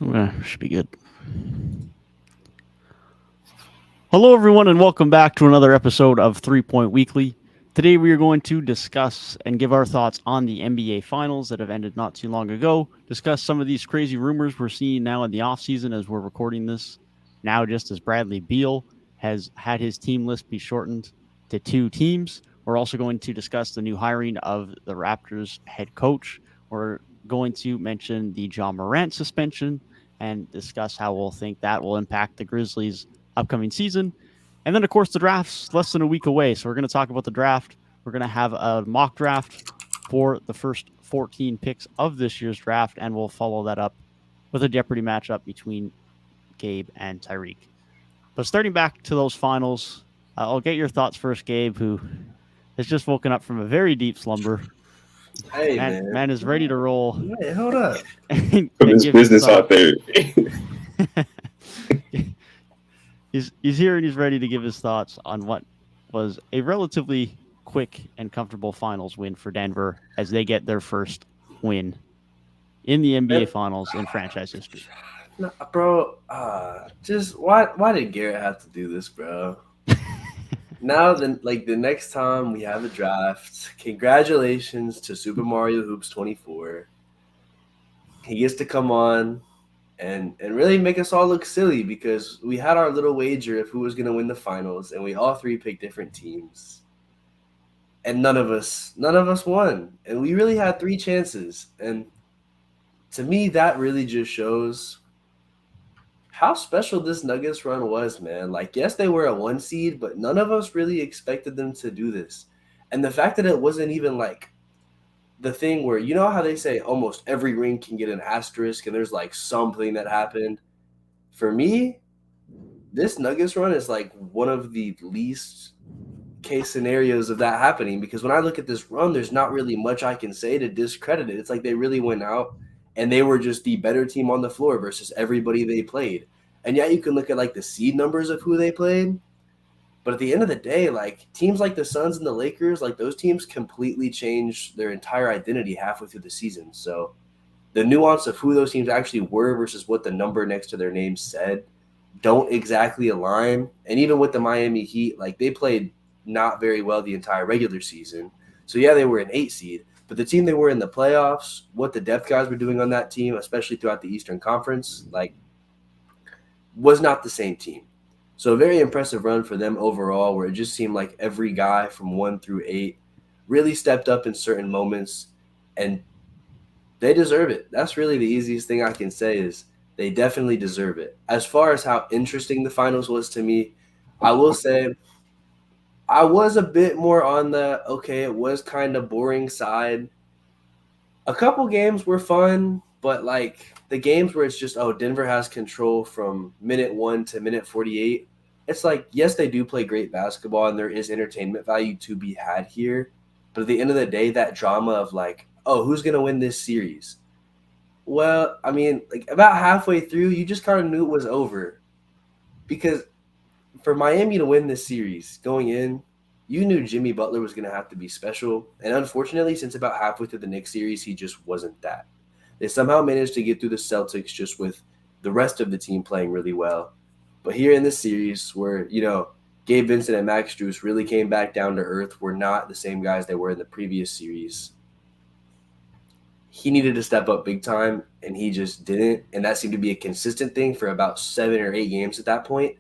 Yeah, should be good. Hello, everyone, and welcome back to another episode of 3 Point Weekly. Today, we are going to discuss and give our thoughts on the NBA Finals that have ended not too long ago. Discuss some of these crazy rumors we're seeing now in the offseason as we're recording this. Now, just as Bradley Beal has had his team list be shortened to 2 teams, we're also going to discuss the new hiring of the Raptors head coach. We're going to mention the John Morant suspension and discuss how we'll think that will impact the Grizzlies' upcoming season. And then, of course, the draft's less than a week away. So we're going to talk about the draft. We're going to have a mock draft for the first 14 picks of this year's draft, and we'll follow that up with a Jeopardy matchup between Gabe and Tyrik. But starting back to those finals, I'll get your thoughts first, Gabe, who has just woken up from a very deep slumber. Hey man, Man is ready to roll. wait, hold up. and, Put and his give his business out thoughts. there. He's here and he's ready to give his thoughts on what was a relatively quick and comfortable finals win for Denver as they get their first win in the NBA Man, Finals in franchise history. no, bro, just why did Garrett have to do this, bro? Now then, like the next time we have a draft, congratulations to Super Mario Hoops 24. He gets to come on and really make us all look silly because we had our little wager of who was gonna win the finals, and we all three picked different teams. And none of us won. And we really had three chances. And to me, that really just shows how special this Nuggets run was, man. Like, yes, they were a 1 seed, but none of us really expected them to do this. And the fact that it wasn't even like the thing where, you know how they say almost every ring can get an asterisk and there's like something that happened? For me, this Nuggets run is like one of the least case scenarios of that happening because when I look at this run, there's not really much I can say to discredit it. It's like they really went out and they were just the better team on the floor versus everybody they played. And yeah, you can look at like the seed numbers of who they played, but at the end of the day, like teams like the Suns and the Lakers, like those teams completely changed their entire identity halfway through the season. So the nuance of who those teams actually were versus what the number next to their name said don't exactly align. And even with the Miami Heat, like they played not very well the entire regular season. So yeah, they were an 8 seed, but the team they were in the playoffs, what the depth guys were doing on that team, especially throughout the Eastern Conference, like was not the same team. So a very impressive run for them overall, where it just seemed like every guy from 1 through 8 really stepped up in certain moments, and they deserve it. That's really the easiest thing I can say is they definitely deserve it. As far as how interesting the finals was to me, I will say I was a bit more on the okay, it was kind of boring side. A couple games were fun, but like the games where it's just Denver has control from minute 1 to minute 48. It's like yes, they do play great basketball and there is entertainment value to be had here, but at the end of the day, that drama of like who's gonna win this series? Well, I mean, like about halfway through, you just kind of knew it was over because for Miami to win this series going in, you knew Jimmy Butler was going to have to be special. And unfortunately, since about halfway through the Knicks series, he just wasn't that. They somehow managed to get through the Celtics just with the rest of the team playing really well. But here in this series, where, Gabe Vincent and Max Strus really came back down to earth, were not the same guys they were in the previous series. He needed to step up big time, and he just didn't. And that seemed to be a consistent thing for about 7 or 8 games at that point.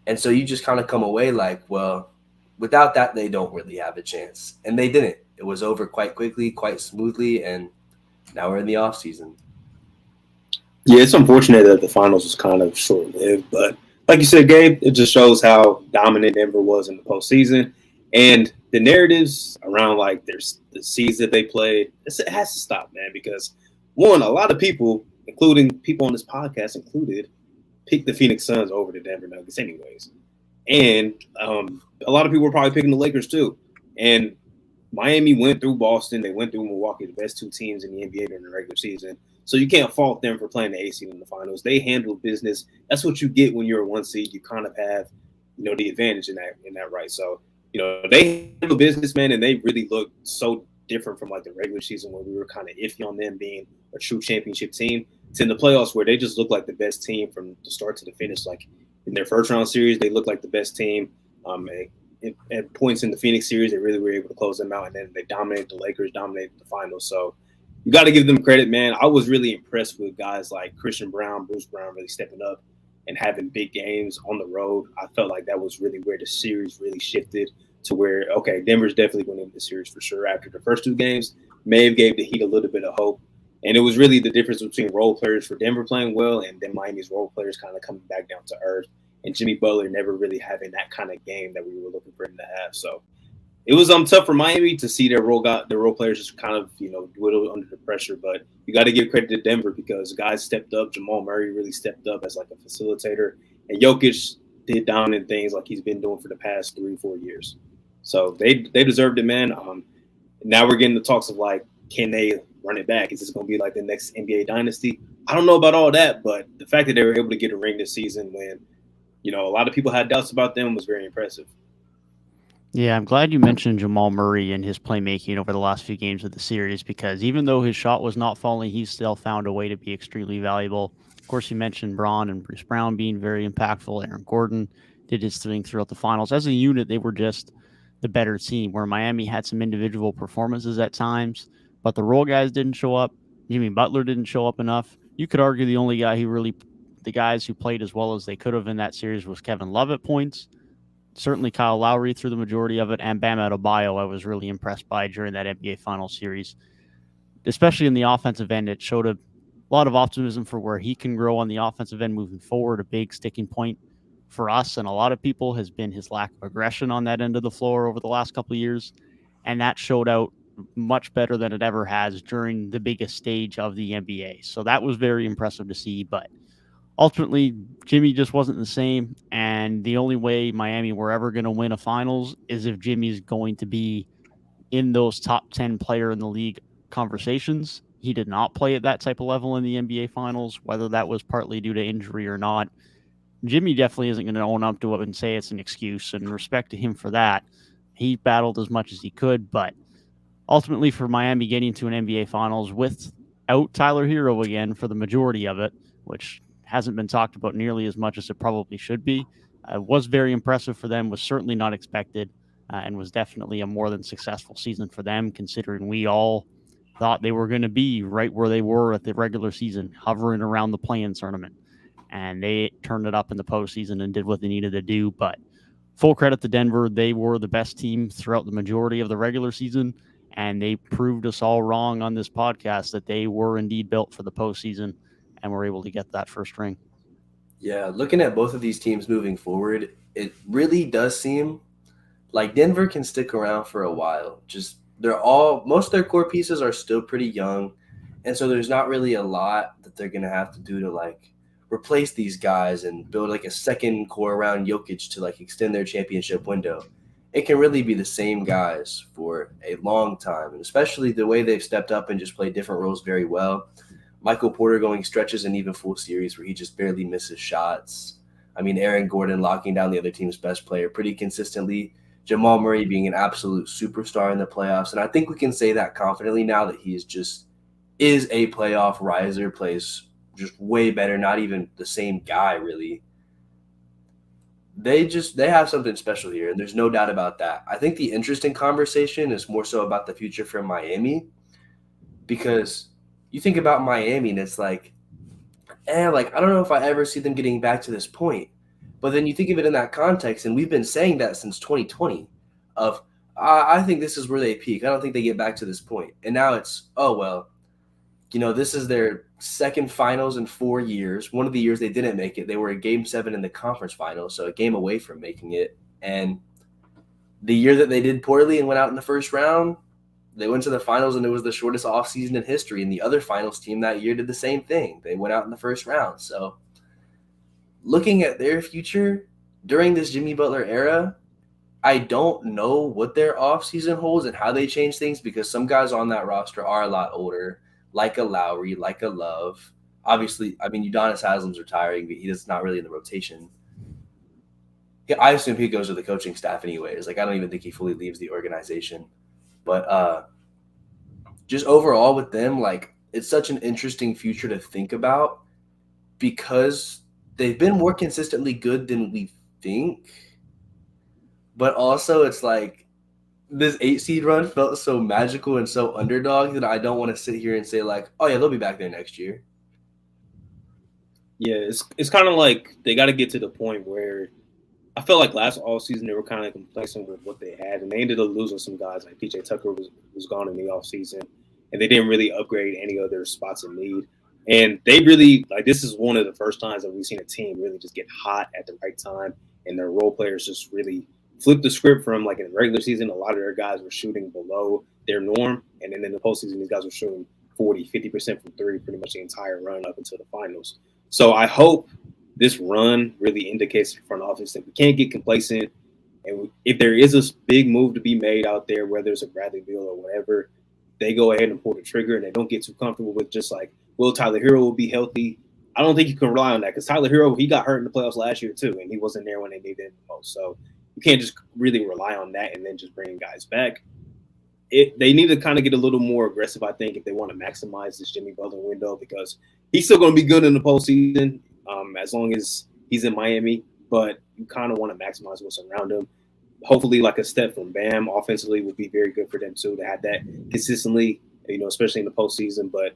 And so you just kind of come away like, well, without that, they don't really have a chance. And they didn't. It was over quite quickly, quite smoothly, and now we're in the off season. Yeah, it's unfortunate that the finals was kind of short-lived, but like you said, Gabe, it just shows how dominant Denver was in the postseason, and the narratives around like there's the seeds that they played. It has to stop, man, because one, a lot of people, including people on this podcast included, picked the Phoenix Suns over the Denver Nuggets, anyways, and a lot of people were probably picking the Lakers too, and Miami went through Boston. They went through Milwaukee, the best 2 teams in the NBA during the regular season. So you can't fault them for playing the A seed in the finals. They handled business. That's what you get when you're a 1 seed. You kind of have, the advantage in that right. So, they handled business, man, and they really looked so different from like the regular season where we were kind of iffy on them being a true championship team. to in the playoffs where they just look like the best team from the start to the finish. Like in their first round series, they looked like the best team. At points in the Phoenix series, they really were able to close them out, and then they dominated the Lakers, dominated the finals. So you got to give them credit, man. I was really impressed with guys like Christian Brown, Bruce Brown really stepping up and having big games on the road. I felt like that was really where the series really shifted to where, okay, Denver's definitely winning the series for sure. After the first 2 games, Maeve gave the Heat a little bit of hope. And it was really the difference between role players for Denver playing well and then Miami's role players kind of coming back down to earth. And Jimmy Butler never really having that kind of game that we were looking for him to have. So it was tough for Miami to see their role players just kind of, dwindle under the pressure. But you got to give credit to Denver because guys stepped up. Jamal Murray really stepped up as like a facilitator. And Jokic did dominant things like he's been doing for the past 3-4 years. So they deserved it, man. Now we're getting the talks of like, can they run it back? Is this going to be like the next NBA dynasty? I don't know about all that, but the fact that they were able to get a ring this season when, a lot of people had doubts about them was very impressive. Yeah, I'm glad you mentioned Jamal Murray and his playmaking over the last few games of the series because even though his shot was not falling, he still found a way to be extremely valuable. Of course, you mentioned Braun and Bruce Brown being very impactful. Aaron Gordon did his thing throughout the finals. As a unit, they were just the better team, where Miami had some individual performances at times, but the role guys didn't show up. Jimmy Butler didn't show up enough. You could argue the only guy the guys who played as well as they could have in that series was Kevin Love at points. Certainly Kyle Lowry through the majority of it, and Bam Adebayo I was really impressed by during that NBA Finals series. Especially in the offensive end, it showed a lot of optimism for where he can grow on the offensive end moving forward. A big sticking point for us and a lot of people has been his lack of aggression on that end of the floor over the last couple of years, and that showed out much better than it ever has during the biggest stage of the NBA. So that was very impressive to see, but ultimately, Jimmy just wasn't the same, and the only way Miami were ever going to win a finals is if Jimmy's going to be in those top 10 player in the league conversations. He did not play at that type of level in the NBA finals, whether that was partly due to injury or not. Jimmy definitely isn't going to own up to it and say it's an excuse, and respect to him for that. He battled as much as he could, but ultimately for Miami getting to an NBA finals without Tyler Hero again for the majority of it, which hasn't been talked about nearly as much as it probably should be, was very impressive for them, was certainly not expected, and was definitely a more than successful season for them, considering we all thought they were going to be right where they were at the regular season, hovering around the play-in tournament. And they turned it up in the postseason and did what they needed to do. But full credit to Denver. They were the best team throughout the majority of the regular season, and they proved us all wrong on this podcast that they were indeed built for the postseason and were able to get that first ring. Yeah, looking at both of these teams moving forward, it really does seem like Denver can stick around for a while. Just most of their core pieces are still pretty young, and so there's not really a lot that they're gonna have to do to like replace these guys and build like a second core around Jokic to like extend their championship window. It can really be the same guys for a long time, and especially the way they've stepped up and just played different roles very well. Michael Porter going stretches and even full series where he just barely misses shots. I mean, Aaron Gordon locking down the other team's best player pretty consistently. Jamal Murray being an absolute superstar in the playoffs. And I think we can say that confidently now that he is a playoff riser, plays just way better, not even the same guy really. They have something special here, and there's no doubt about that. I think the interesting conversation is more so about the future for Miami, because you think about Miami and it's like, I don't know if I ever see them getting back to this point. But then you think of it in that context, and we've been saying that since 2020 of, I think this is where they peak. I don't think they get back to this point. And now it's, this is their second finals in 4 years. One of the years they didn't make it, they were a Game 7 in the conference finals, so a game away from making it. And the year that they did poorly and went out in the first round, they went to the finals, and it was the shortest offseason in history. And the other finals team that year did the same thing. They went out in the first round. So looking at their future during this Jimmy Butler era, I don't know what their offseason holds and how they change things, because some guys on that roster are a lot older, like a Lowry, like a Love. Obviously, I mean, Udonis Haslam's retiring, but he's not really in the rotation. I assume he goes to the coaching staff anyways. Like, I don't even think he fully leaves the organization. But just overall with them, like, it's such an interesting future to think about because they've been more consistently good than we think. But also, it's like this 8 seed run felt so magical and so underdog that I don't want to sit here and say like, oh yeah, they'll be back there next year. Yeah, it's kind of like they got to get to the point where I felt like last all season they were kind of complacent with what they had, and they ended up losing some guys. Like PJ Tucker was gone in the offseason, and they didn't really upgrade any of their spots in need. And they really like this is one of the first times that we've seen a team really just get hot at the right time, and their role players just really flip the script from like in the regular season. A lot of their guys were shooting below their norm, and then in the postseason, these guys were shooting 40-50% from three pretty much the entire run up until the finals. So I hope this run really indicates to the front office that we can't get complacent. And if there is a big move to be made out there, whether it's a Bradley Beal or whatever, they go ahead and pull the trigger and they don't get too comfortable with just like, well, Tyler Hero will be healthy. I don't think you can rely on that because Tyler Hero, he got hurt in the playoffs last year too, and he wasn't there when they needed him the most. So you can't just really rely on that and then just bring guys back. They need to kind of get a little more aggressive, I think, if they want to maximize this Jimmy Butler window because he's still going to be good in the postseason as long as he's in Miami. But you kind of want to maximize what's around him. Hopefully, like a step from Bam offensively would be very good for them too to have that consistently, especially in the postseason. But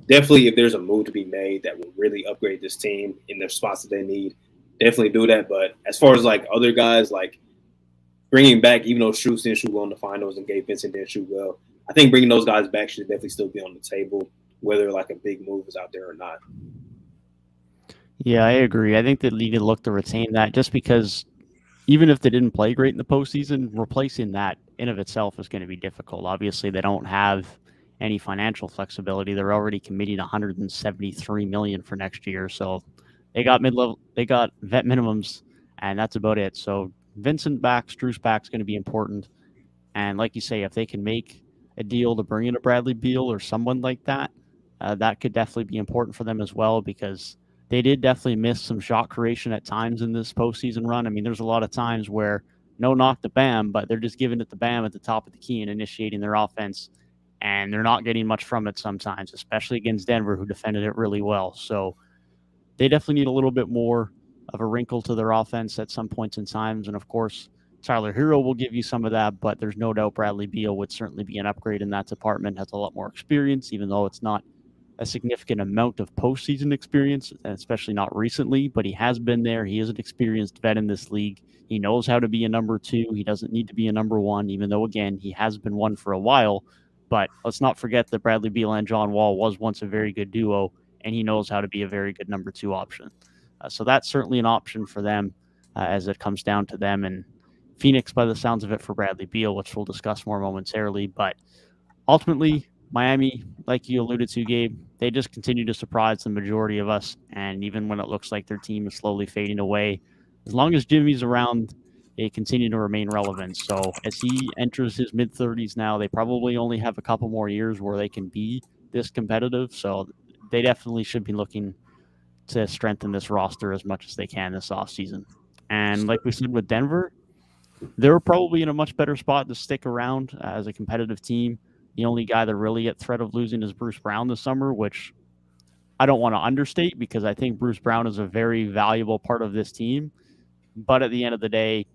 definitely, if there's a move to be made that will really upgrade this team in their spots that they need, definitely do that. But as far as like other guys, like bringing back, even though Strus didn't shoot well in the finals and Gabe Vincent didn't shoot well, I think bringing those guys back should definitely still be on the table, whether like a big move is out there or not. Yeah, I agree. I think they need to look to retain that just because even if they didn't play great in the postseason, replacing that in of itself is going to be difficult. Obviously, they don't have any financial flexibility. They're already committing $173 million for next year, so they got vet minimums, and that's about it. So Vincent back, Strus back is going to be important. And like you say, if they can make a deal to bring in a Bradley Beal or someone like that, that could definitely be important for them as well because they did definitely miss some shot creation at times in this postseason run. I mean, there's a lot of times where no knock to Bam, but they're just giving it to Bam at the top of the key and initiating their offense, and they're not getting much from it sometimes, especially against Denver, who defended it really well. So they definitely need a little bit more of a wrinkle to their offense at some points in times. And of course, Tyler Hero will give you some of that, but there's no doubt Bradley Beal would certainly be an upgrade in that department, has a lot more experience, even though it's not a significant amount of postseason experience, especially not recently, but he has been there. He is an experienced vet in this league. He knows how to be a number two. He doesn't need to be a number one, even though, again, he has been one for a while. But let's not forget that Bradley Beal and John Wall was once a very good duo, and he knows how to be a very good number two option. So that's certainly an option for them as it comes down to them. And Phoenix, by the sounds of it, for Bradley Beal, which we'll discuss more momentarily. But ultimately, Miami, like you alluded to, Gabe, they just continue to surprise the majority of us. And even when it looks like their team is slowly fading away, as long as Jimmy's around, they continue to remain relevant. So as he enters his mid-30s now, they probably only have a couple more years where they can be this competitive. So they definitely should be looking to strengthen this roster as much as they can this offseason. And like we said with Denver, they're probably in a much better spot to stick around as a competitive team. The only guy that really at threat of losing is Bruce Brown this summer, which I don't want to understate because I think Bruce Brown is a very valuable part of this team. But at the end of the day,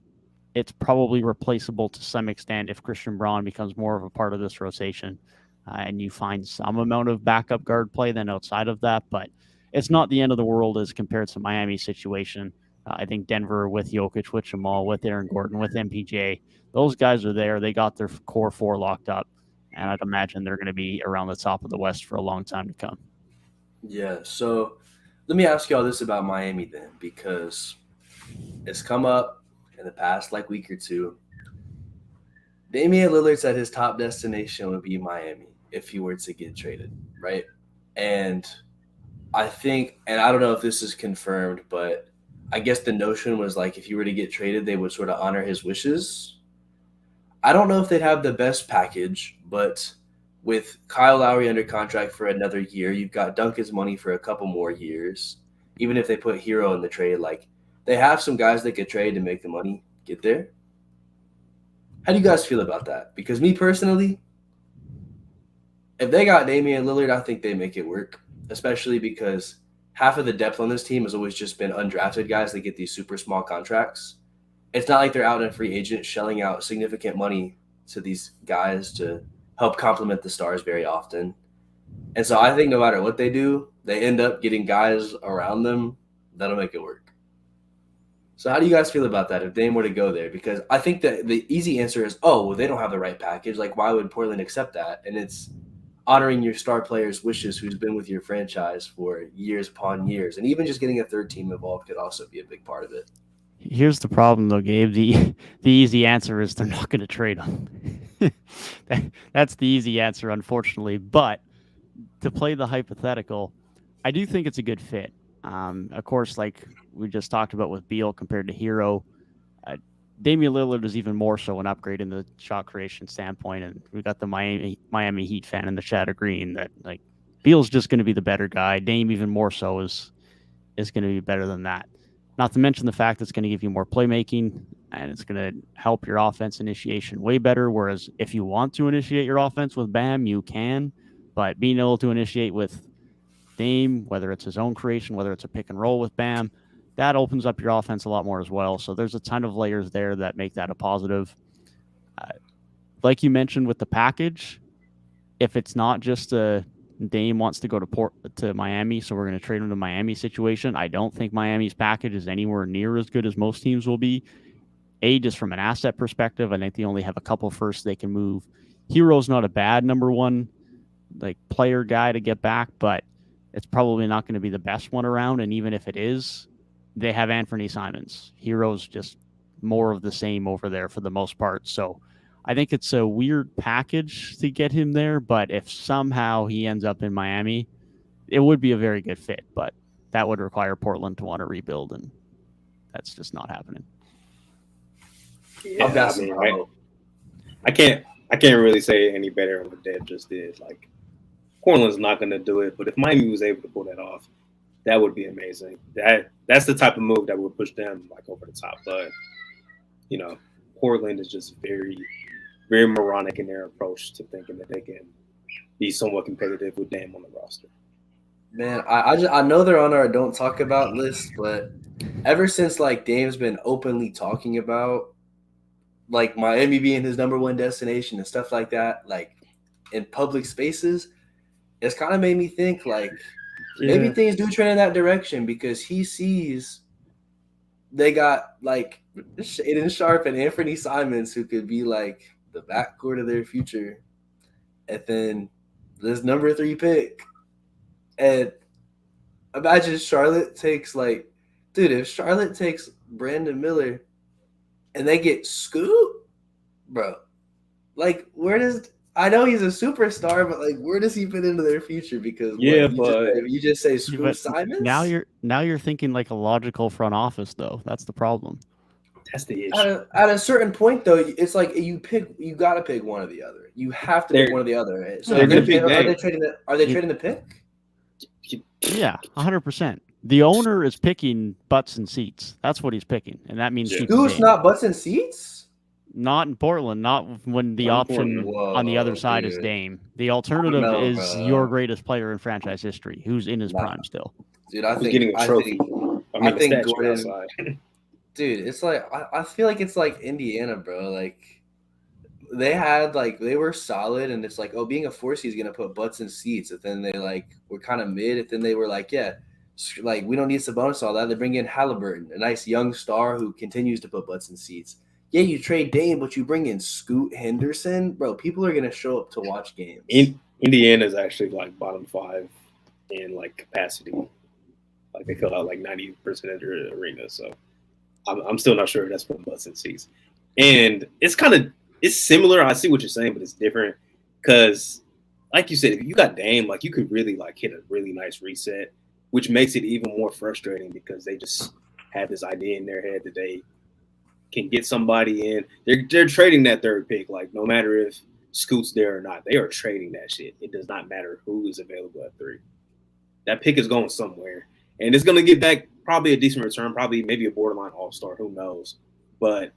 it's probably replaceable to some extent if Christian Braun becomes more of a part of this rotation and you find some amount of backup guard play than outside of that. But it's not the end of the world as compared to Miami's situation. I think Denver with Jokic, with Jamal, with Aaron Gordon, with MPJ, those guys are there. They got their core four locked up. And I'd imagine they're going to be around the top of the West for a long time to come. Yeah, so let me ask y'all this about Miami then, because it's come up in the past week or two. Damian Lillard said his top destination would be Miami if he were to get traded, right? And I think, and I don't know if this is confirmed, but I guess the notion was if he were to get traded, they would sort of honor his wishes. I don't know if they'd have the best package, but with Kyle Lowry under contract for another year, you've got Duncan's money for a couple more years. Even if they put Hero in the trade, they have some guys they could trade to make the money get there. How do you guys feel about that? Because me personally, if they got Damian Lillard, I think they make it work, especially because half of the depth on this team has always just been undrafted guys that get these super small contracts. It's not like they're out in free agent shelling out significant money to these guys to help complement the stars very often. And so I think no matter what they do, they end up getting guys around them that'll make it work. So how do you guys feel about that if Dame were to go there? Because I think that the easy answer is, oh, well, they don't have the right package. Like, why would Portland accept that? And it's honoring your star player's wishes who's been with your franchise for years upon years. And even just getting a third team involved could also be a big part of it. Here's the problem, though, Gabe. The easy answer is they're not going to trade him. That's the easy answer, unfortunately. But to play the hypothetical, I do think it's a good fit. Of course, like we just talked about with Beal compared to Hero, Damian Lillard is even more so an upgrade in the shot creation standpoint. And we got the Miami Heat fan in the chat agreeing that like Beal's just going to be the better guy. Dame even more so is going to be better than that. Not to mention the fact that it's going to give you more playmaking and it's going to help your offense initiation way better. Whereas if you want to initiate your offense with Bam, you can. But being able to initiate with Dame, whether it's his own creation, whether it's a pick and roll with Bam, that opens up your offense a lot more as well. So there's a ton of layers there that make that a positive. Like you mentioned with the package, if it's not just a Dame wants to go to Miami, so we're going to trade him to Miami situation, I don't think Miami's package is anywhere near as good as most teams will be. Just from an asset perspective, I think they only have a couple firsts they can move. Hero's not a bad number one like player guy to get back, but it's probably not going to be the best one around. And even if it is, they have Anthony Simons. Hero's just more of the same over there for the most part. So I think it's a weird package to get him there, but if somehow he ends up in Miami, it would be a very good fit, but that would require Portland to want to rebuild, and that's just not happening. Yeah, I can't really say any better than what Deb just did. Like, Portland's not going to do it, but if Miami was able to pull that off, that would be amazing. That's the type of move that would push them like over the top. But you know, Portland is just very, very moronic in their approach to thinking that they can be somewhat competitive with Dame on the roster. Man, I know they're on our don't talk about list, but ever since like Dame's been openly talking about like Miami being his number one destination and stuff like that, like in public spaces, it's kind of made me think like maybe things do trend in that direction because he sees they got like Shaedon Sharpe and Anthony Simons who could be like the backcourt of their future. And then this number 3 pick. And imagine Charlotte takes like, dude, if Charlotte takes Brandon Miller and they get Scoot, bro, like where does I know he's a superstar, but like where does he fit into their future? Because you just say Scoot Simons. Now you're thinking like a logical front office though. That's the problem. That's the issue. At a certain point though, it's like you gotta pick one or the other. You have to pick one or the other. So are they trading the pick? Yeah, 100%. The owner is picking butts and seats. That's what he's picking, and that means Scoot's not butts and seats. Not in Portland. Not when the option on the other side is Dame. The alternative is your greatest player in franchise history, who's in his prime still. Dude, I think getting a trophy. I think Gordon. Dude, it's like I feel like it's like Indiana, bro. Like they were solid, and it's like, oh, being a 4 seed is gonna put butts in seats, and then they like were kind of mid, and then they were like, yeah, like we don't need Sabonis all that. They bring in Halliburton, a nice young star who continues to put butts in seats. Yeah, you trade Dame, but you bring in Scoot Henderson, bro. People are gonna show up to watch games. Indiana is actually like bottom 5 in like capacity. Like they fill out like 90% of their arena, so I'm still not sure that's putting butts in seats. And it's similar. I see what you're saying, but it's different because, like you said, if you got Dame, like you could really like hit a really nice reset, which makes it even more frustrating because they just have this idea in their head that they can get somebody in. They're trading that 3rd pick. Like no matter if Scoot's there or not, they are trading that shit. It does not matter who is available at 3. That pick is going somewhere, and it's going to get back probably a decent return, probably maybe a borderline all-star. Who knows? But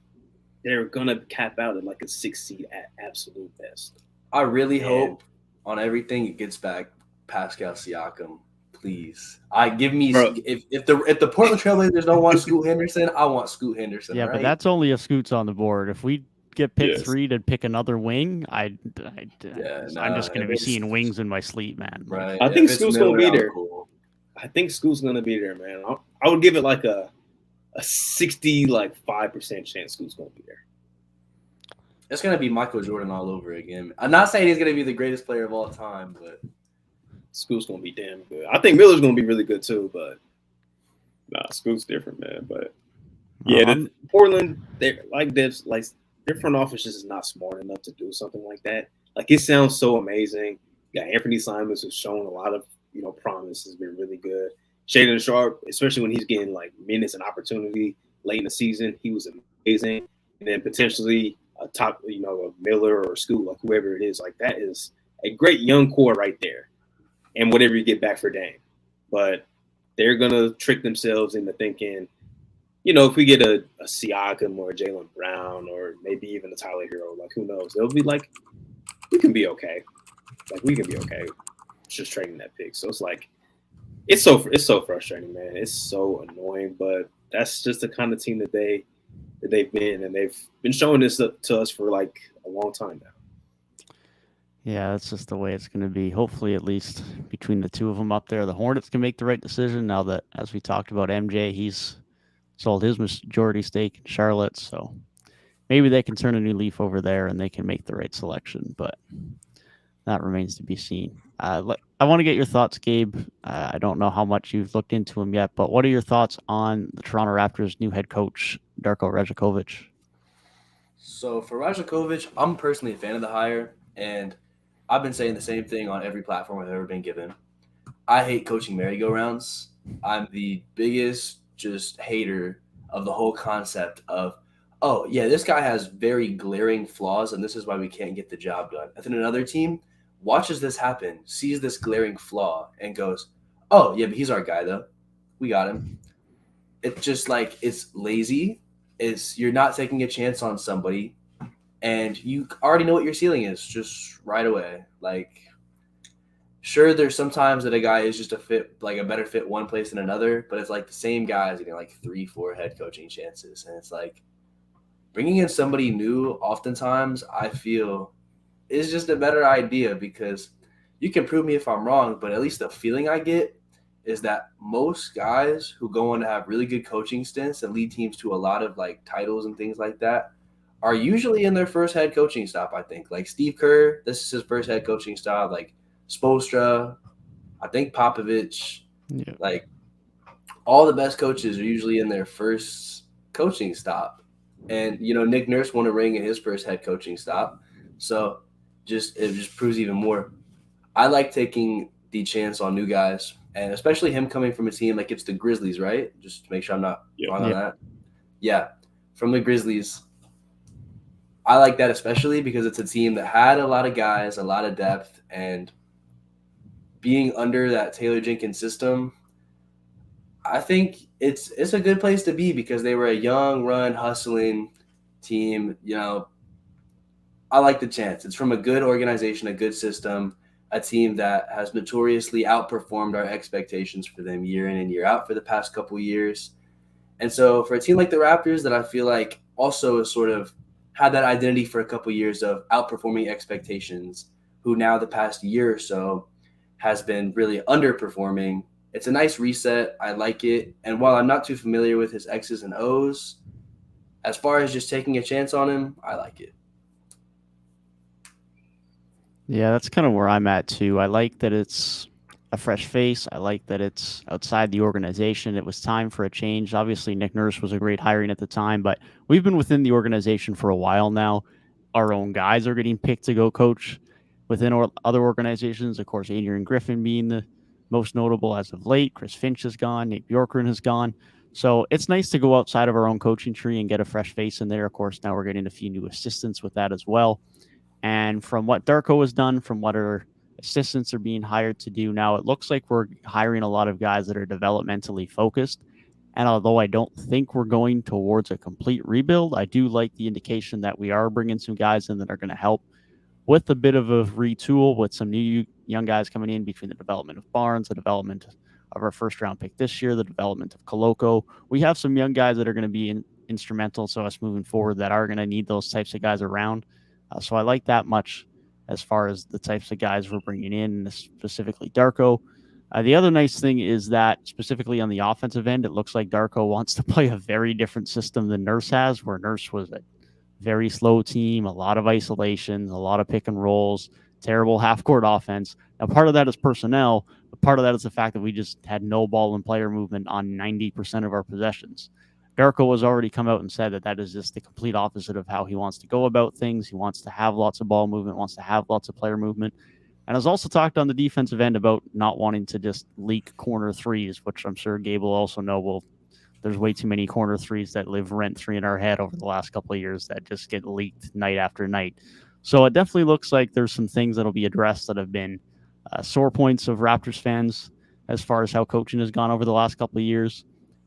they're going to cap out at like a 6 seed at absolute best. I really hope on everything, it gets back Pascal Siakam. Please, if the Portland Trailblazers don't want Scoot Henderson, I want Scoot Henderson. Yeah, right? but that's only if Scoot's on the board. If we get pick Yes. 3 to pick another wing, I'm just going to be if seeing it's- wings in my sleep, man. Like, Right. I think If it's Scoot's gonna Miller, be I'm there. cool. I think Scoot's gonna be there, man. I would give it like a 65% chance Scoot's gonna be there. It's gonna be Michael Jordan all over again. I'm not saying he's gonna be the greatest player of all time, but Scoot's gonna be damn good. I think Miller's gonna be really good too, but Scoot's different, man. But yeah, Portland, they're like this, like their front office is not smart enough to do something like that. Like it sounds so amazing. You got Anthony Simons who's shown a lot of promise, has been really good. Shaden Sharp, especially when he's getting like minutes and opportunity late in the season, he was amazing. And then potentially a top, a Miller or Scoot, like whoever it is, like that is a great young core right there. And whatever you get back for Dame. But they're gonna trick themselves into thinking, if we get a Siakam or a Jaylen Brown or maybe even a Tyler Hero, like who knows? They'll be like, we can be okay. Like we can be okay just trading that pick. So it's like it's so frustrating, man. It's so annoying, but that's just the kind of team that they've been, and they've been showing this to us for like a long time now. Yeah, that's just the way it's going to be. Hopefully, at least between the two of them up there, the Hornets can make the right decision. Now that, as we talked about, MJ, he's sold his majority stake in Charlotte, so maybe they can turn a new leaf over there and they can make the right selection. But that remains to be seen. I want to get your thoughts, Gabe. I don't know how much you've looked into him yet, but what are your thoughts on the Toronto Raptors' new head coach, Darko Rajakovic? So for Rajakovic, I'm personally a fan of the hire, and I've been saying the same thing on every platform I've ever been given. I hate coaching merry-go-rounds. I'm the biggest just hater of the whole concept of, oh, yeah, this guy has very glaring flaws, and this is why we can't get the job done. And then another team watches this happen, sees this glaring flaw, and goes, oh, yeah, but he's our guy, though. We got him. It's just like it's lazy. You're not taking a chance on somebody, and you already know what your ceiling is just right away. Like, sure, there's sometimes that a guy is just a better fit one place than another, but it's like the same guys getting like 3-4 head coaching chances. And it's like bringing in somebody new oftentimes I feel is just a better idea, because you can prove me if I'm wrong, but at least the feeling I get is that most guys who go on to have really good coaching stints and lead teams to a lot of like titles and things like that are usually in their first head coaching stop. I think like Steve Kerr, this is his first head coaching stop. Like Spoelstra, I think Popovich, like all the best coaches are usually in their first coaching stop. And, Nick Nurse won a ring in his first head coaching stop. So it just proves even more. I like taking the chance on new guys, and especially him coming from a team like it's the Grizzlies, right? Just to make sure I'm not wrong on that. Yeah, from the Grizzlies. I like that especially because it's a team that had a lot of guys, a lot of depth, and being under that Taylor Jenkins system, I think it's a good place to be because they were a young, run, hustling team. I like the chance. It's from a good organization, a good system, a team that has notoriously outperformed our expectations for them year in and year out for the past couple of years. And so for a team like the Raptors that I feel like also has sort of had that identity for a couple of years of outperforming expectations, who now the past year or so has been really underperforming, it's a nice reset. I like it. And while I'm not too familiar with his X's and O's, as far as just taking a chance on him, I like it. Yeah, that's kind of where I'm at too. I like that it's a fresh face. I like that it's outside the organization. It was time for a change. Obviously, Nick Nurse was a great hiring at the time, but we've been within the organization for a while now. Our own guys are getting picked to go coach within other organizations. Of course, Adrian Griffin being the most notable as of late. Chris Finch has gone. Nate Bjorkgren has gone. So it's nice to go outside of our own coaching tree and get a fresh face in there. Of course, now we're getting a few new assistants with that as well. And from what Darko has done, from what our assistants are being hired to do now, it looks like we're hiring a lot of guys that are developmentally focused. And although I don't think we're going towards a complete rebuild, I do like the indication that we are bringing some guys in that are going to help with a bit of a retool with some new young guys coming in between the development of Barnes, the development of our first round pick this year, the development of Koloko. We have some young guys that are going to be instrumental to us moving forward that are going to need those types of guys around. So I like that much as far as the types of guys we're bringing in, specifically Darko. The other nice thing is that specifically on the offensive end, it looks like Darko wants to play a very different system than Nurse has, where Nurse was a very slow team, a lot of isolation, a lot of pick and rolls, terrible half court offense. Now, part of that is personnel, but part of that is the fact that we just had no ball and player movement on 90% of our possessions. Darko has already come out and said that is just the complete opposite of how he wants to go about things. He wants to have lots of ball movement, wants to have lots of player movement, and has also talked on the defensive end about not wanting to just leak corner threes, which I'm sure Gabe will also know there's way too many corner threes that live rent-free in our head over the last couple of years that just get leaked night after night. So it definitely looks like there's some things that'll be addressed that have been sore points of Raptors fans as far as how coaching has gone over the last couple of years.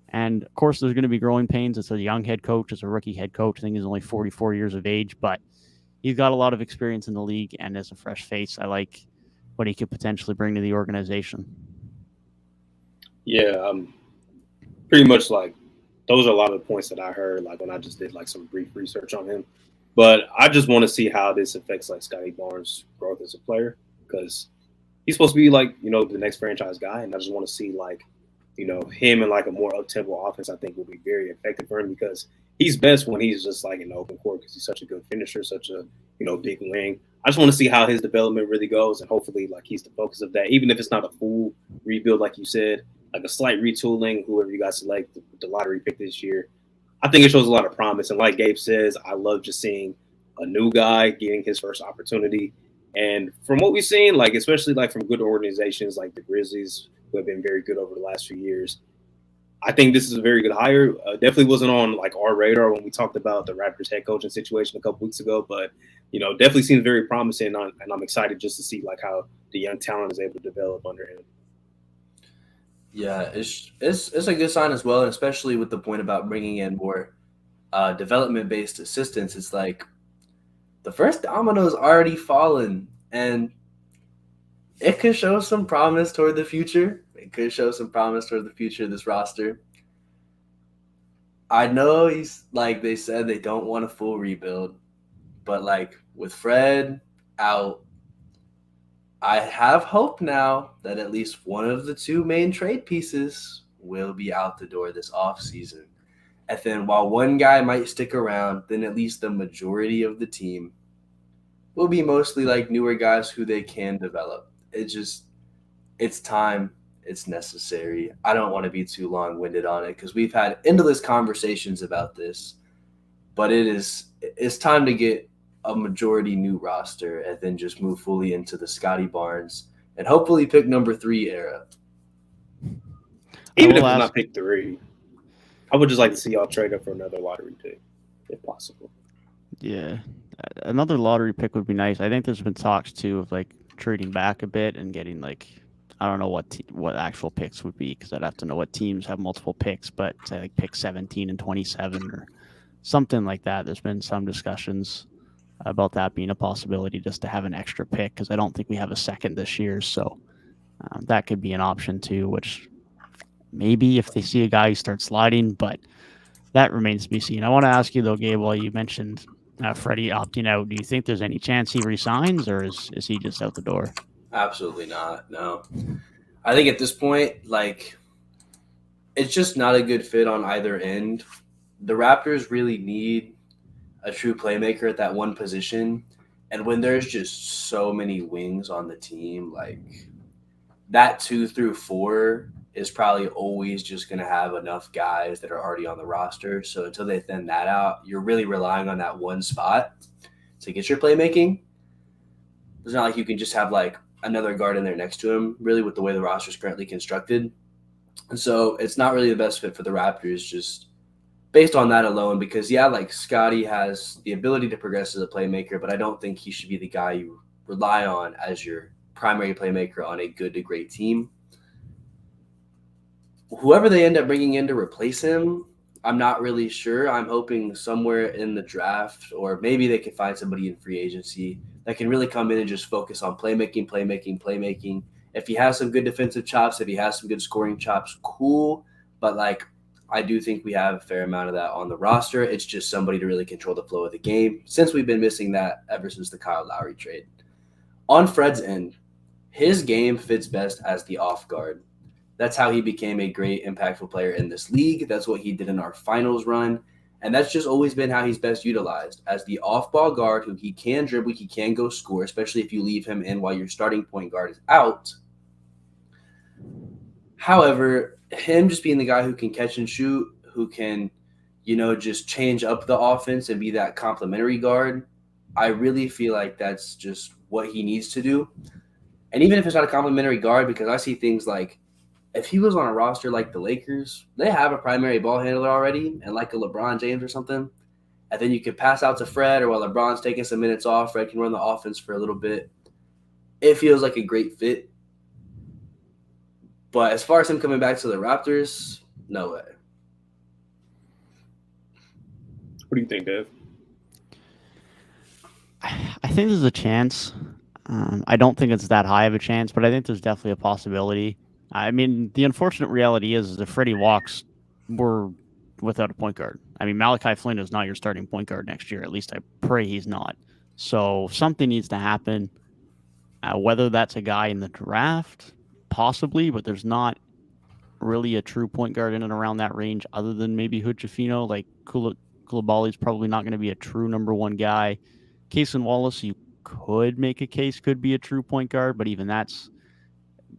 And of course, there's going to be growing pains. It's a young head coach. It's a rookie head coach. I think he's only 44 years of age, but he's got a lot of experience in the league. And as a fresh face, I like what he could potentially bring to the organization. Yeah, pretty much like those are a lot of the points that I heard like when I just did like some brief research on him. But I just want to see how this affects like Scotty Barnes' growth as a player, because he's supposed to be like, the next franchise guy. And I just want to see like, him in like a more up-tempo offense, I think will be very effective for him, because he's best when he's just like in the open court, because he's such a good finisher, such a, big wing. I just want to see how his development really goes, and hopefully like he's the focus of that, even if it's not a full rebuild, like you said, like a slight retooling, whoever you guys select, the lottery pick this year. I think it shows a lot of promise. And like Gabe says, I love just seeing a new guy getting his first opportunity. And from what we've seen, like especially like from good organizations like the Grizzlies, who have been very good over the last few years, I think this is a very good hire. Definitely wasn't on like our radar when we talked about the Raptors head coaching situation a couple weeks ago, but definitely seems very promising. And I'm excited just to see like how the young talent is able to develop under him. Yeah, it's a good sign as well, and especially with the point about bringing in more development-based assistants. It's like the first domino's already fallen, and it could show some promise toward the future. It could show some promise toward the future of this roster. I know he's like they said they don't want a full rebuild, but like with Fred out, I have hope now that at least one of the two main trade pieces will be out the door this offseason. And then while one guy might stick around, then at least the majority of the team will be mostly like newer guys who they can develop. It's time. It's necessary. I don't want to be too long-winded on it because we've had endless conversations about this, but it's time to get a majority new roster and then just move fully into the Scotty Barnes and hopefully pick number 3 era. Even if it's not pick 3, I would just like to see y'all trade up for another lottery pick if possible. Yeah, another lottery pick would be nice. I think there's been talks too of like trading back a bit and getting like, I don't know what actual picks would be, because I'd have to know what teams have multiple picks, but say like pick 17 and 27 or something like that. There's been some discussions about that being a possibility, just to have an extra pick, because I don't think we have a second this year. So that could be an option too, which maybe if they see a guy who starts sliding, but that remains to be seen. I want to ask you though, Gabe, while you mentioned Freddie opting out, do you think there's any chance he resigns, or is he just out the door? Absolutely not. No. I think at this point, like, it's just not a good fit on either end. The Raptors really need a true playmaker at that one position. And when there's just so many wings on the team, like that 2 through 4 is probably always just going to have enough guys that are already on the roster. So until they thin that out, you're really relying on that one spot to get your playmaking. It's not like you can just have like another guard in there next to him, really, with the way the roster is currently constructed. And so it's not really the best fit for the Raptors just based on that alone, because, yeah, like Scotty has the ability to progress as a playmaker, but I don't think he should be the guy you rely on as your primary playmaker on a good to great team. Whoever they end up bringing in to replace him, I'm not really sure. I'm hoping somewhere in the draft, or maybe they can find somebody in free agency that can really come in and just focus on playmaking. If he has some good defensive chops, if he has some good scoring chops, cool. But like, I do think we have a fair amount of that on the roster. It's just somebody to really control the flow of the game, since we've been missing that ever since the Kyle Lowry trade. On Fred's end, his game fits best as the off guard. That's how he became a great, impactful player in this league. That's what he did in our finals run. And that's just always been how he's best utilized, as the off-ball guard who he can dribble, he can go score, especially if you leave him in while your starting point guard is out. However, him just being the guy who can catch and shoot, who can, just change up the offense and be that complementary guard, I really feel like that's just what he needs to do. And even if it's not a complementary guard, because I see things like, if he was on a roster like the Lakers, they have a primary ball handler already, and like a LeBron James or something. And then you can pass out to Fred, or while LeBron's taking some minutes off, Fred can run the offense for a little bit. It feels like a great fit. But as far as him coming back to the Raptors, no way. What do you think, Dev? I think there's a chance. I don't think it's that high of a chance, but I think there's definitely a possibility. I mean, the unfortunate reality is if Freddie walks, we're without a point guard. I mean, Malachi Flynn is not your starting point guard next year. At least I pray he's not. So something needs to happen. Whether that's a guy in the draft, possibly, but there's not really a true point guard in and around that range other than maybe Hood-Schifino. Like Coulibaly's probably not going to be a true number one guy. Case and Wallace, you could make a case, could be a true point guard, but even that's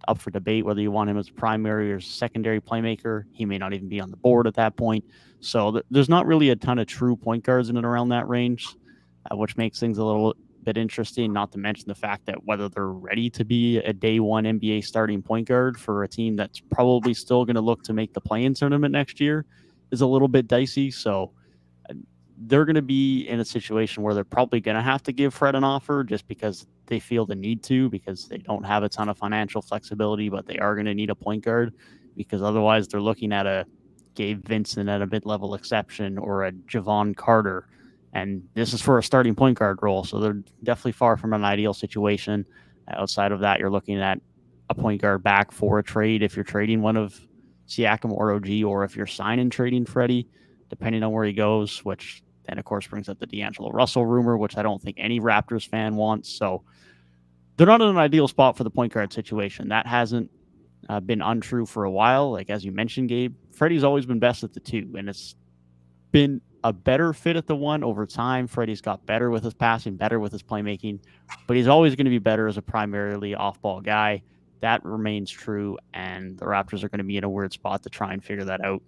up for debate whether you want him as a primary or secondary playmaker. He may not even be on the board at that point. So there's not really a ton of true point guards in and around that range, which makes things a little bit interesting, not to mention the fact that whether they're ready to be a day one NBA starting point guard for a team that's probably still going to look to make the play-in tournament next year is a little bit dicey. So they're going to be in a situation where they're probably going to have to give Fred an offer just because they feel the need to, because they don't have a ton of financial flexibility, but they are going to need a point guard, because otherwise they're looking at a Gabe Vincent at a mid-level exception or a Javon Carter. And this is for a starting point guard role. So they're definitely far from an ideal situation. Outside of that, you're looking at a point guard back for a trade if you're trading one of Siakam or OG, or if you're signing trading Freddie, depending on where he goes, which then, of course, brings up the D'Angelo Russell rumor, which I don't think any Raptors fan wants. So they're not in an ideal spot for the point guard situation. That hasn't been untrue for a while. Like, as you mentioned, Gabe, Freddie's always been best at the two, and it's been a better fit at the one over time. Freddie's got better with his passing, better with his playmaking, but he's always going to be better as a primarily off-ball guy. That remains true, and the Raptors are going to be in a weird spot to try and figure that out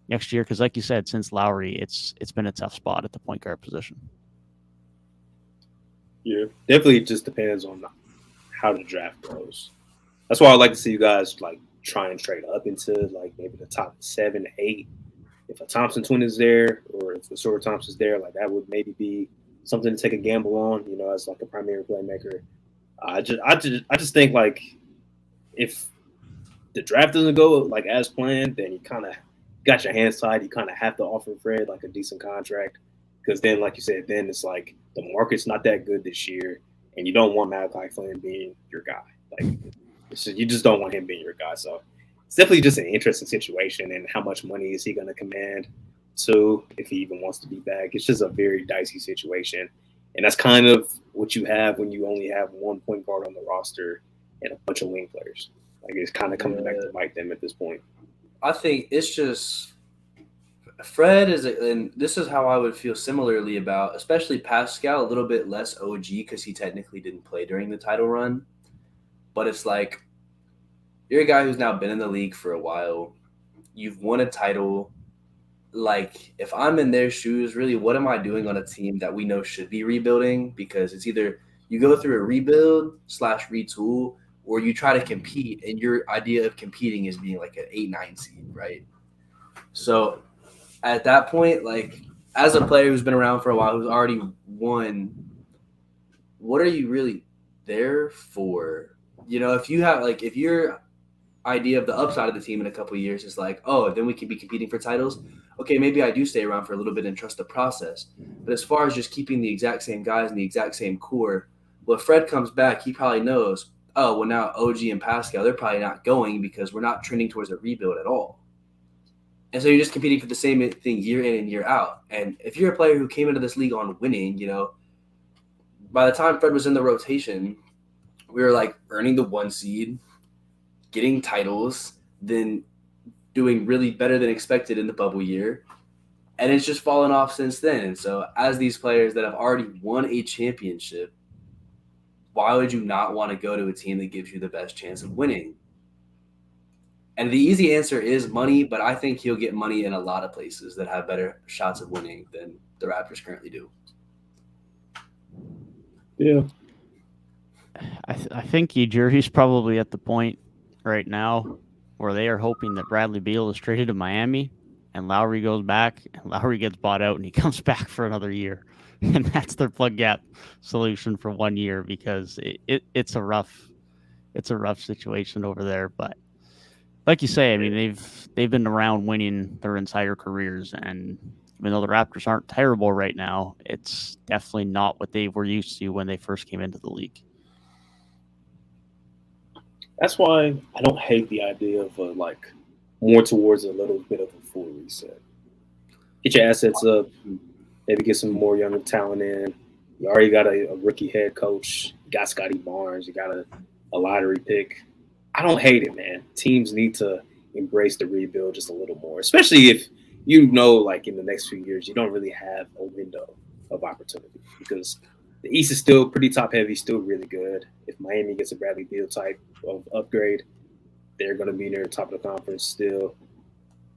next year, because like you said, since Lowry, it's been a tough spot at the point guard position. Yeah, definitely just depends on how the draft goes. That's why I like to see you guys like try and trade up into like maybe the top 7, 8. If a Thompson twin is there, or if the Sora Thompson's there, like that would maybe be something to take a gamble on, as like a primary playmaker. I just think like if the draft doesn't go like as planned, then you kind of got your hands tied. You kind of have to offer Fred like a decent contract, because then, like you said, then it's like the market's not that good this year, and you don't want Malachi Flynn being your guy. Like, you just don't want him being your guy. So it's definitely just an interesting situation, and how much money is he going to command to, if he even wants to be back. It's just a very dicey situation, and that's kind of what you have when you only have one point guard on the roster and a bunch of wing players. Like, it's kind of coming back to bite them at this point. I think it's just Fred and this is how I would feel similarly about, especially Pascal, a little bit less OG because he technically didn't play during the title run. But it's like, you're a guy who's now been in the league for a while. You've won a title. Like, if I'm in their shoes, really, what am I doing on a team that we know should be rebuilding? Because it's either you go through a rebuild / retool, or you try to compete, and your idea of competing is being like an 8-9 seed, right? So at that point, like, as a player who's been around for a while, who's already won, what are you really there for? If you have, like, if your idea of the upside of the team in a couple of years is like, oh, then we can be competing for titles, okay, maybe I do stay around for a little bit and trust the process. But as far as just keeping the exact same guys and the exact same core, Well, if Fred comes back, he probably knows, oh, well, now OG and Pascal, they're probably not going because we're not trending towards a rebuild at all. And so you're just competing for the same thing year in and year out. And if you're a player who came into this league on winning, by the time Fred was in the rotation, we were like earning the 1 seed, getting titles, then doing really better than expected in the bubble year. And it's just fallen off since then. And so as these players that have already won a championship, why would you not want to go to a team that gives you the best chance of winning? And the easy answer is money, but I think he'll get money in a lot of places that have better shots of winning than the Raptors currently do. Yeah. I think Jersey's probably at the point right now where they are hoping that Bradley Beal is traded to Miami and Lowry goes back and Lowry gets bought out and he comes back for another year. And that's their plug gap solution for 1 year because it's a rough situation over there. But like you say, I mean, they've been around winning their entire careers, and even though the Raptors aren't terrible right now, it's definitely not what they were used to when they first came into the league. That's why I don't hate the idea of more towards a little bit of a full reset. Get your assets up, maybe get some more younger talent in. You already got a rookie head coach. You got Scotty Barnes. You got a lottery pick. I don't hate it, man. Teams need to embrace the rebuild just a little more, especially if in the next few years, you don't really have a window of opportunity because the East is still pretty top heavy, still really good. If Miami gets a Bradley Beal type of upgrade, they're going to be near the top of the conference still.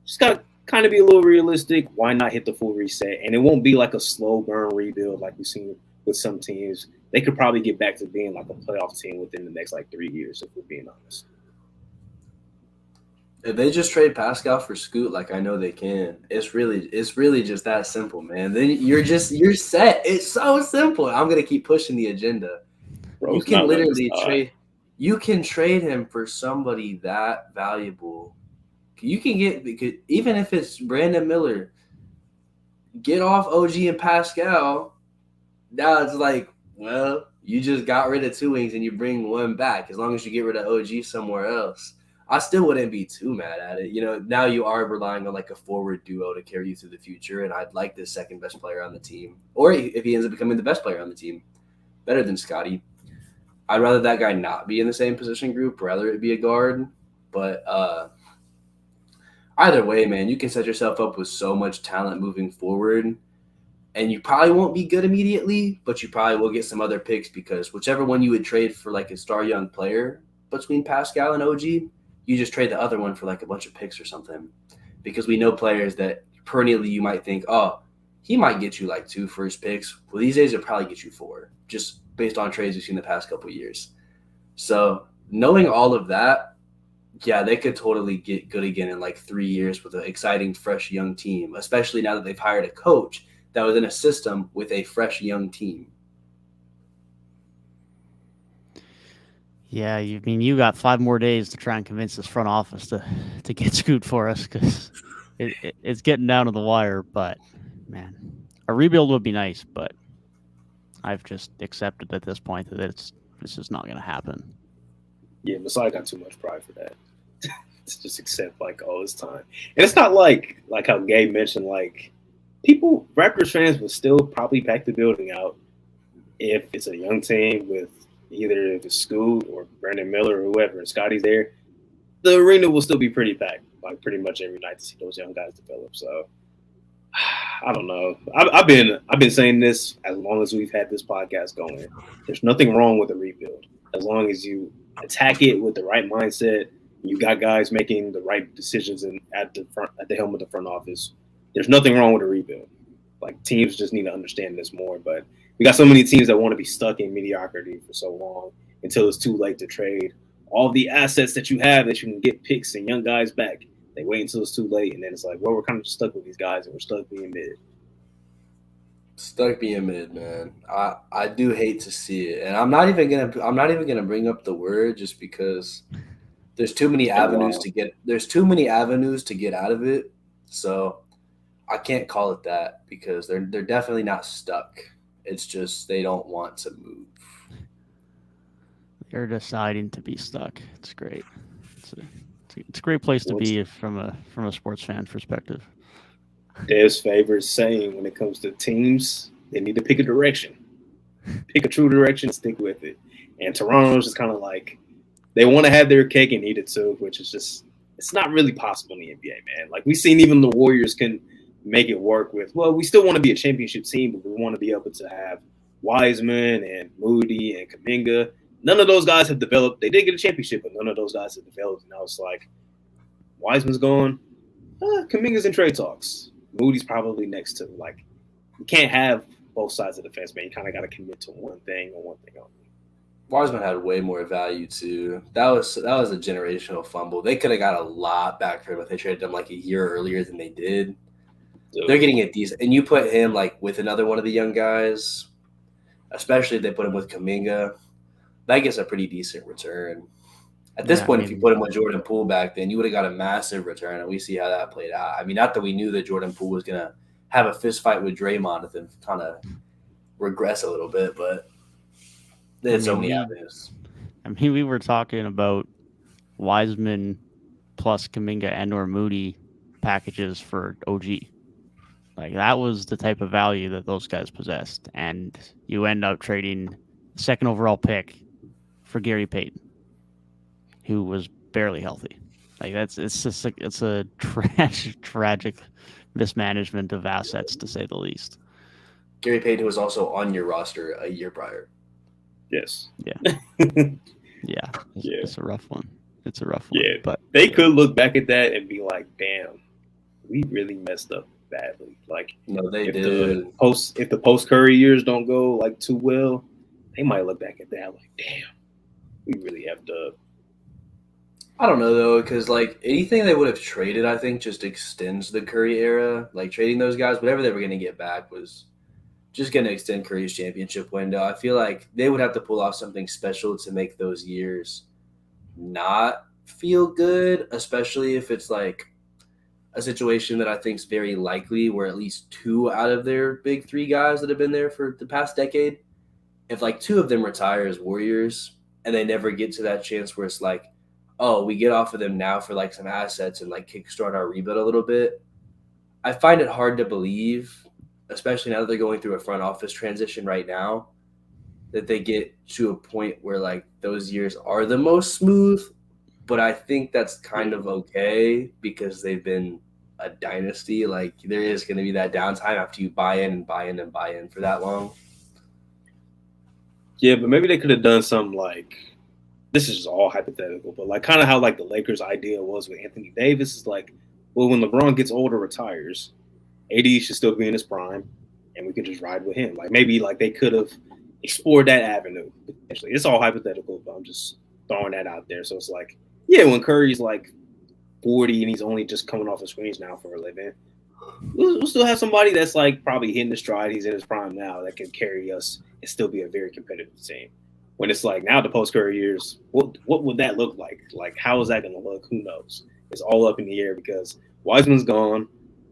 Just got to kind of be a little realistic. Why not hit the full reset? And it won't be like a slow burn rebuild like we've seen with some teams. They could probably get back to being like a playoff team within the next 3 years, if we're being honest. If they just trade Pascal for Scoot, like I know they can, it's really just that simple, man. Then you're set. It's so simple. I'm gonna keep pushing the agenda. Bro, you can literally trade. You can trade him for somebody that valuable. You can get, because even if it's Brandon Miller, get off OG and Pascal. Now it's like, well, you just got rid of 2 wings and you bring one back. As long as you get rid of OG somewhere else, I still wouldn't be too mad at it. Now you are relying on like a forward duo to carry you through the future, and I'd like the second best player on the team, or if he ends up becoming the best player on the team, better than Scotty. I'd rather that guy not be in the same position group, rather it be a guard. But either way, man, you can set yourself up with so much talent moving forward. And you probably won't be good immediately, but you probably will get some other picks because whichever one you would trade for like a star young player between Pascal and OG, you just trade the other one for like a bunch of picks or something. Because we know players that perennially you might think, oh, he might get you like 2 first picks. Well, these days it'll probably get you 4, just based on trades we've seen the past couple of years. So knowing all of that, yeah, they could totally get good again in like 3 years with an exciting, fresh, young team, especially now that they've hired a coach that was in a system with a fresh, young team. Yeah, you got 5 more days to try and convince this front office to get Scoot for us because it's getting down to the wire. But, man, a rebuild would be nice, but I've just accepted at this point that this is not going to happen. Yeah, Masai got too much pride for that. To just accept all this time. And it's not like how Gabe mentioned, Raptors fans would still probably pack the building out if it's a young team with either if it's Scoot or Brandon Miller or whoever, and Scotty's there. The arena will still be pretty packed, pretty much every night to see those young guys develop. So I don't know. I've been saying this as long as we've had this podcast going. There's nothing wrong with a rebuild as long as you attack it with the right mindset. You got guys making the right decisions at the helm of the front office. There's nothing wrong with a rebuild. Teams just need to understand this more. But we got so many teams that want to be stuck in mediocrity for so long until it's too late to trade all the assets that you have that you can get picks and young guys back. They wait until it's too late, and then it's like, well, we're kind of stuck with these guys, and we're stuck being mid. Stuck being mid, man. I do hate to see it, and I'm not even gonna bring up the word just because there's too many avenues to get. There's too many avenues to get out of it, so I can't call it that because they're definitely not stuck. It's just they don't want to move. They're deciding to be stuck. It's great. It's a great place to be from a sports fan perspective. Dev's favorite saying when it comes to teams, they need to pick a direction. Pick a true direction, stick with it. And Toronto's just kind of like, they want to have their cake and eat it too, which is just, it's not really possible in the NBA, man. Like, we've seen even the Warriors can make it work with, well, we still want to be a championship team, but we want to be able to have Wiseman and Moody and Kuminga. None of those guys have developed. They did get a championship, but none of those guys have developed. And now it's like, Wiseman's gone. Kuminga's in trade talks. Moody's probably next to. Like, you can't have both sides of the fence, man. You kind of got to commit to one thing or one thing only. Wiseman had way more value too. That was a generational fumble. They could have got a lot back for him if they traded him like a year earlier than they did. They're getting a decent, and you put him like with another one of the young guys, especially if they put him with Kuminga, that gets a pretty decent return. At this point, if you put him with Jordan Poole back then, you would have got a massive return, and we see how that played out. I mean, not that we knew that Jordan Poole was going to have a fist fight with Draymond and then kind of regress a little bit, but they had so many avenues. I mean, we were talking about Wiseman plus Kuminga and or Moody packages for OG. Like, that was the type of value that those guys possessed, and you end up trading the second overall pick for Gary Payton, who was barely healthy. Like, it's a tragic mismanagement of assets, to say the least. Gary Payton was also on your roster a year prior. Yes. Yeah. It's a rough one. It's a rough one. Yeah, but they could look back at that and be like, "Damn, we really messed up badly." Like, no, they did. If the post Curry years don't go like too well, they might look back at that like, "Damn, we really have to." I don't know though, because like anything they would have traded, I think just extends the Curry era. Like trading those guys, whatever they were going to get back was just going to extend Curry's championship window. I feel like they would have to pull off something special to make those years not feel good, especially if it's like a situation that I think is very likely where at least two out of their big three guys that have been there for the past decade, if like two of them retire as Warriors and they never get to that chance where it's like, oh, we get off of them now for like some assets and like kickstart our rebuild a little bit. I find it hard to believe, especially now that they're going through a front office transition right now, that they get to a point where like those years are the most smooth. But I think that's kind of okay because they've been a dynasty. Like there is going to be that downtime after you buy in for that long. Yeah, but maybe they could have done something like, this is all hypothetical, but like kind of how like the Lakers' idea was with Anthony Davis is like, well, when LeBron gets older, retires, AD should still be in his prime, and we can just ride with him. Like maybe like they could have explored that avenue potentially. It's all hypothetical, but I'm just throwing that out there. So it's like, yeah, when Curry's like 40 and he's only just coming off the screens now for a living, we'll still have somebody that's like probably hitting the stride. He's in his prime now that can carry us and still be a very competitive team. When it's like now the post-Curry years, what would that look like? Like, how is that going to look? Who knows? It's all up in the air because Wiseman's gone.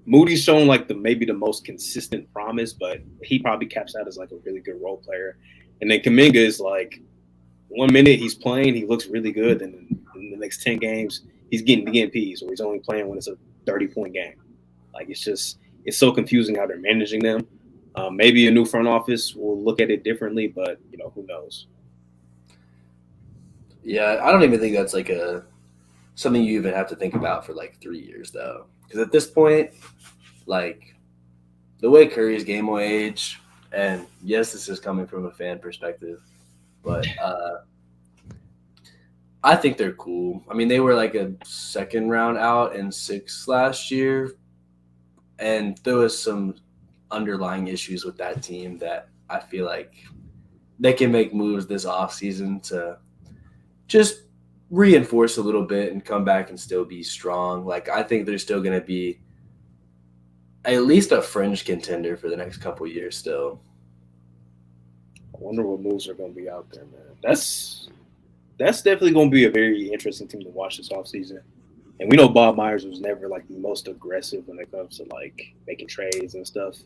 Moody's shown like maybe the most consistent promise, but he probably caps out as like a really good role player. And then Kuminga is like 1 minute he's playing, he looks really good, and in the next 10 games he's getting DNPs, or he's only playing when it's a 30-point game. Like it's so confusing how they're managing them. Maybe a new front office will look at it differently, but who knows? Yeah, I don't even think that's like something you even have to think about for like 3 years though, because at this point, like the way Curry's game will age, and yes, this is coming from a fan perspective, but I think they're cool. I mean, they were like a second round out in 6 last year, and there was some underlying issues with that team that I feel like they can make moves this offseason to just reinforce a little bit and come back and still be strong. Like, I think they're still going to be at least a fringe contender for the next couple of years still. I wonder what moves are going to be out there, man. That's definitely going to be a very interesting team to watch this offseason. And we know Bob Myers was never like the most aggressive when it comes to like making trades and stuff.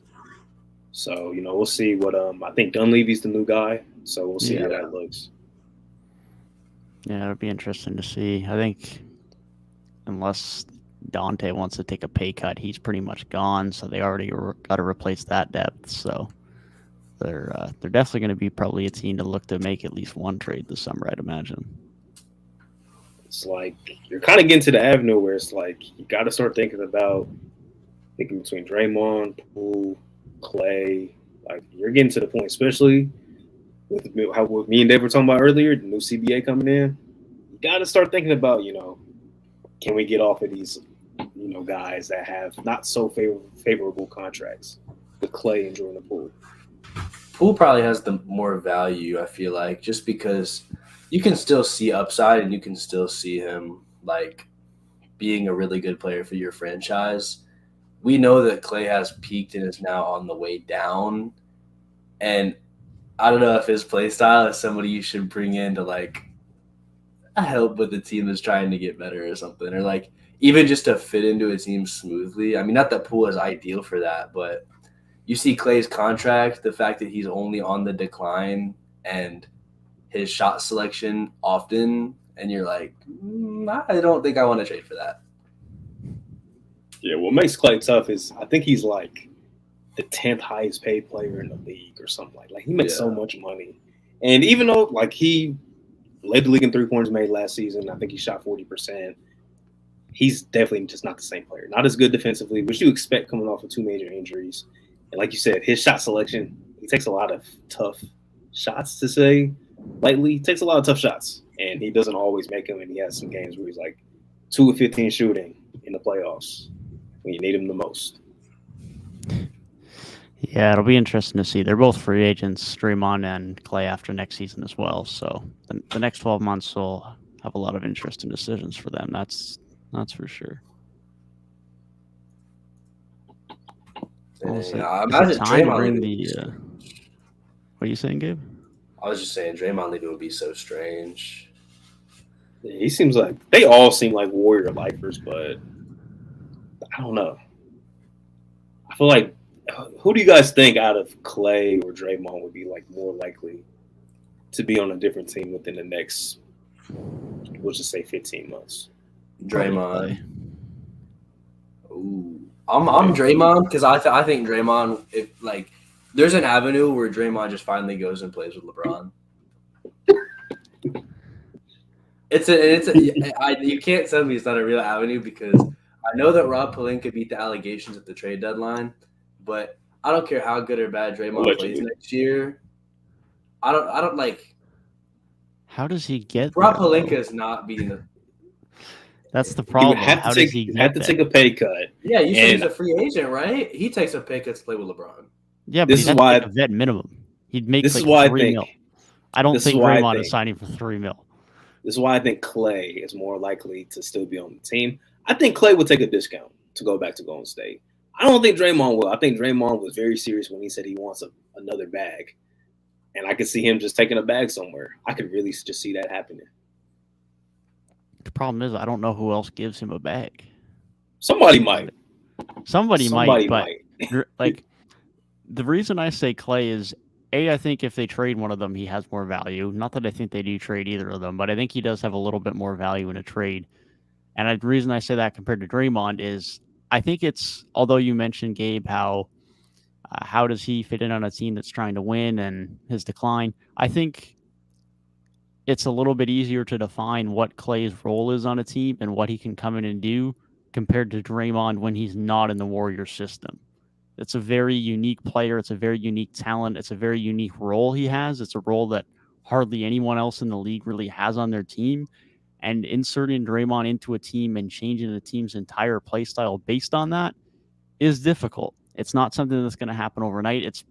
So, we'll see what I think Dunleavy's the new guy. So we'll see how that looks. Yeah, it'll be interesting to see. I think unless Dante wants to take a pay cut, he's pretty much gone. So they already got to replace that depth. So they're definitely going to be probably a team to look to make at least one trade this summer, I'd imagine. It's like you're kind of getting to the avenue where it's like you got to start thinking between Draymond, Poole, Clay. Like you're getting to the point, especially with what me and Dave were talking about earlier, the new CBA coming in. You got to start thinking about, can we get off of these, guys that have not so favorable contracts with Clay and Jordan Poole. Poole probably has the more value, I feel like, just because you can still see upside and you can still see him like being a really good player for your franchise. We know that Clay has peaked and is now on the way down. And I don't know if his play style is somebody you should bring in to like help with the team that's trying to get better or something, or like even just to fit into a team smoothly. I mean, not that Poole is ideal for that, but you see Clay's contract, the fact that he's only on the decline and his shot selection often, and you're like, I don't think I want to trade for that. Yeah, what makes Clay tough is I think he's like the 10th highest paid player in the league or something like he makes so much money. And even though like he led the league in 3-pointers made last season, I think he shot 40%. He's definitely just not the same player. Not as good defensively, which you expect coming off of 2 major injuries. And like you said, his shot selection, he takes a lot of tough shots, to say lightly. He takes a lot of tough shots, and he doesn't always make them. And he has some games where he's like 2 of 15 shooting in the playoffs when you need him the most. Yeah, it'll be interesting to see. They're both free agents, Draymond and Clay, after next season as well. So the next 12 months will have a lot of interesting decisions for them. That's for sure. I imagine Draymond leaving. What are you saying, Gabe? I was just saying Draymond leaving would be so strange. Yeah, he seems like they all seem like Warrior lifers, but I don't know. I feel like who do you guys think out of Clay or Draymond would be like more likely to be on a different team within the next, we'll just say 15 months? Draymond. Ooh, I'm Draymond because I think Draymond, if like there's an avenue where Draymond just finally goes and plays with LeBron. You can't tell me it's not a real avenue because I know that Rob Pelinka beat the allegations at the trade deadline, but I don't care how good or bad Draymond plays next year. I don't like. How does he get Rob Pelinka is not beating the. That's the problem. How does he have to take a pay cut? Yeah, you said he's a free agent, right? He takes a pay cut to play with LeBron. Yeah, but this is why a vet minimum. He'd make this like is why $3 million. I don't think Draymond is signing for $3 million. This is why I think Clay is more likely to still be on the team. I think Clay would take a discount to go back to Golden State. I don't think Draymond will. I think Draymond was very serious when he said he wants another bag. And I could see him just taking a bag somewhere. I could really just see that happening. The problem is I don't know who else gives him a bag. Somebody might. Somebody might. Like the reason I say Clay is, I think if they trade one of them, he has more value. Not that I think they do trade either of them, but I think he does have a little bit more value in a trade. And the reason I say that compared to Draymond is I think it's, although you mentioned, Gabe, how does he fit in on a team that's trying to win and his decline, I think it's a little bit easier to define what Clay's role is on a team and what he can come in and do compared to Draymond when he's not in the Warriors system. It's a very unique player. It's a very unique talent. It's a very unique role he has. It's a role that hardly anyone else in the league really has on their team. And inserting Draymond into a team and changing the team's entire play style based on that is difficult. It's not something that's going to happen overnight. It's,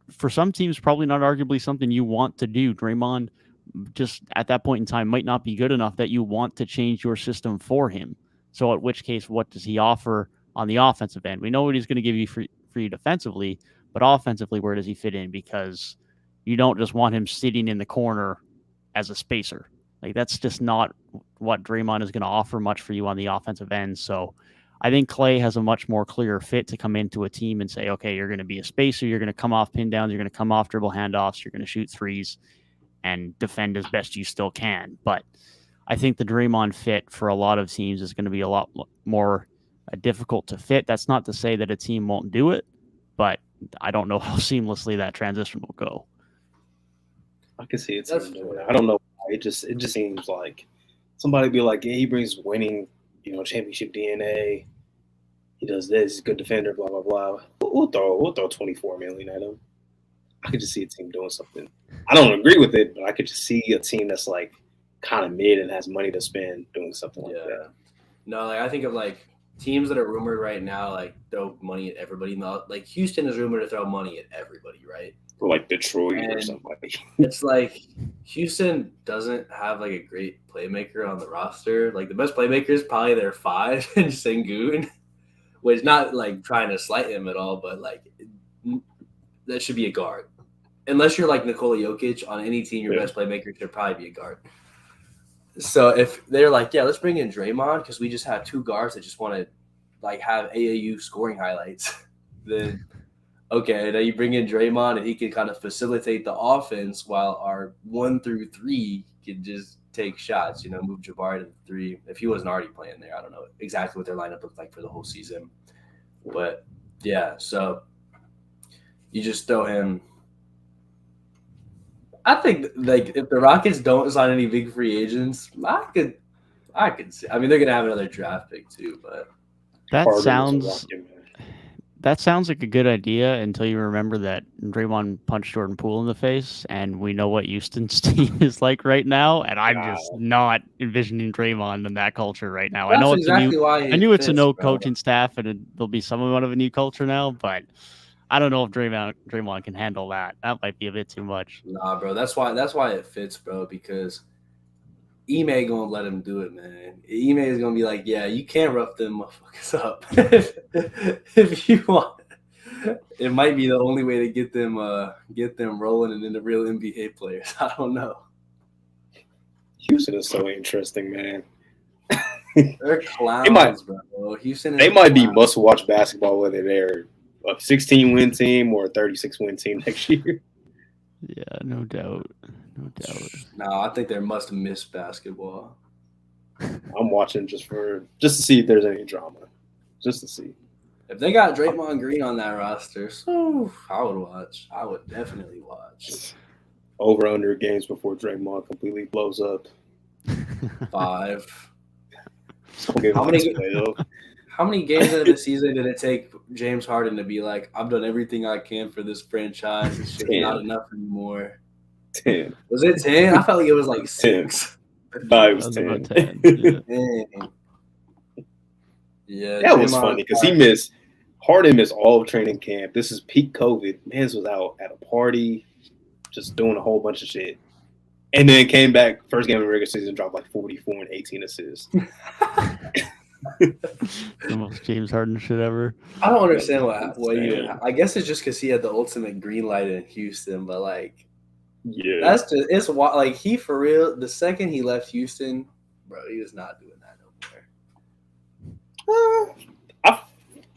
for some teams, probably not arguably something you want to do. Draymond just at that point in time might not be good enough that you want to change your system for him. So at which case, what does he offer on the offensive end? We know what he's going to give you for you defensively, but offensively, where does he fit in? Because you don't just want him sitting in the corner as a spacer. Like, that's just not what Draymond is going to offer much for you on the offensive end. So I think Clay has a much more clear fit to come into a team and say, okay, you're going to be a spacer. You're going to come off pin downs. You're going to come off dribble handoffs. You're going to shoot threes and defend as best you still can. But I think the Draymond fit for a lot of teams is going to be a lot more difficult to fit. That's not to say that a team won't do it, but I don't know how seamlessly that transition will go. I can see it doing it. I don't know. It just seems like somebody be like, yeah, he brings winning, championship DNA. He does this. He's a good defender. Blah blah blah. We'll throw $24 million at him. I could just see a team doing something. I don't agree with it, but I could just see a team that's like kind of mid and has money to spend doing something like that. No, like I think of like teams that are rumored right now, like throw money at everybody. Like Houston is rumored to throw money at everybody, right? Or like Detroit or somebody. It's like Houston doesn't have like a great playmaker on the roster. Like the best playmaker is probably their 5 and Sengun, which not like trying to slight him at all, but like that should be a guard. Unless you're like Nikola Jokic on any team, your best playmaker should probably be a guard. So if they're like, yeah, let's bring in Draymond because we just have 2 guards that just want to like have AAU scoring highlights, then okay, now you bring in Draymond and he can kind of facilitate the offense while our 1 through 3 can just take shots, move Jabari to the 3. If he wasn't already playing there, I don't know exactly what their lineup looked like for the whole season. But yeah, so you just throw him. I think like if the Rockets don't sign any big free agents, I could see. I mean, they're gonna have another draft pick too, but that sounds like a good idea until you remember that Draymond punched Jordan Poole in the face, and we know what Houston's team is like right now. And I'm just not envisioning Draymond in that culture right now. That's I know it's a new coaching staff, and there'll be somewhat of a new culture now, but I don't know if Draymond can handle that. That might be a bit too much. Nah, bro. That's why it fits, bro, because Ime gonna let him do it, man. Ime is gonna be like, yeah, you can't rough them motherfuckers up if you want. It might be the only way to get them rolling and into real NBA players. I don't know. Houston is so interesting, man. They're clowns, bro. Houston. They might be must-watch basketball whether they're a 16-win team or a 36-win team next year. Yeah, no doubt. No, I think they're must-miss basketball. I'm watching just to see if there's any drama. Just to see. If they got Draymond Green on that roster, so I would watch. I would definitely watch. Over-under games before Draymond completely blows up. 5. How many games into the season did it take James Harden to be like, I've done everything I can for this franchise. It's just not enough anymore. 10. Was it 10? I felt like it was like 6. 10. No, it was 10. Yeah, that was funny because Harden missed all of training camp. This is peak COVID. Mans was out at a party, just doing a whole bunch of shit. And then came back, first game of the regular season, dropped like 44 and 18 assists. The most James Harden shit ever. I don't understand what you. I guess it's just because he had the ultimate green light in Houston, but like, yeah, that's just it's like he for real. The second he left Houston, bro, he was not doing that no more.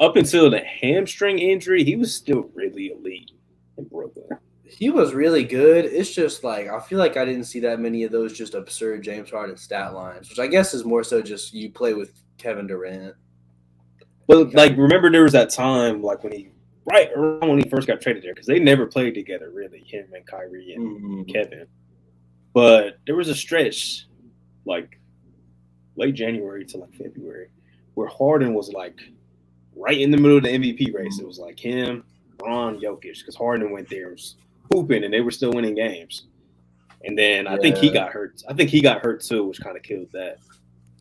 Up until the hamstring injury, he was still really elite in Brooklyn. He was really good. It's just like I feel like I didn't see that many of those just absurd James Harden stat lines, which I guess is more so just you play with Kevin Durant. Well, like remember there was that time like when right around when he first got traded there because they never played together really, him and Kyrie and Kevin. But there was a stretch like late January to like February where Harden was like right in the middle of the MVP race. It was like him, Bron, Jokic, because Harden went there was hooping and they were still winning games. And then I think he got hurt. I think he got hurt too, which kind of killed that.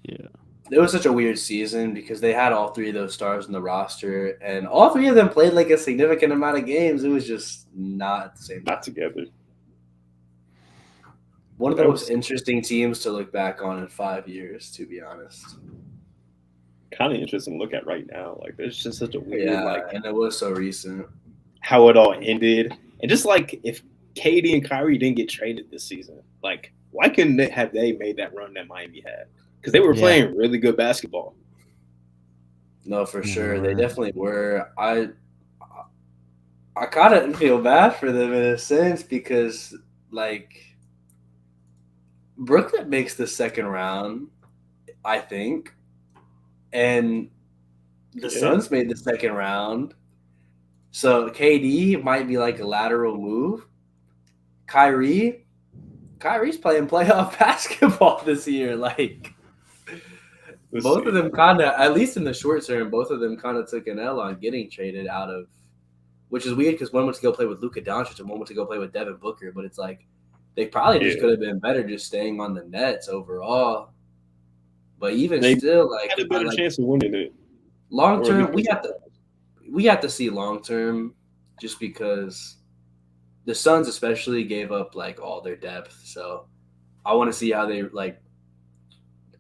Yeah. It was such a weird season because they had all 3 of those stars in the roster, and all 3 of them played like a significant amount of games. It was just not at the same time. Not together. One of the most interesting teams to look back on in 5 years, to be honest. Kind of interesting to look at right now. Like, there's just such a weird, and it was so recent. How it all ended. And just like if KD and Kyrie didn't get traded this season, like, why couldn't they made that run that Miami had? Because they were playing really good basketball. No, for sure. They definitely were. I kind of feel bad for them in a sense because, like, Brooklyn makes the second round, I think, and the Suns made the second round. So KD might be like a lateral move. Kyrie's playing playoff basketball this year. Like both of them kind of, at least in the short term, both of them kind of took an L on getting traded out of, which is weird because one went to go play with Luka Doncic and one went to go play with Devin Booker. But it's like they probably just could have been better just staying on the Nets overall. But even still, like had a better chance of winning it. Long term, we have to see long term, just because the Suns especially gave up like all their depth. So I want to see how they like.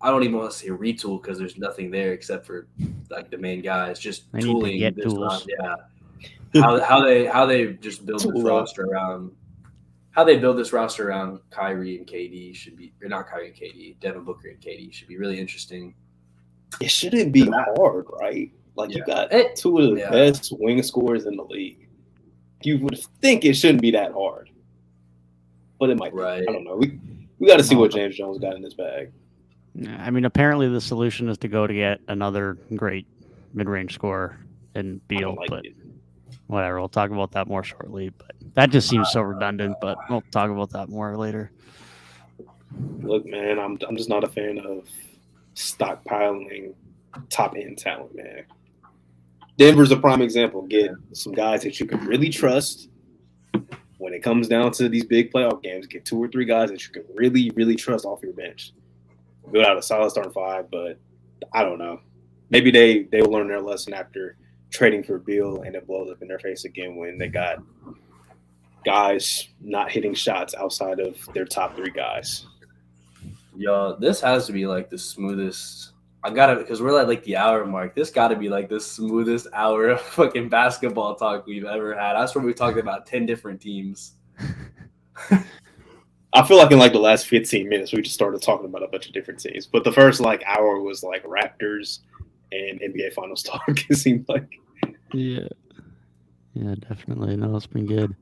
I don't even want to say retool because there's nothing there except for like the main guys. Just they tooling need to get this tools. How they just build this roster around. How they build this roster around Kyrie and KD should be, or not Kyrie and KD, Devin Booker and KD should be really interesting. It shouldn't be hard, right? Like you got two of the best wing scorers in the league. You would think it shouldn't be that hard, but it might be. I don't know. We got to see what James Jones got in his bag. I mean, apparently the solution is to go to get another great mid-range scorer in Beal, but whatever. We'll talk about that more shortly. But that just seems so redundant. But we'll talk about that more later. Look, man, I'm just not a fan of stockpiling top-end talent, man. Denver's a prime example. Get some guys that you can really trust when it comes down to these big playoff games. Get 2 or 3 guys that you can really, really trust off your bench. Build out a solid starting 5, but I don't know. Maybe they will learn their lesson after trading for Beal, and it blows up in their face again when they got guys not hitting shots outside of their top 3 guys. Yo, this has to be like the smoothest. I gotta, because we're at like the hour mark. This got to be like the smoothest hour of fucking basketball talk we've ever had. I swear we talked about 10 different teams. I feel like in like the last 15 minutes, we just started talking about a bunch of different teams. But the first like hour was like Raptors and NBA Finals talk. It seemed like. Yeah, definitely. No, it's been good.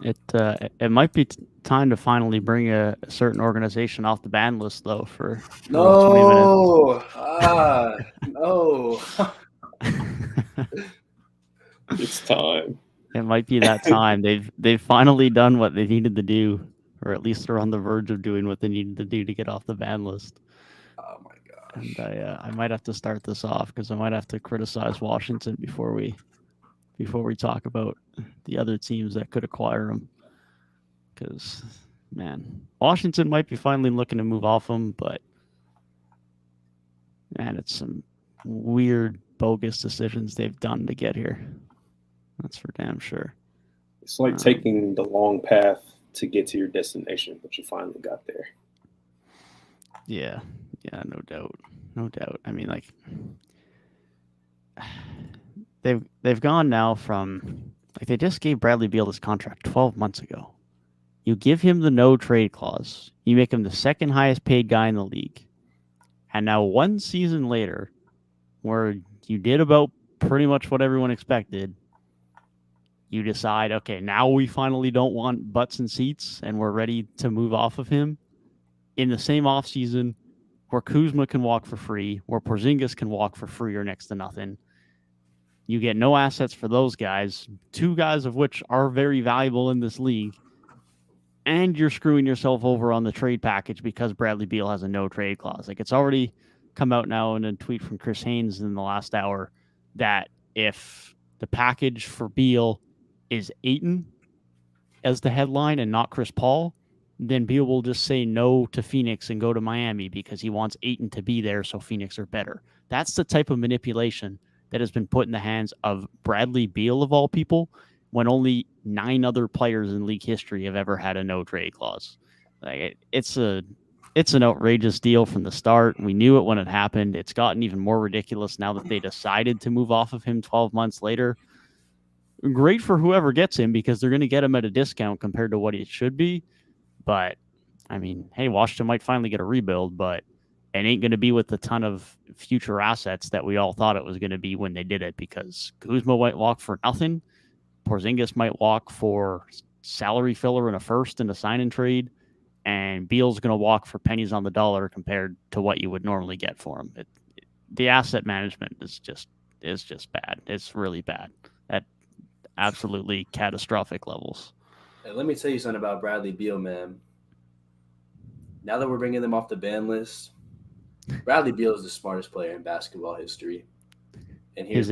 It might be time to finally bring a certain organization off the ban list, though. For 20 minutes. No. It's time. It might be that time. They've finally done what they needed to do, or at least they're on the verge of doing what they needed to do to get off the ban list. Oh my gosh! And I might have to start this off because I might have to criticize Washington before we talk about the other teams that could acquire them. Because man, Washington might be finally looking to move off them, but man, it's some weird, bogus decisions they've done to get here. That's for damn sure. It's like taking the long path to get to your destination, but you finally got there. Yeah, no doubt. I mean, like they've gone now from like they just gave Bradley Beal this contract 12 months ago. You give him the no trade clause. You make him the second highest paid guy in the league. And now 1 season later, where you did about pretty much what everyone expected, you decide, okay, now we finally don't want butts and seats and we're ready to move off of him. In the same offseason where Kuzma can walk for free, where Porzingis can walk for free or next to nothing, you get no assets for those guys, 2 guys of which are very valuable in this league, and you're screwing yourself over on the trade package because Bradley Beal has a no trade clause. Like, it's already come out now in a tweet from Chris Haynes in the last hour that if the package for Beal is Ayton as the headline and not Chris Paul, then Beal will just say no to Phoenix and go to Miami because he wants Ayton to be there so Phoenix are better. That's the type of manipulation that has been put in the hands of Bradley Beal, of all people, when only 9 other players in league history have ever had a no trade clause. Like it's an outrageous deal from the start. We knew it when it happened. It's gotten even more ridiculous now that they decided to move off of him 12 months later. Great for whoever gets him because they're going to get him at a discount compared to what it should be. But I mean, hey, Washington might finally get a rebuild, but it ain't going to be with a ton of future assets that we all thought it was going to be when they did it, because Kuzma might walk for nothing. Porzingis might walk for salary filler and a first and a sign and trade. and Beal's going to walk for pennies on the dollar compared to what you would normally get for him. The asset management is just bad. It's really bad at absolutely catastrophic levels. And let me tell you something about Bradley Beal, man. Now that we're bringing them off the ban list, Bradley Beal is the smartest player in basketball history. And here's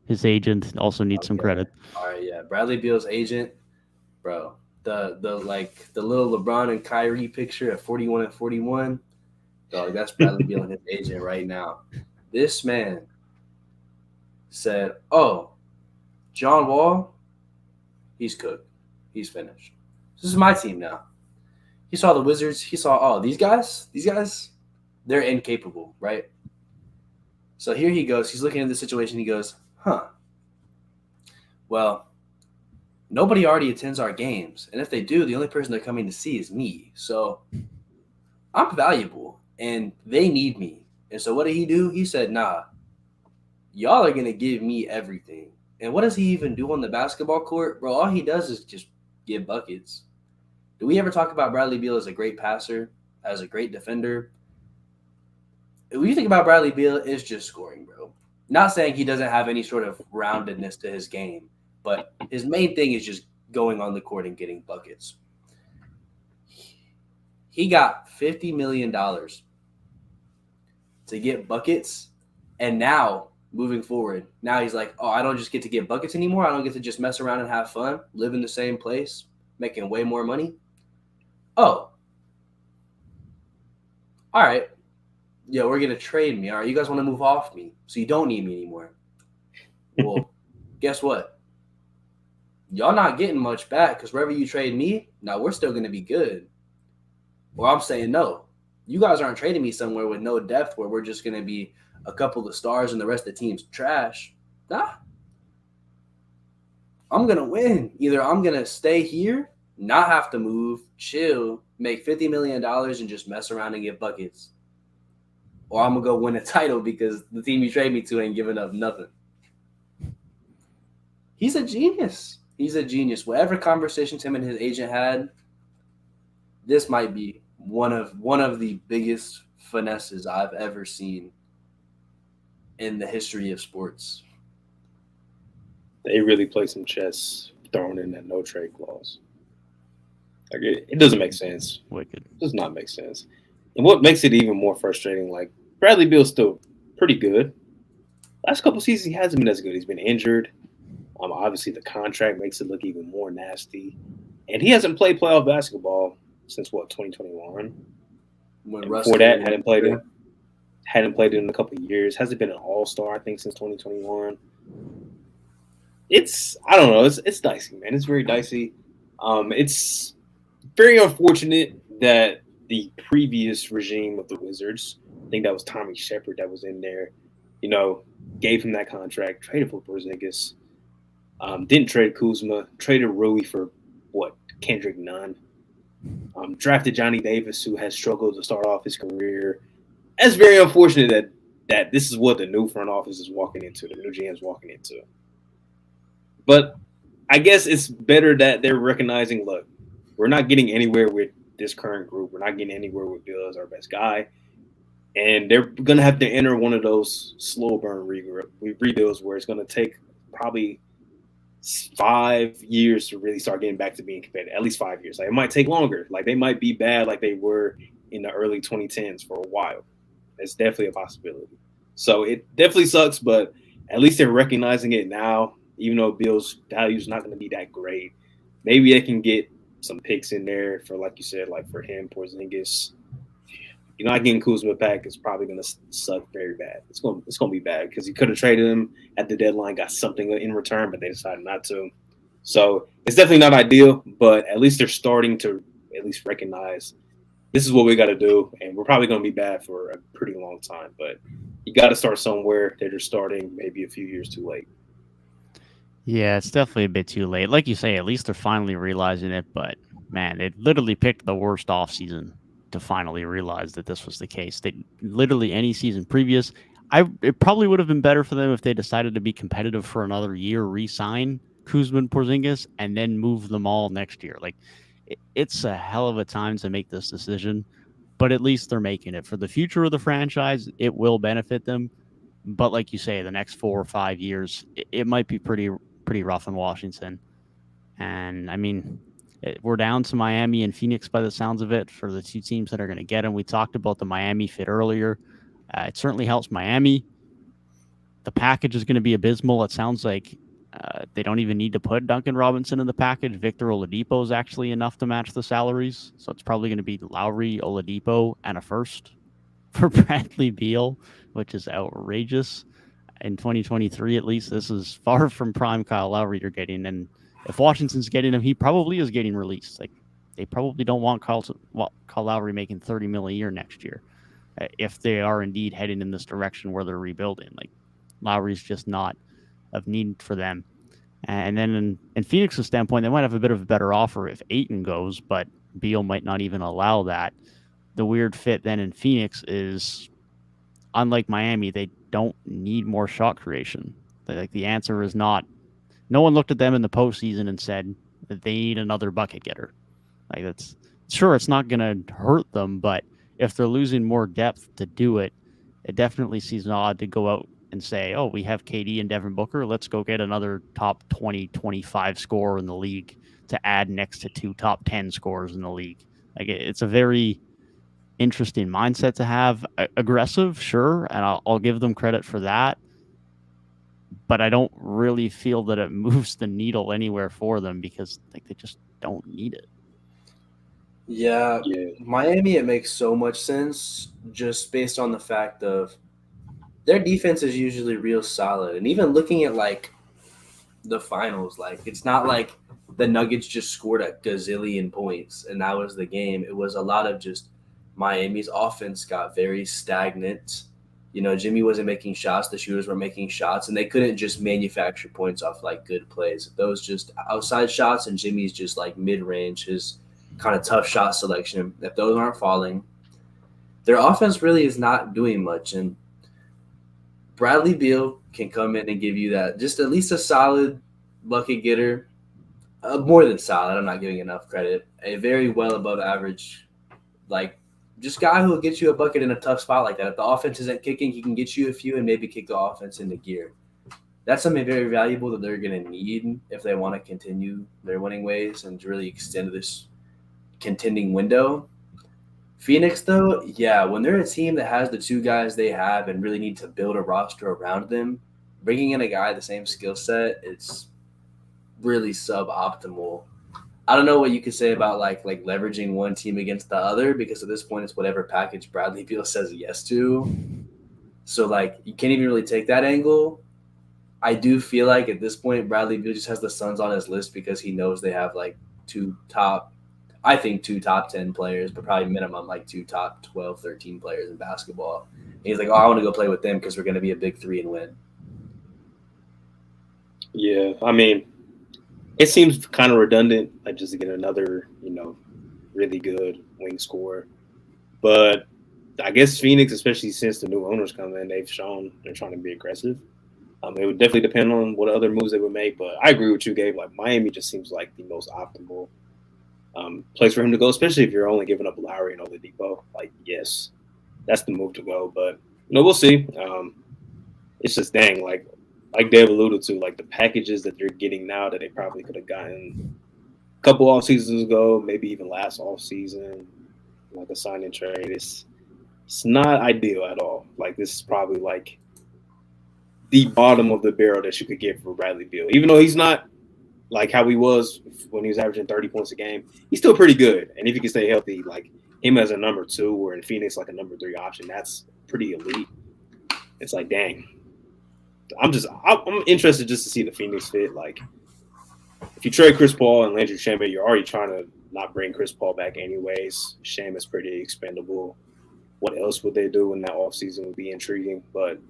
his agent also needs some credit. All right, yeah. Bradley Beal's agent, bro. The little LeBron and Kyrie picture at 41 and 41, dog, that's Bradley Beal and his agent right now. This man said, "Oh, John Wall, he's cooked. He's finished. This is my team now." He saw the Wizards. He saw, oh, these guys, they're incapable, right? So here he goes. He's looking at the situation. He goes, well, nobody already attends our games. And if they do, the only person they're coming to see is me. So I'm valuable, and they need me. And so what did he do? He said, nah, y'all are going to give me everything. And what does he even do on the basketball court? Bro, all he does is just give buckets. Do we ever talk about Bradley Beal as a great passer, as a great defender? When you think about Bradley Beal, it's just scoring, bro. Not saying he doesn't have any sort of roundedness to his game, but his main thing is just going on the court and getting buckets. He got $50 million to get buckets, and now, moving forward, now he's like, oh, I don't just get to get buckets anymore. I don't get to just mess around and have fun, live in the same place, making way more money. Oh, all right. Yeah, we're going to trade me. All right, you guys want to move off me, so you don't need me anymore. Well, guess what? Y'all not getting much back because wherever you trade me, now we're still going to be good. Or I'm saying no. You guys aren't trading me somewhere with no depth where we're just going to be a couple of stars and the rest of the team's trash. Nah. I'm going to win. Either I'm going to stay here, not have to move, chill, make $50 million and just mess around and get buckets. Or I'm going to go win a title because the team you trade me to ain't giving up nothing. He's a genius. He's a genius. Whatever conversations him and his agent had, this might be one of the biggest finesses I've ever seen in the history of sports. They really play some chess throwing in that no trade clause. Like it doesn't make sense. Wicked. It does not make sense. And what makes it even more frustrating, like Bradley Beal's still pretty good. Last couple seasons, he hasn't been as good. He's been injured. Obviously, the contract makes it look even more nasty. And he hasn't played playoff basketball since, 2021? Before that, hadn't played it in a couple of years. Hasn't been an all-star, I think, since 2021. I don't know. It's dicey, man. It's very dicey. It's very unfortunate that the previous regime of the Wizards, I think that was Tommy Shepard that was in there, gave him that contract, traded for Porzingis, didn't trade Kuzma, traded Rui for Kendrick Nunn, drafted Johnny Davis, who has struggled to start off his career. It's very unfortunate that this is what the new front office is walking into, the new GM is walking into. But I guess it's better that they're recognizing, look, we're not getting anywhere with this current group. We're not getting anywhere with Bill as our best guy. And they're going to have to enter one of those slow burn rebuilds where it's going to take probably 5 years to really start getting back to being competitive. At least 5 years. Like, it might take longer. Like, they might be bad like they were in the early 2010s for a while. It's definitely a possibility. So it definitely sucks, but at least they're recognizing it now, even though Bill's value is not going to be that great. Maybe they can get some picks in there for, like you said, like for him, Porzingis. You're not getting Kuzma back. It's probably going to suck very bad. It's going to be bad because you could have traded him at the deadline, got something in return, but they decided not to. So it's definitely not ideal, but at least they're starting to at least recognize this is what we got to do, and we're probably going to be bad for a pretty long time. But you got to start somewhere. They're just starting maybe a few years too late. Yeah, it's definitely a bit too late. Like you say, at least they're finally realizing it. But man, they literally picked the worst offseason to finally realize that this was the case. They literally any season previous, it probably would have been better for them if they decided to be competitive for another year, re-sign Kuzma and Porzingis, and then move them all next year. Like it's a hell of a time to make this decision, but at least they're making it. For the future of the franchise, it will benefit them. But like you say, the next 4 or 5 years, it might be pretty rough in Washington. And I mean, we're down to Miami and Phoenix by the sounds of it for the two teams that are going to get him. We talked about the Miami fit earlier. It certainly helps Miami. The package is going to be abysmal. It sounds like they don't even need to put Duncan Robinson in the package. Victor Oladipo is actually enough to match the salaries. So it's probably going to be Lowry, Oladipo, and a first for Bradley Beal, which is outrageous. In 2023, at least, this is far from prime Kyle Lowry you're getting. And if Washington's getting him, he probably is getting released. Like, they probably don't want Kyle Lowry making $30 million a year next year if they are indeed heading in this direction where they're rebuilding. Like, Lowry's just not of need for them. And then in Phoenix's standpoint, they might have a bit of a better offer if Ayton goes, but Beal might not even allow that. The weird fit then in Phoenix is, unlike Miami, they don't need more shot creation. Like, the answer is not. No one looked at them in the postseason and said that they need another bucket getter. Like, that's sure, it's not going to hurt them, but if they're losing more depth to do it, it definitely seems odd to go out and say, oh, we have KD and Devin Booker. Let's go get another top 20, 25 scorer in the league to add next to two top 10 scorers in the league. Like, it's a very interesting mindset to have. Aggressive, sure, and I'll give them credit for that. But I don't really feel that it moves the needle anywhere for them because they just don't need it. Yeah, Miami, it makes so much sense just based on the fact of their defense is usually real solid. And even looking at, like, the finals, like, it's not like the Nuggets just scored a gazillion points and that was the game. It was a lot of just Miami's offense got very stagnant. You know, Jimmy wasn't making shots. The shooters were making shots, and they couldn't just manufacture points off, like, good plays. Those just outside shots, and Jimmy's just, like, mid-range, his kind of tough shot selection. If those aren't falling, their offense really is not doing much. And Bradley Beal can come in and give you that, just at least a solid bucket getter. More than solid. I'm not giving enough credit. A very well above average, like, just guy who will get you a bucket in a tough spot like that. If the offense isn't kicking, he can get you a few and maybe kick the offense into gear. That's something very valuable that they're going to need if they want to continue their winning ways and to really extend this contending window. Phoenix, though, yeah, when they're a team that has the two guys they have and really need to build a roster around them, bringing in a guy the same skill set, it's really suboptimal. I don't know what you could say about like leveraging one team against the other, because at this point it's whatever package Bradley Beal says yes to. So, like, you can't even really take that angle. I do feel like at this point Bradley Beal just has the Suns on his list because he knows they have like two top 10 players, but probably minimum like two top 12, 13 players in basketball. And he's like, oh, I want to go play with them because we're going to be a big three and win. Yeah, I mean, it seems kind of redundant, like, just to get another, really good wing scorer. But I guess Phoenix, especially since the new owners come in, they've shown they're trying to be aggressive. It would definitely depend on what other moves they would make. But I agree with you, Gabe. Like, Miami just seems like the most optimal place for him to go, especially if you're only giving up Lowry and Oladipo. Like, yes, that's the move to go. But, we'll see. It's just, dang, like Dave alluded to, like, the packages that they're getting now that they probably could have gotten a couple off seasons ago, maybe even last off season, like a sign-in trade. It's not ideal at all. Like, this is probably like the bottom of the barrel that you could get for Bradley Beal. Even though he's not like how he was when he was averaging 30 points a game, he's still pretty good. And if he can stay healthy, like him as a number 2 or in Phoenix like a number 3 option, that's pretty elite. It's like, dang. I'm interested just to see the Phoenix fit. Like, if you trade Chris Paul and Landry Shamet, you're already trying to not bring Chris Paul back anyways. Shamet's pretty expendable. What else would they do in that offseason would be intriguing. But,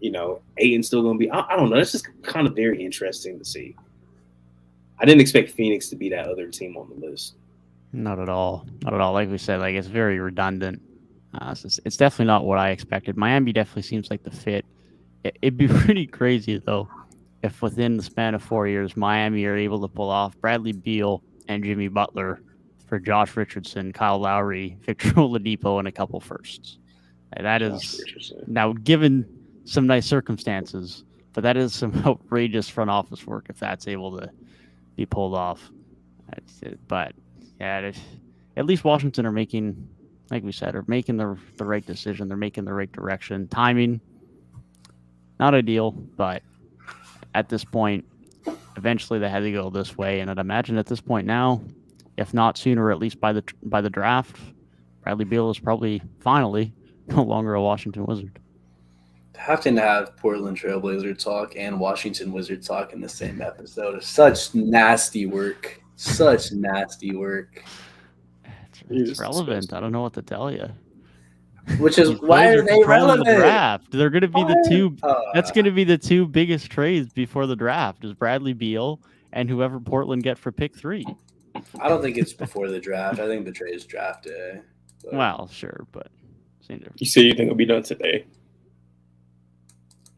Ayton's still going to be – I don't know. It's just kind of very interesting to see. I didn't expect Phoenix to be that other team on the list. Not at all. Not at all. Like we said, like, it's very redundant. So it's definitely not what I expected. Miami definitely seems like the fit. It'd be pretty crazy, though, if within the span of 4 years, Miami are able to pull off Bradley Beal and Jimmy Butler for Josh Richardson, Kyle Lowry, Victor Oladipo, and a couple firsts. And that is now given some nice circumstances, but that is some outrageous front office work if that's able to be pulled off. But yeah, at least Washington are making, like we said, are making the right decision. They're making the right direction. Timing, not ideal, but at this point, eventually they had to go this way. And I'd imagine at this point now, if not sooner, at least by the draft, Bradley Beal is probably finally no longer a Washington Wizard. Having to have Portland Trailblazer talk and Washington Wizard talk in the same episode is such nasty work. Such nasty work. It's relevant. I don't know what to tell you. Which is why are they relevant? The draft. They're going to be the two. That's going to be the two biggest trades before the draft. Is Bradley Beal and whoever Portland get for pick 3. I don't think it's before the draft. I think the trade is draft day. But. Well, sure, but same difference. You say you think it'll be done today?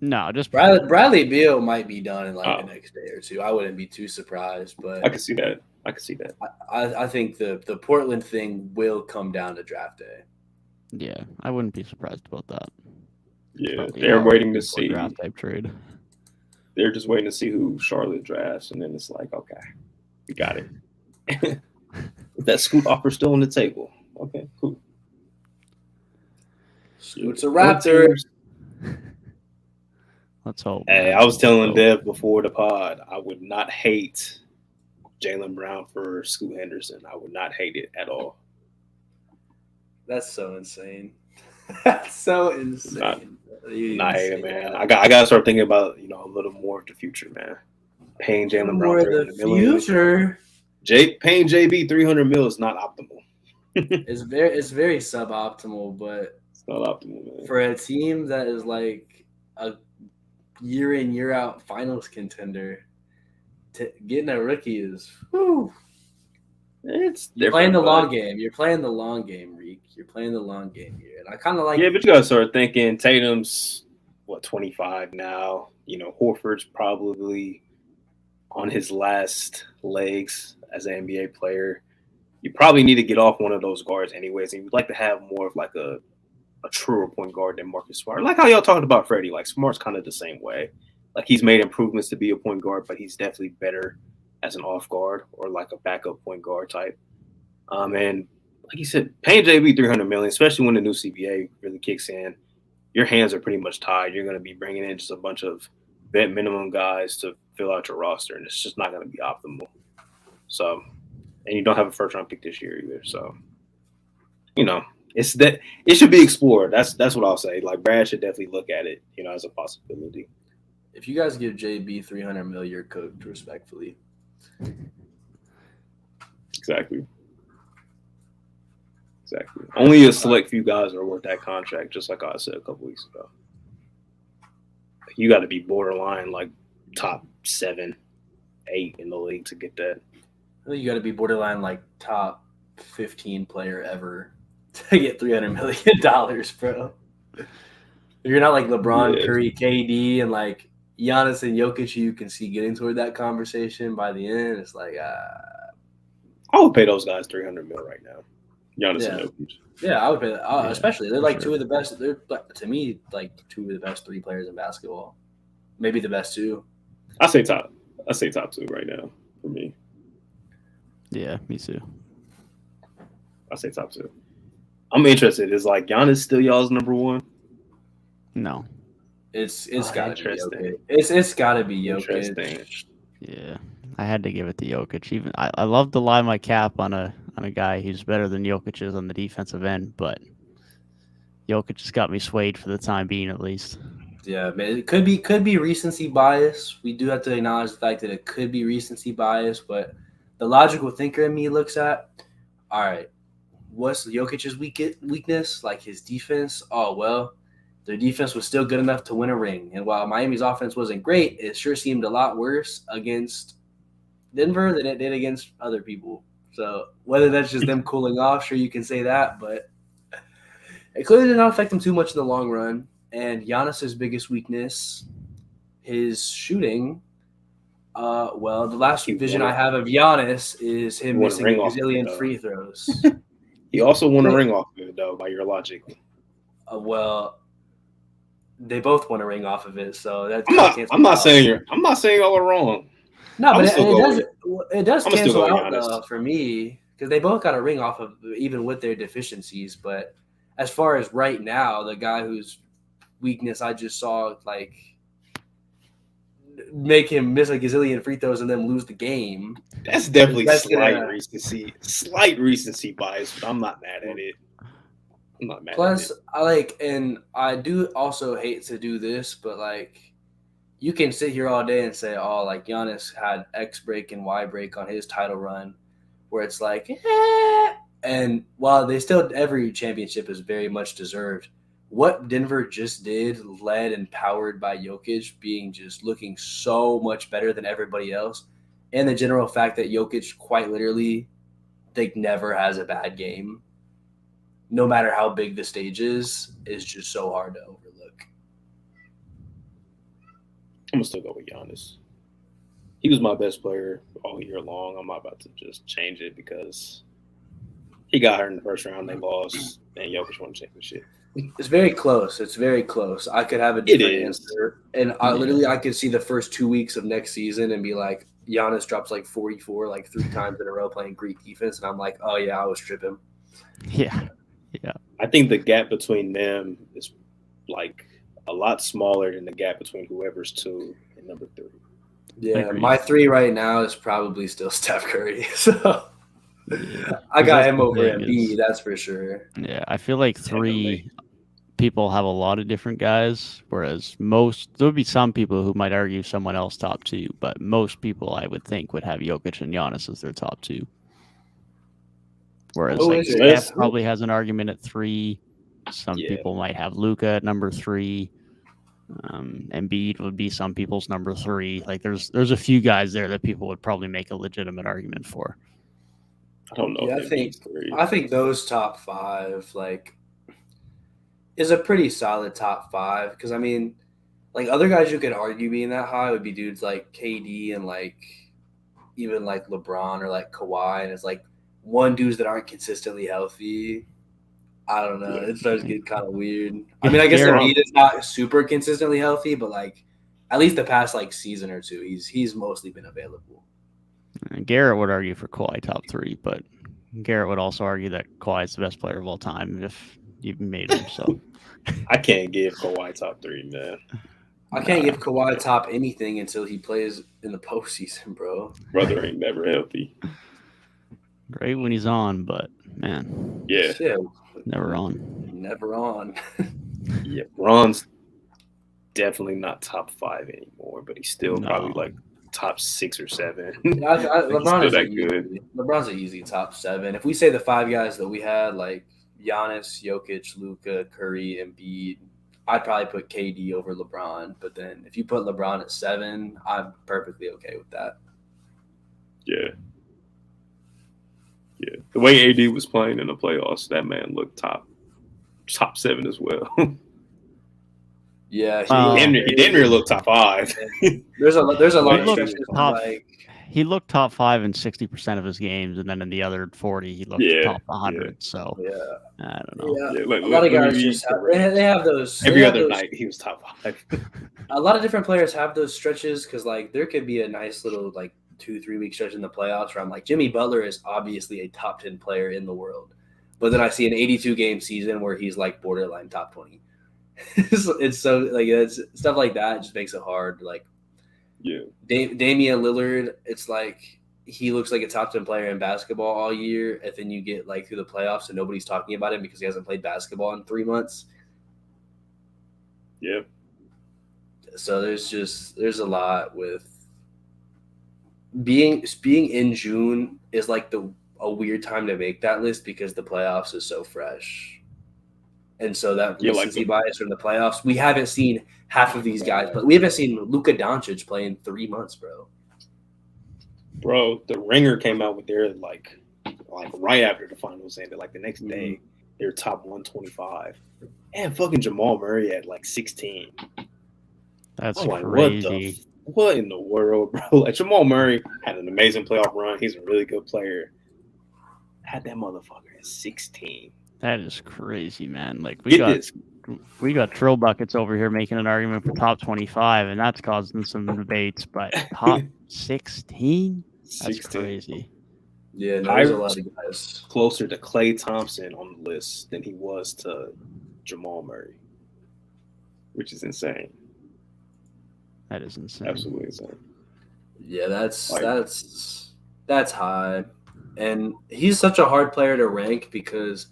No, just Bradley Beal might be done in the next day or two. I wouldn't be too surprised, but I can see that. I think the Portland thing will come down to draft day. Yeah, I wouldn't be surprised about that. Yeah, they're waiting to see draft type trade. They're just waiting to see who Charlotte drafts, and then it's like, okay, we got it. Is that Scoot offer still on the table? Okay, cool. Scoot's a Raptor. Let's hope. Hey, I was telling Dev before the pod, I would not hate Jaylen Brown for Scoot Henderson. I would not hate it at all. That's so insane. That's so insane. Not hate it, man. I got to start thinking about a little more of the future, man. Paying Jaylen Brown $300 million. Future. Paying JB $300 million is not optimal. It's very suboptimal, but it's not optimal, man. For a team that is like a year in year out finals contender, getting a rookie is whew. You're playing the long game. You're playing the long game, Reek. You're playing the long game here. And I kind of like but you got to start thinking Tatum's, 25 now. Horford's probably on his last legs as an NBA player. You probably need to get off one of those guards anyways. And you'd like to have more of like a truer point guard than Marcus Smart. Like how y'all talked about Freddie. Like Smart's kind of the same way. Like he's made improvements to be a point guard, but he's definitely better as an off guard or like a backup point guard type. And like you said, paying JB $300 million, especially when the new CBA really kicks in, your hands are pretty much tied. You're going to be bringing in just a bunch of vet minimum guys to fill out your roster, and it's just not going to be optimal. So, and you don't have a first round pick this year either. So, it's that it should be explored. That's what I'll say. Like Brad should definitely look at it, as a possibility. If you guys give JB $300 million, you're cooked respectfully. Exactly. Only a select few guys are worth that contract, just like I said a couple weeks ago. You got to be borderline like top 7, 8 in the league to get that. I think you got to be borderline like top 15 player ever to get $300 million, bro. If you're not like LeBron, Curry, KD, and like Giannis and Jokic, you can see getting toward that conversation by the end. It's like, I would pay those guys $300 million right now. Giannis and Jokic. Yeah, I would pay that. Especially they're like two of the best. They're to me like two of the best 3 players in basketball. Maybe the best 2. I say top 2 right now for me. Yeah, me too. I say top 2. I'm interested. Is like Giannis still y'all's number 1? No. It's gotta be Jokic. It's gotta be Jokic. Yeah, I had to give it to Jokic. Even I love to lie my cap on a guy who's better than Jokic is on the defensive end, but Jokic just got me swayed for the time being, at least. Yeah, man, it could be recency bias. We do have to acknowledge the fact that it could be recency bias, but the logical thinker in me looks at, all right, what's Jokic's weakness? Like his defense? Oh, well, their defense was still good enough to win a ring. And while Miami's offense wasn't great, it sure seemed a lot worse against Denver than it did against other people. So whether that's just them cooling off, sure you can say that, but it clearly did not affect them too much in the long run. And Giannis's biggest weakness, his shooting, Well, the last He vision won I it. have of Giannis is him Won a missing a ring off of it, gazillion though. free throws. He also won a ring off of it, though, by your logic. Well, they both won a ring off of it, so that's I'm not saying y'all are wrong. no, but still go it does I'ma still cancel go out Giannis. though for me because they both got a ring off of even with their deficiencies. But as far as right now, the guy whose weakness I just saw like make him miss a gazillion free throws and then lose the game. That's definitely That's slight gonna- recency bias, but I'm not mad at it. I'm not mad Plus, at it. I do also hate to do this, but like, you can sit here all day and say, "Oh, like Giannis had X break and Y break on his title run," where it's like, and while they still every championship is very much deserved, what Denver just did, led and powered by Jokic, being just looking so much better than everybody else, and the general fact that Jokic quite literally, like, never has a bad game. No matter how big the stage is just so hard to overlook. I'm gonna still go with Giannis. He was my best player all year long. I'm not about to just change it because he got hurt in the first round. They lost, and Jokic won the championship. It's very close. It's very close. I could have a different answer. And I could see the first 2 weeks of next season and be like, Giannis drops like 44 like 3 times in a row playing Greek defense. And I'm like, oh, yeah, I was tripping. Yeah. I think the gap between them is like a lot smaller than the gap between whoever's 2 and number 3. Yeah, Agreed. my 3 right now is probably still Steph Curry. So Yeah. I got That's him the over thing Embiid, is- that's for sure. Yeah, I feel like 3 Definitely. people have a lot of different guys, whereas there'll be some people who might argue someone else top 2, but most people I would think would have Jokic and Giannis as their top 2. Whereas Who like is it? Steph probably has an argument at 3. Some Yeah. people might have Luka at number 3. Embiid would be some people's number 3. Like there's a few guys there that people would probably make a legitimate argument for. I don't know. Yeah, if Embiid's 3. I think those top 5 like is a pretty solid top 5 because I mean, like other guys you could argue being that high would be dudes like KD and like even like LeBron or like Kawhi, and it's like one dudes that aren't consistently healthy. I don't know. It starts getting kind of weird. I mean, I guess Garrett- Embiid is not super consistently healthy, but like at least the past like season or 2, he's mostly been available. And Garrett would argue for Kawhi top 3, but Garrett would also argue that Kawhi is the best player of all time if you made him. So I can't give Kawhi top 3, man. I can't give Kawhi top anything until he plays in the postseason, bro. Brother ain't never healthy. great when he's on, but man, Yeah. Shit, never on. never on. Yeah. Ron's definitely not top 5 anymore, but he's still No. probably like top 6 or 7. LeBron is that good. LeBron's an easy top 7. If we say the 5 guys that we had, like Giannis, Jokic, Luka, Curry, Embiid, I'd probably put KD over LeBron. But then if you put LeBron at 7, I'm perfectly okay with that. Yeah. Yeah. The way AD was playing in the playoffs, that man looked top 7 as well. Yeah, he didn't look top 5. There's a lot He of looked stretches top- like He looked top 5 in 60% of his games, and then in the other 40, he looked Yeah, top 100. So yeah. I don't know. Yeah, Yeah, a lot of guys just they have those every they have other those- night he was top 5. A lot of different players have those stretches because like there could be a nice little like 2-3 week stretch in the playoffs where I'm like Jimmy Butler is obviously a top 10 player in the world, but then I see an 82 game season where he's like borderline top 20. It's so like it's stuff like that just makes it hard. Like Yeah. Damian Lillard, it's like he looks like a top 10 player in basketball all year, and then you get like through the playoffs and nobody's talking about him because he hasn't played basketball in 3 months. Yeah. So there's a lot with being in June is like a weird time to make that list because the playoffs is so fresh. And so that recency bias from the playoffs, we haven't seen half of these guys, but we haven't seen Luka Doncic play in 3 months, bro. Bro, the Ringer came out with their like right after the finals ended, like the next day, they're top 125. And fucking Jamal Murray at like 16. That's I'm like, crazy. what the what in the world, bro? Like Jamal Murray had an amazing playoff run. He's a really good player. Had that motherfucker at 16. That is crazy, man. Like Get this. we got Trill Buckets over here making an argument for top 25, and that's causing some debates. But top 16? That's 16. crazy. Yeah, no, there's a lot of guys. Closer to Klay Thompson on the list than he was to Jamal Murray, which is insane. That is insane. Absolutely insane. Yeah, that's high. And he's such a hard player to rank because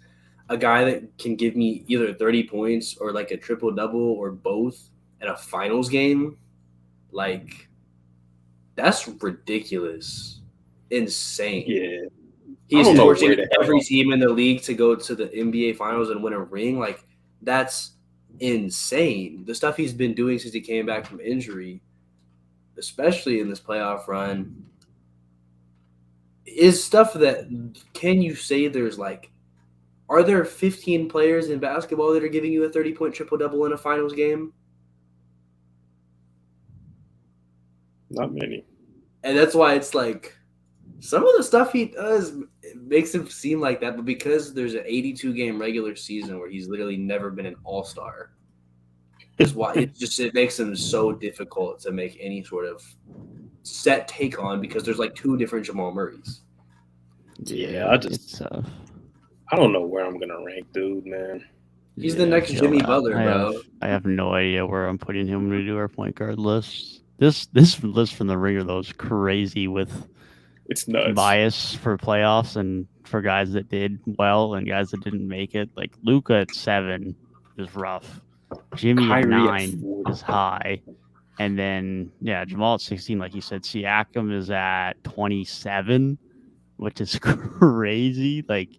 a guy that can give me either 30 points or like a triple-double or both in a finals game, like, that's ridiculous. Insane. Yeah. He's torching every team in the league to go to the NBA Finals and win a ring. Like, that's insane. The stuff he's been doing since he came back from injury, especially in this playoff run, is stuff that, can you say there's like, are there 15 players in basketball that are giving you a 30-point triple-double in a finals game? Not many. And that's why it's like, some of the stuff he does makes him seem like that, but because there's an 82-game regular season where he's literally never been an all-star, is why it makes him so difficult to make any sort of set take on, because there's like two different Jamal Murrays. Yeah, I don't know where I'm gonna rank, dude, man. He's the next Jimmy Butler, bro. I have no idea where I'm putting him when we do our point guard list. This list from the Ringer though is crazy with it's nuts. Bias for playoffs and for guys that did well and guys that didn't make it. Like Luka at 7 is rough. Jimmy Kyrie at 9 is high. And then, Jamal at 16, like you said, Siakam is at 27, which is crazy. Like,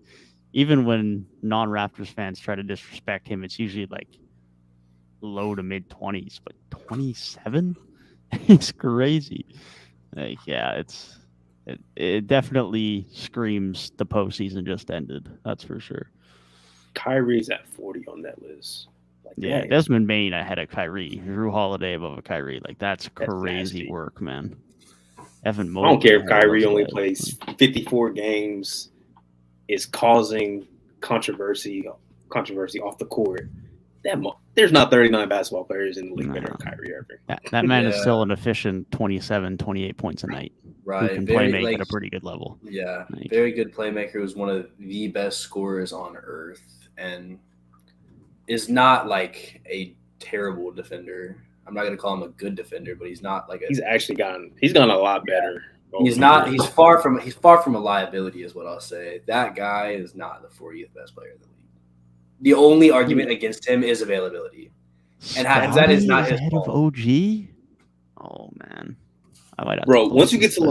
even when non-Raptors fans try to disrespect him, it's usually like low to mid-20s. But 27? It's crazy. Like, it definitely screams the postseason just ended. That's for sure. Kyrie's at 40 on that list. Like, yeah, Desmond Bain ahead of Kyrie. Drew Holiday above a Kyrie. Like, that's crazy work, man. Evan Mobley. I don't care if Kyrie only plays 54 games, is causing controversy off the court. There's not 39 basketball players in the league better than Kyrie Irving. That man is still an efficient 27, 28 points a night. Right. Who can play at a pretty good level. Yeah. Very good playmaker, who's one of the best scorers on earth and is not like a terrible defender. I'm not going to call him a good defender, but he's not like he's gone a lot better. He's far from a liability is what I'll say. That guy is not the 40th best player in the league. The only argument against him is availability. And that is not his fault. Of OG? Oh man. I might have once you get to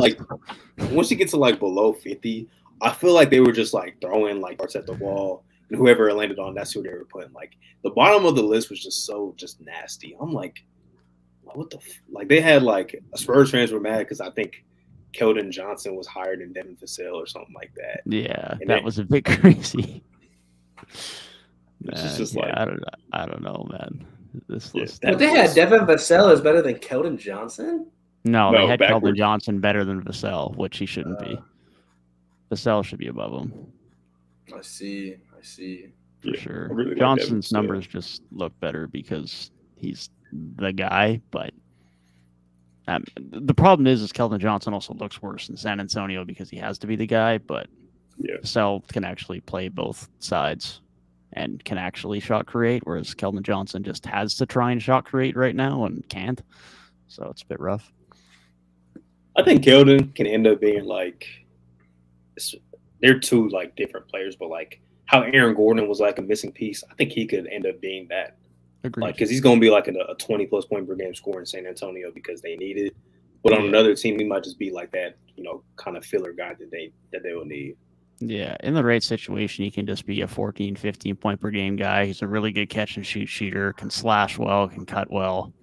like below 50, I feel like they were just like throwing like darts at the wall, and whoever it landed on, that's who they were putting. Like the bottom of the list was just nasty. I'm like, what the like they had like Spurs fans were mad because I think Keldon Johnson was higher than Devin Vassell or something like that. Yeah, and that was a bit crazy. It's just I don't know, man. This list. But they had Devin Vassell is better than Keldon Johnson? No, they had Keldon Johnson better than Vassell, which he shouldn't be. Vassell should be above him. I see. For sure. Really Johnson's numbers just look better because he's the guy, but the problem is Keldon Johnson also looks worse in San Antonio because he has to be the guy, but Vassell can actually play both sides and can actually shot create, whereas Keldon Johnson just has to try and shot create right now and can't. So it's a bit rough. I think Keldon can end up being like they're two like different players, but like how Aaron Gordon was like a missing piece, I think he could end up being that. Agreed. Like, because he's going to be like a 20-plus point per game scorer in San Antonio because they need it. But on another team, he might just be like that, kind of filler guy that they will need. Yeah, in the right situation, he can just be a 14, 15 point per game guy. He's a really good catch and shoot shooter, can slash well, can cut well.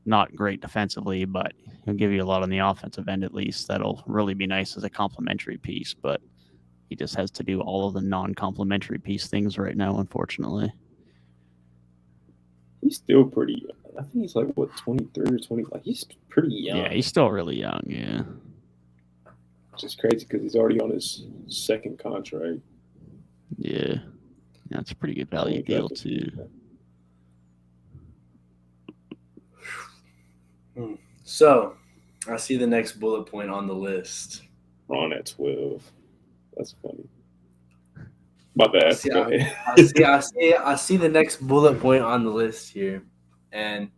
Not great defensively, but he'll give you a lot on the offensive end at least. That'll really be nice as a complementary piece, but he just has to do all of the non-complementary piece things right now, unfortunately. He's still pretty young. I think he's like, what, 23 or 20? Like, he's pretty young. Yeah, he's still really young. Yeah. Which is crazy because he's already on his second contract. Yeah. That's a pretty good value deal, too. So, I see the next bullet point on the list. Ron at 12. That's funny. My bad. I see the next bullet point on the list here, and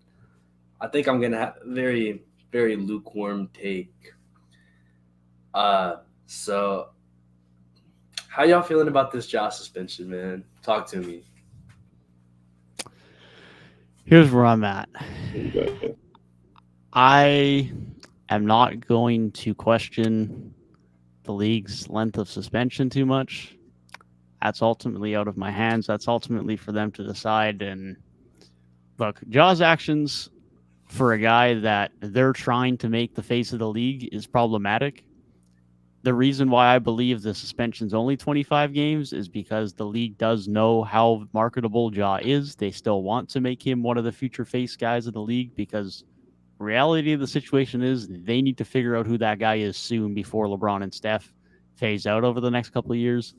I think I'm gonna have a very, very lukewarm take. So how y'all feeling about this Ja suspension, man? Talk to me. Here's where I'm at. I am not going to question the league's length of suspension too much. That's ultimately out of my hands. That's ultimately for them to decide. And look, Ja's actions for a guy that they're trying to make the face of the league is problematic. The reason why I believe the suspension's only 25 games is because the league does know how marketable Ja is. They still want to make him one of the future face guys of the league because reality of the situation is they need to figure out who that guy is soon before LeBron and Steph phase out over the next couple of years.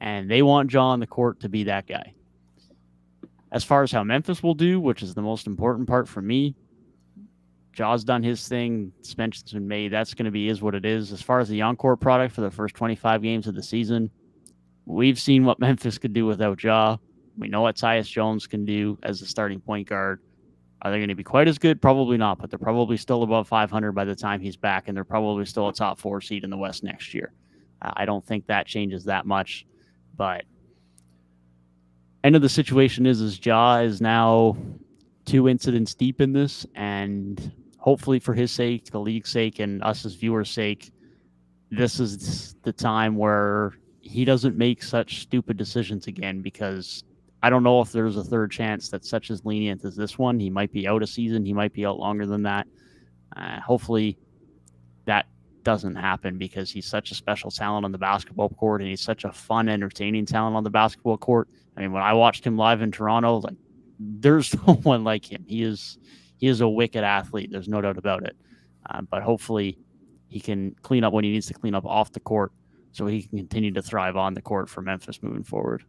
And they want Ja on the court to be that guy. As far as how Memphis will do, which is the most important part for me, Ja's done his thing. Suspension's been made. That's going to be is what it is. As far as the on-court product for the first 25 games of the season, we've seen what Memphis could do without Ja. We know what Tyus Jones can do as the starting point guard. Are they going to be quite as good? Probably not, but they're probably still above 500 by the time he's back, and they're probably still a top 4 seed in the West next year. I don't think that changes that much, but end of the situation is Ja is now 2 incidents deep in this, and hopefully for his sake, the league's sake, and us as viewers' sake, this is the time where he doesn't make such stupid decisions again, because I don't know if there's a third chance that's such as lenient as this one. He might be out a season. He might be out longer than that. Hopefully that doesn't happen, because he's such a special talent on the basketball court, and he's such a fun, entertaining talent on the basketball court. I mean, when I watched him live in Toronto, like, there's no one like him. He is a wicked athlete. There's no doubt about it. But hopefully he can clean up when he needs to clean up off the court, so he can continue to thrive on the court for Memphis moving forward.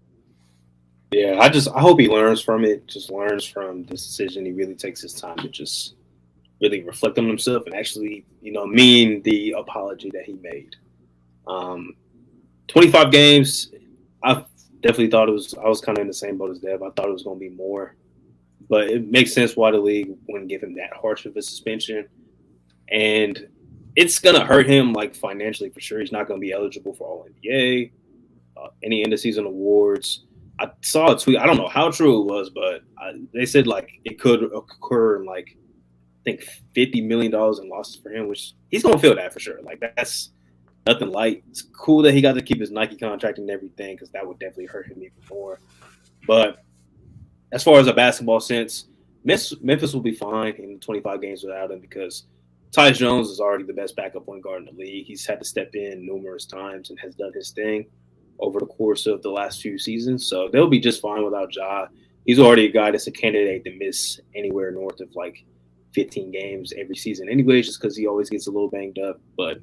Yeah, I hope he learns from it. Just learns from this decision. He really takes his time to just really reflect on himself and actually, mean the apology that he made. 25 games. I definitely thought I was kind of in the same boat as Dev. I thought it was going to be more, but it makes sense why the league wouldn't give him that harsh of a suspension. And it's going to hurt him, like, financially for sure. He's not going to be eligible for All-NBA, any end of season awards. I saw a tweet. I don't know how true it was, but they said, like, it could occur in, like, I think $50 million in losses for him, which he's going to feel that for sure. Like, that's nothing light. It's cool that he got to keep his Nike contract and everything, because that would definitely hurt him even more. But as far as a basketball sense, Memphis will be fine in 25 games without him, because Tyus Jones is already the best backup point guard in the league. He's had to step in numerous times and has done his thing over the course of the last few seasons. So they'll be just fine without Ja. He's already a guy that's a candidate to miss anywhere north of, like, 15 games every season anyways, just because he always gets a little banged up. But,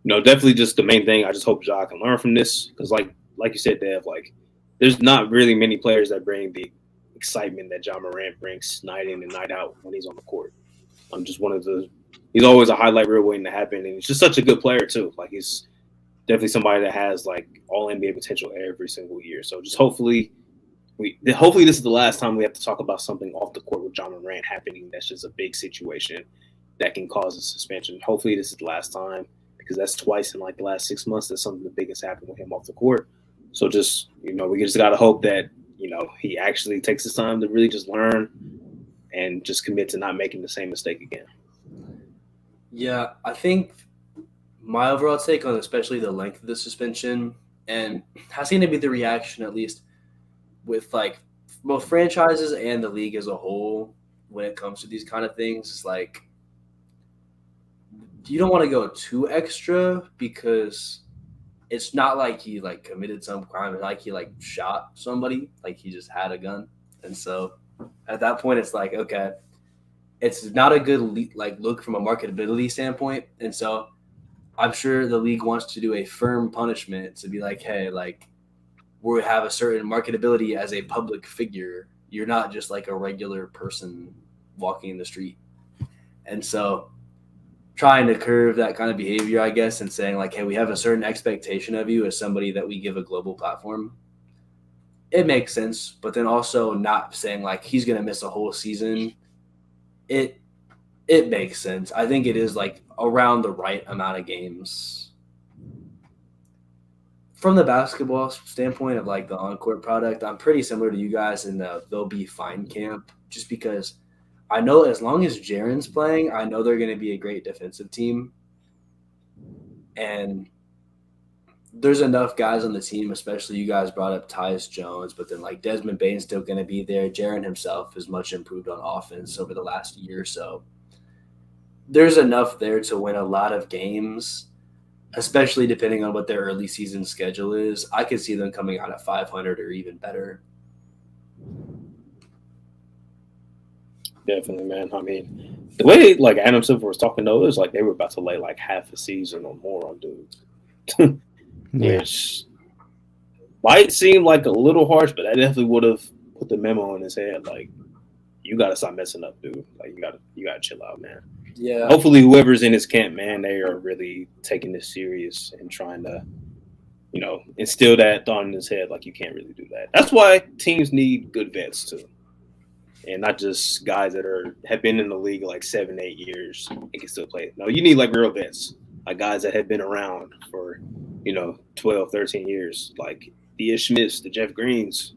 definitely just the main thing, I just hope Ja can learn from this, because like you said, Dev, like, there's not really many players that bring the excitement that Ja Morant brings night in and night out when he's on the court. I'm just he's always a highlight reel waiting to happen, and he's just such a good player too. Like, he's definitely somebody that has, like, all NBA potential every single year. So just hopefully this is the last time we have to talk about something off the court with Ja Morant happening that's just a big situation that can cause a suspension. Hopefully this is the last time, because that's twice in, like, the last 6 months that something the biggest happened with him off the court. So just, we just got to hope that, he actually takes his time to really just learn and just commit to not making the same mistake again. Yeah, I think my overall take on especially the length of the suspension, and has seemed to be the reaction, at least with, like, both franchises and the league as a whole when it comes to these kind of things, is like, you don't want to go too extra, because it's not like he, like, committed some crime. It's like he, like, shot somebody, like he just had a gun. And so at that point it's like, okay, it's not a good look from a marketability standpoint. And so I'm sure the league wants to do a firm punishment to be like, hey, like we have a certain marketability as a public figure. You're not just like a regular person walking in the street. And so trying to curve that kind of behavior, I guess, and saying like, hey, we have a certain expectation of you as somebody that we give a global platform. It makes sense, but then also not saying like he's going to miss a whole season. It makes sense. I think it is like around the right amount of games. From the basketball standpoint of like the on-court product, I'm pretty similar to you guys in the they'll be fine camp, just because I know as long as Jaren's playing, I know they're going to be a great defensive team. And there's enough guys on the team, especially you guys brought up Tyus Jones, but then like Desmond Bane's still going to be there. Jaren himself is much improved on offense over the last year or so. There's enough there to win a lot of games, especially depending on what their early season schedule is. I could see them coming out at 500 or even better. Definitely, man. I mean, the way like Adam Silver was talking though, it was like they were about to lay like half a season or more on dudes, which might seem like a little harsh, but I definitely would have put the memo in his head like, you got to stop messing up, dude. Like you got to chill out, man. Yeah. Hopefully, whoever's in his camp, man, they are really taking this serious and trying to, instill that thought in his head. Like you can't really do that. That's why teams need good vets too. And not just guys that have been in the league like 7-8 years and can still play. No, you need like real vets, like guys that have been around for, 12, 13 years, like the Ish Smiths, the Jeff Greens.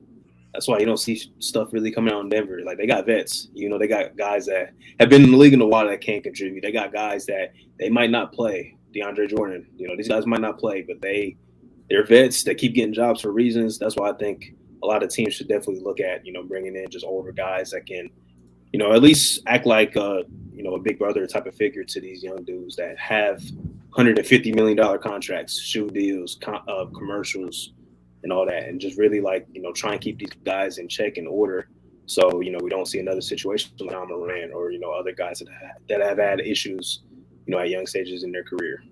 That's why you don't see stuff really coming out in Denver. Like they got vets, they got guys that have been in the league in a while that can't contribute. They got guys that they might not play. DeAndre Jordan, these guys might not play, but they're vets that keep getting jobs for reasons. That's why I think a lot of teams should definitely look at, bringing in just older guys that can, at least act like, a big brother type of figure to these young dudes that have $150 million contracts, shoe deals, commercials, and all that, and just really like, try and keep these guys in check and order. So, we don't see another situation like Moran or, other guys that have had issues, at young stages in their career.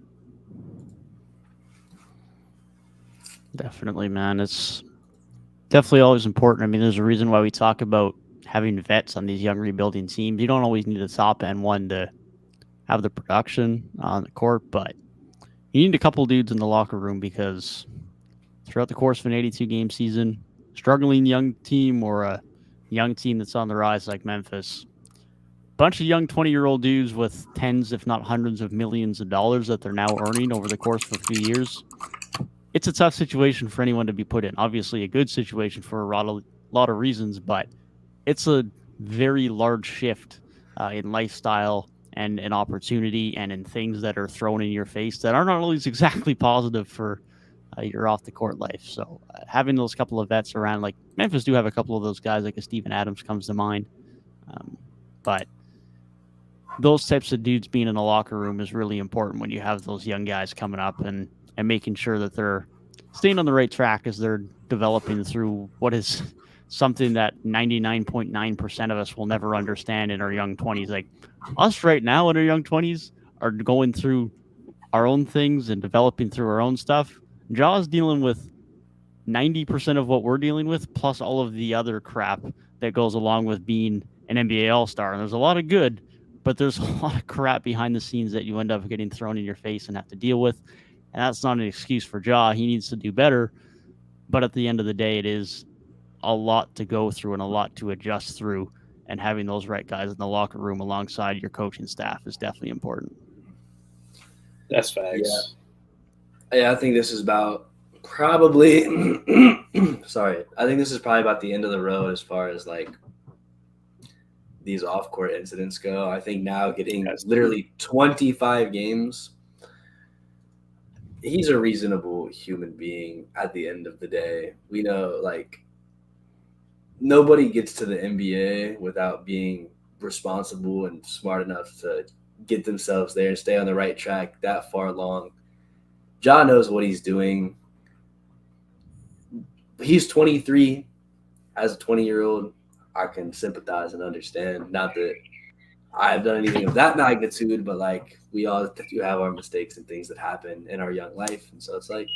Definitely, man. It's definitely always important. I mean, there's a reason why we talk about having vets on these young rebuilding teams. You don't always need a top end one to have the production on the court, but you need a couple dudes in the locker room because throughout the course of an 82-game season, struggling young team or a young team that's on the rise like Memphis, bunch of young 20-year-old dudes with tens, if not hundreds of millions of dollars that they're now earning over the course of a few years. It's a tough situation for anyone to be put in. Obviously, a good situation for a lot of reasons, but it's a very large shift in lifestyle and in opportunity and in things that are thrown in your face that are not always exactly positive for your off-the-court life. So having those couple of vets around, like Memphis do have a couple of those guys, like a Steven Adams comes to mind. But those types of dudes being in the locker room is really important when you have those young guys coming up and making sure that they're staying on the right track as they're developing through what is something that 99.9% of us will never understand in our young 20s. Like us right now in our young 20s are going through our own things and developing through our own stuff. Jaw's dealing with 90% of what we're dealing with, plus all of the other crap that goes along with being an NBA All-Star. And there's a lot of good, but there's a lot of crap behind the scenes that you end up getting thrown in your face and have to deal with. And that's not an excuse for Ja. He needs to do better. But at the end of the day, it is a lot to go through and a lot to adjust through. And having those right guys in the locker room alongside your coaching staff is definitely important. That's facts. Yeah, I think this is about probably sorry. I think this is probably about the end of the road as far as like these off-court incidents go. I think now getting literally 25 games, he's a reasonable human being at the end of the day. We know, like, nobody gets to the NBA without being responsible and smart enough to get themselves there and stay on the right track that far along. Ja knows what he's doing. He's 23. As a 20-year-old, I can sympathize and understand. Not that I've done anything of that magnitude, but like we all do have our mistakes and things that happen in our young life, and so it's like,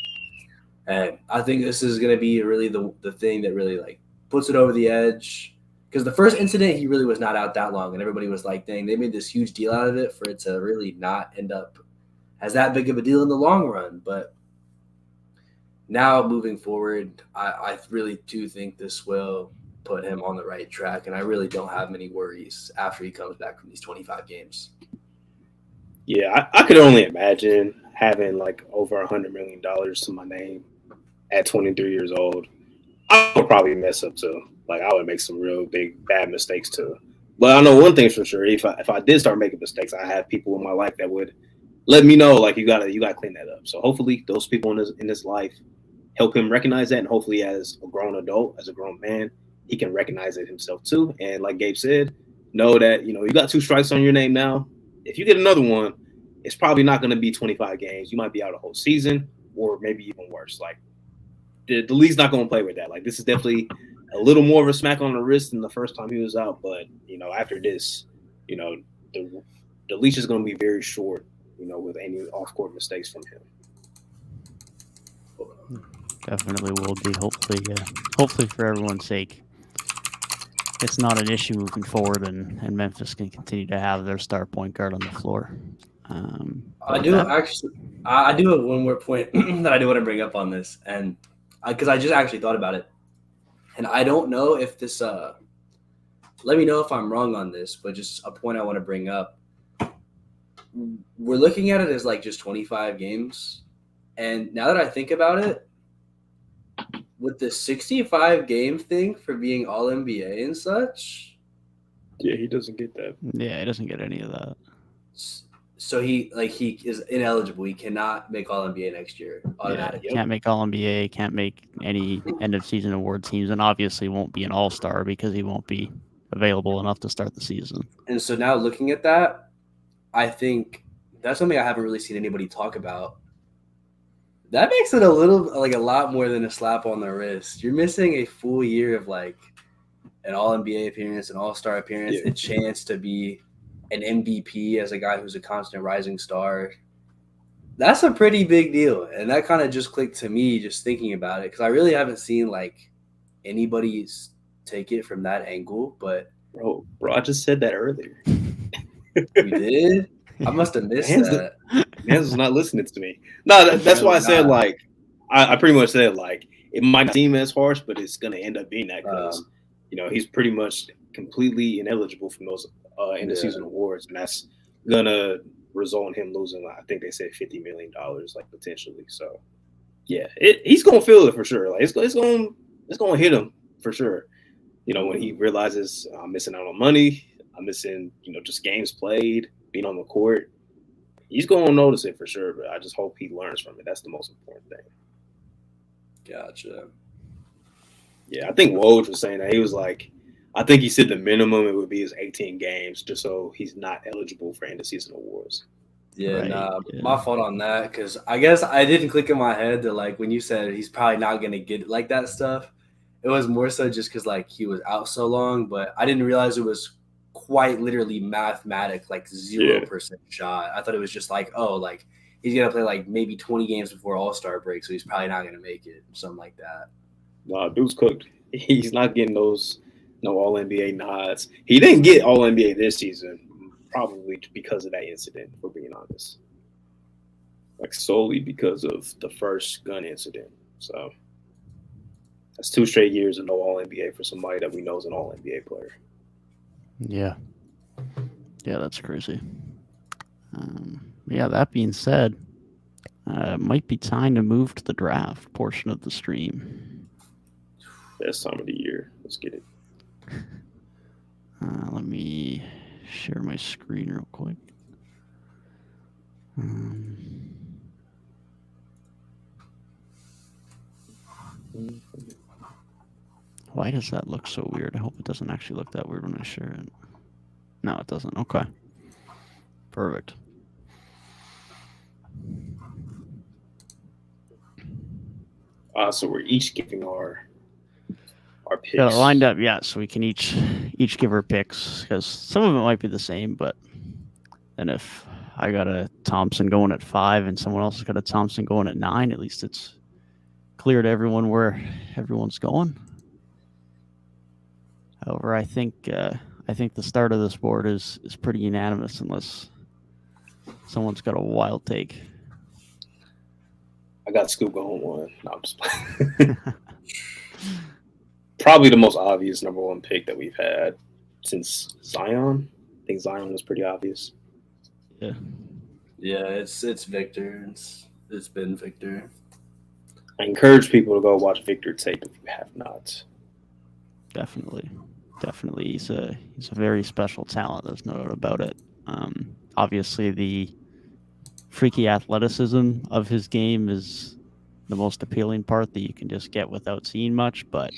and I think this is gonna be really the thing that really like puts it over the edge. Because the first incident, he really was not out that long, and everybody was like, "Dang, they made this huge deal out of it for it to really not end up as that big of a deal in the long run." But now moving forward, I really do think this will put him on the right track, and I really don't have many worries after he comes back from these 25 games. Yeah, I could only imagine having like over $100 million to my name at 23 years old. I would probably mess up too. Like I would make some real big bad mistakes too. But I know one thing's for sure: if I did start making mistakes, I have people in my life that would let me know, like you gotta clean that up. So hopefully, those people in his life help him recognize that, and hopefully, as a grown adult, as a grown man, he can recognize it himself too. And like Gabe said, know that you got 2 strikes on your name now. If you get another one, it's probably not going to be 25 games. You might be out a whole season, or maybe even worse. Like the league's not going to play with that. Like this is definitely a little more of a smack on the wrist than the first time he was out. But after this, the leash is going to be very short. With any off-court mistakes from him. Definitely will be. Hopefully for everyone's sake, it's not an issue moving forward, and Memphis can continue to have their star point guard on the floor. I do have one more point that I do want to bring up on this, and because I just actually thought about it, and I don't know if this. Let me know if I'm wrong on this, but just a point I want to bring up. We're looking at it as like just 25 games, and now that I think about it, with the 65 game thing for being all NBA and such. Yeah, he doesn't get that. Yeah, he doesn't get any of that. So he is ineligible. He cannot make all NBA next year automatically. Yeah, can't make all NBA, can't make any end of season award teams, and obviously won't be an all-star because he won't be available enough to start the season. And so now looking at that, I think that's something I haven't really seen anybody talk about. That makes it a lot more than a slap on the wrist. You're missing a full year of like an All-NBA appearance, an All-Star appearance, a chance to be an MVP as a guy who's a constant rising star. That's a pretty big deal. And that kind of just clicked to me just thinking about it because I really haven't seen like anybody take it from that angle. But bro, I just said that earlier. You did? I must have missed that. Mans was not listening to me. No, that's why I said like I pretty much said like it might not seem as harsh, but it's gonna end up being that because he's pretty much completely ineligible from those end of season awards, and that's gonna result in him losing. I think they said $50 million, like potentially. So yeah, he's gonna feel it for sure. Like it's gonna hit him for sure. When he realizes I'm missing out on money, I'm missing just games played, being on the court. He's going to notice it for sure, but I just hope he learns from it. That's the most important thing. Gotcha. Yeah, I think Woj was saying that. He was like, I think he said the minimum it would be is 18 games just so he's not eligible for end-of-season awards. Yeah, my fault on that because I guess I didn't click in my head that like when you said he's probably not going to get like that stuff, it was more so just because like he was out so long, but I didn't realize it was quite literally mathematic, like 0% shot. I thought it was just like, oh, like he's gonna play like maybe 20 games before All-Star break, so he's probably not gonna make it, something like that. No, dude's cooked. He's not getting those All-NBA nods. He didn't get All-NBA this season, probably because of that incident, if we're being honest. Like solely because of the first gun incident. So that's 2 straight years of no All-NBA for somebody that we know is an All-NBA player. Yeah, that's crazy. That being said, it might be time to move to the draft portion of the stream. Best time of the year. Let's get it. Let me share my screen real quick. Why does that look so weird? I hope it doesn't actually look that weird when I share it. No, it doesn't. Okay. Perfect. So we're each giving our picks. Got it lined up, yeah. So we can each each give our picks because some of it might be the same, but then if I got a Thompson going at 5 and someone else has got a Thompson going at 9, at least it's clear to everyone where everyone's going. However, I think the start of this board is pretty unanimous unless someone's got a wild take. I got Scoop going 1. No, I'm just playing. Probably the most obvious number 1 pick that we've had since Zion. I think Zion was pretty obvious. Yeah. Yeah, it's Victor. It's been Victor. I encourage people to go watch Victor tape if you have not. Definitely. He's a very special talent. There's no doubt about it. Obviously, the freaky athleticism of his game is the most appealing part that you can just get without seeing much, but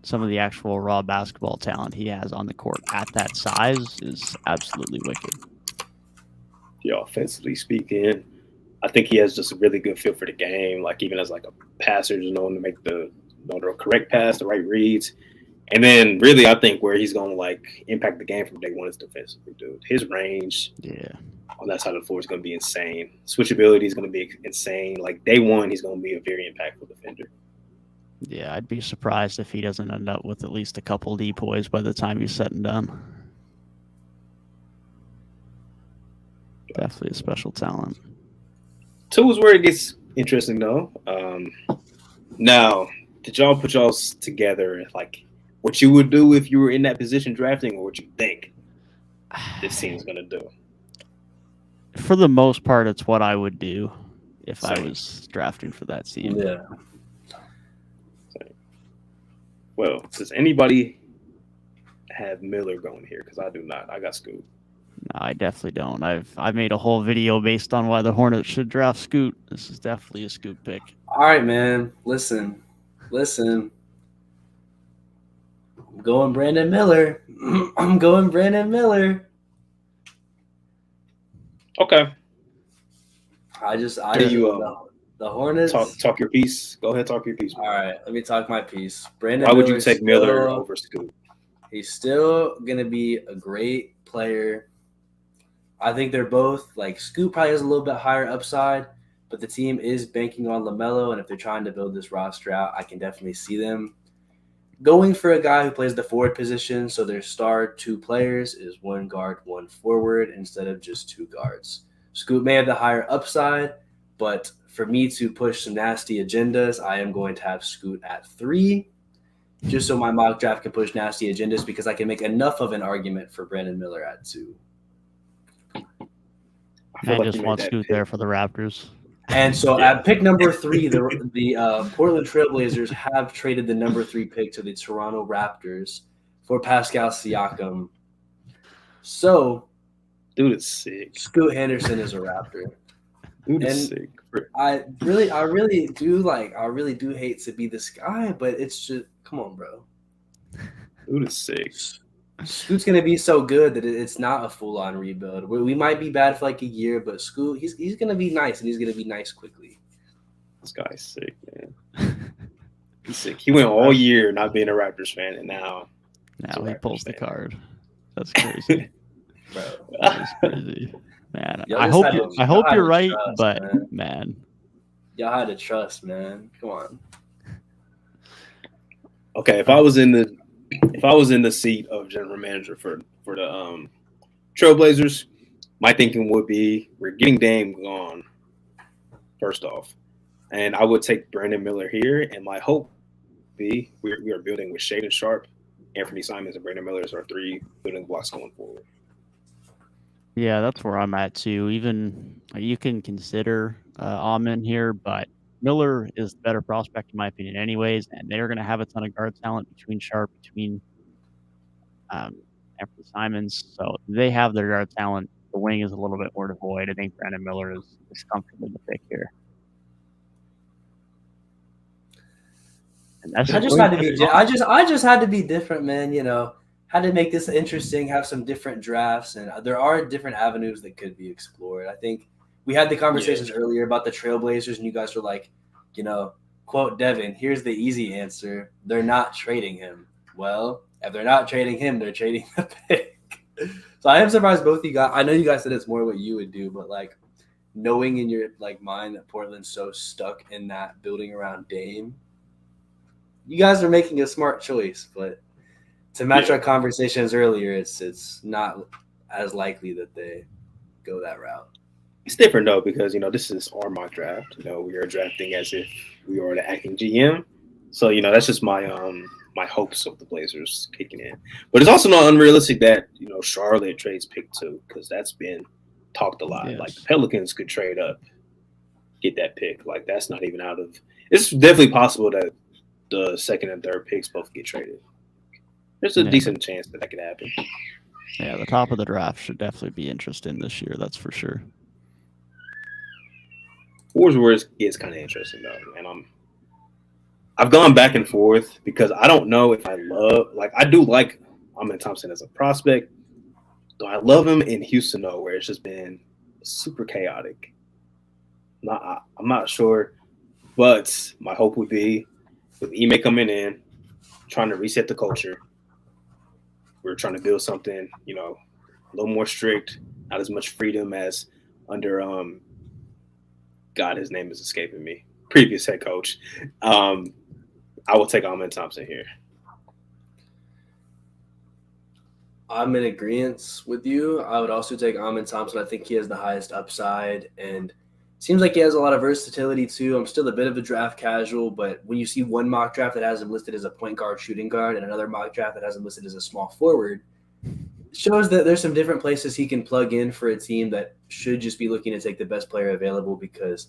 some of the actual raw basketball talent he has on the court at that size is absolutely wicked. Yeah, offensively speaking, I think he has just a really good feel for the game. Like even as like a passer, just knowing to make the correct pass, the right reads, and then really I think where he's going to like impact the game from day one is defensively, dude. His range, on that side of the floor is going to be insane. Switchability is going to be insane. Like day one, he's going to be a very impactful defender. Yeah, I'd be surprised if he doesn't end up with at least a couple depoys by the time he's said and done. Definitely a special talent. 2 is where it gets interesting, though. Now, did y'all put y'all together like what you would do if you were in that position drafting, or what you think this team's gonna do? For the most part, it's what I would do if I was drafting for that team. Yeah. Well, does anybody have Miller going here? Because I do not. I got Scoot. No, I definitely don't. I've made a whole video based on why the Hornets should draft Scoot. This is definitely a Scoot pick. All right, man. Listen. I'm going Brandon Miller. Okay. The Hornets. Talk your piece. Go ahead, talk your piece. All right, let me talk my piece. Brandon. Why would you take Miller over Scoot? He's still gonna be a great player. I think they're both like Scoot probably has a little bit higher upside, but the team is banking on LaMelo, and if they're trying to build this roster out, I can definitely see them going for a guy who plays the forward position. So their star 2 players is 1 guard, 1 forward instead of just 2 guards. Scoot may have the higher upside, but for me to push some nasty agendas, I am going to have Scoot at 3, just so my mock draft can push nasty agendas because I can make enough of an argument for Brandon Miller at 2. I just want Scoot there for the Raptors. And so at pick number 3, the Portland Trailblazers have traded the number 3 pick to the Toronto Raptors for Pascal Siakam. So, dude is sick. Scoot Henderson is a Raptor. Dude is sick. I really do hate to be this guy, but it's just come on, bro. Dude is sick. Scoot's gonna be so good that it's not a full-on rebuild. We might be bad for like a year, but Scoot, he's gonna be nice, and he's gonna be nice quickly. This guy's sick, man. He's sick. He went all year not being a Raptors fan, and now he pulls the card. That's crazy, bro. That's crazy, man. I hope you're right, trust, but man, y'all had to trust, man. Come on. Okay, if I was in the seat of general manager for the Trailblazers, my thinking would be we're getting Dame gone, first off. And I would take Brandon Miller here, and my hope would be we are building with Shaedon Sharpe, Anthony Simons, and Brandon Miller as our 3 building blocks going forward. Yeah, that's where I'm at too. Even you can consider Amen here, but Miller is the better prospect in my opinion anyways, and they're going to have a ton of guard talent between Sharpe, between Anthony Simons. So they have their guard talent. The wing is a little bit more devoid. I think Brandon Miller is comfortably the pick here. And that's I just had to be different, man. You know, had to make this interesting, have some different drafts, and there are different avenues that could be explored. I think we had the conversations earlier about the Trailblazers, and you guys were like, you know, quote Devin, here's the easy answer. They're not trading him. Well, If they're not trading him, they're trading the pick. So I am surprised both you guys. I know you guys said it's more what you would do, but like knowing in your like mind that Portland's so stuck in that building around Dame, you guys are making a smart choice. But to match our conversations earlier, it's not as likely that they go that route. It's different though because this is our mock draft. We are drafting as if we are the acting GM. So that's just my my hopes of the Blazers kicking in. But it's also not unrealistic that Charlotte trades pick 2 because that's been talked a lot. Yes. Like the Pelicans could trade up, get that pick. Like that's not even out of. It's definitely possible that the second and third picks both get traded. There's a decent chance that could happen. Yeah, the top of the draft should definitely be interesting this year. That's for sure. Four's where it gets kind of interesting though, and I've gone back and forth because I don't know if I I do like Amen Thompson as a prospect. Do I love him in Houston though, where it's just been super chaotic? I'm not sure, but my hope would be with Ime coming in, trying to reset the culture. We're trying to build something, a little more strict, not as much freedom as under God, his name is escaping me. Previous head coach. I will take Amen Thompson here. I'm in agreement with you. I would also take Amen Thompson. I think he has the highest upside and seems like he has a lot of versatility too. I'm still a bit of a draft casual, but when you see one mock draft that has him listed as a point guard, shooting guard, and another mock draft that has him listed as a small forward, it shows that there's some different places he can plug in for a team that should just be looking to take the best player available because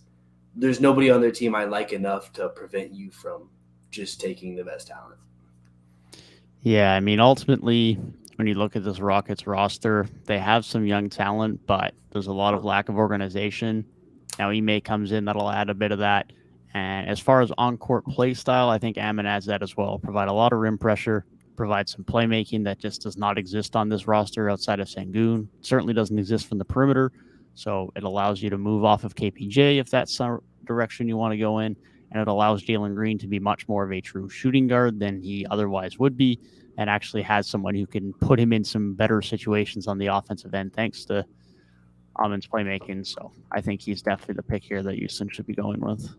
there's nobody on their team I like enough to prevent you from just taking the best talent. Yeah, I mean, ultimately, when you look at this Rockets roster, they have some young talent, but there's a lot of lack of organization. Now, Ime comes in, that'll add a bit of that. And as far as on-court play style, I think Amen adds that as well. Provide a lot of rim pressure, provide some playmaking that just does not exist on this roster outside of Sengun. Certainly doesn't exist from the perimeter. So it allows you to move off of KPJ if that's some direction you want to go in. And it allows Jalen Green to be much more of a true shooting guard than he otherwise would be, and actually has someone who can put him in some better situations on the offensive end thanks to Amen's playmaking. So I think he's definitely the pick here that Houston should be going with.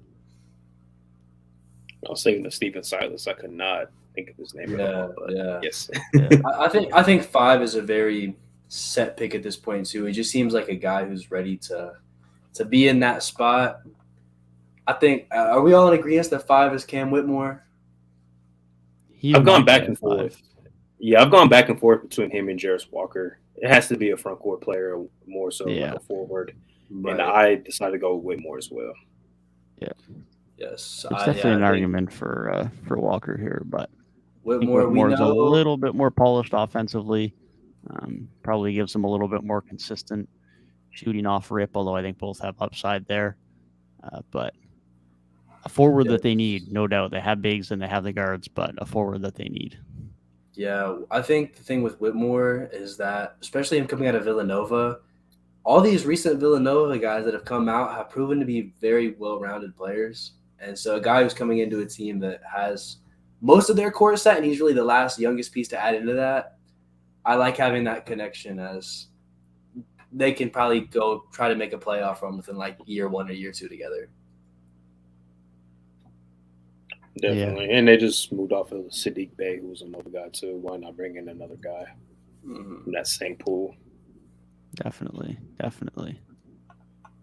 I was thinking of Stephen Silas. I could not think of his name at all. But yes. I think 5 is a very set pick at this point too. He just seems like a guy who's ready to be in that spot. I think are we all in agreement that 5 is Cam Whitmore? I've gone back and forth. Yeah, I've gone back and forth between him and Jarris Walker. It has to be a front court player more so like a forward. Right. And I decided to go with Whitmore as well. Yeah. Yes. It's definitely an argument for Walker here, but Whitmore's a little bit more polished offensively. Probably gives him a little bit more consistent shooting off rip, although I think both have upside there. But a forward that they need, no doubt. They have bigs and they have the guards, but a forward that they need. Yeah, I think the thing with Whitmore is that, especially him coming out of Villanova, all these recent Villanova guys that have come out have proven to be very well-rounded players. And so a guy who's coming into a team that has most of their core set, and he's really the last youngest piece to add into that, I like having that connection as they can probably go try to make a playoff run within like year 1 or year 2 together. Definitely. Yeah. And they just moved off of Sadiq Bey, who was another guy too. Why not bring in another guy from that same pool? Definitely.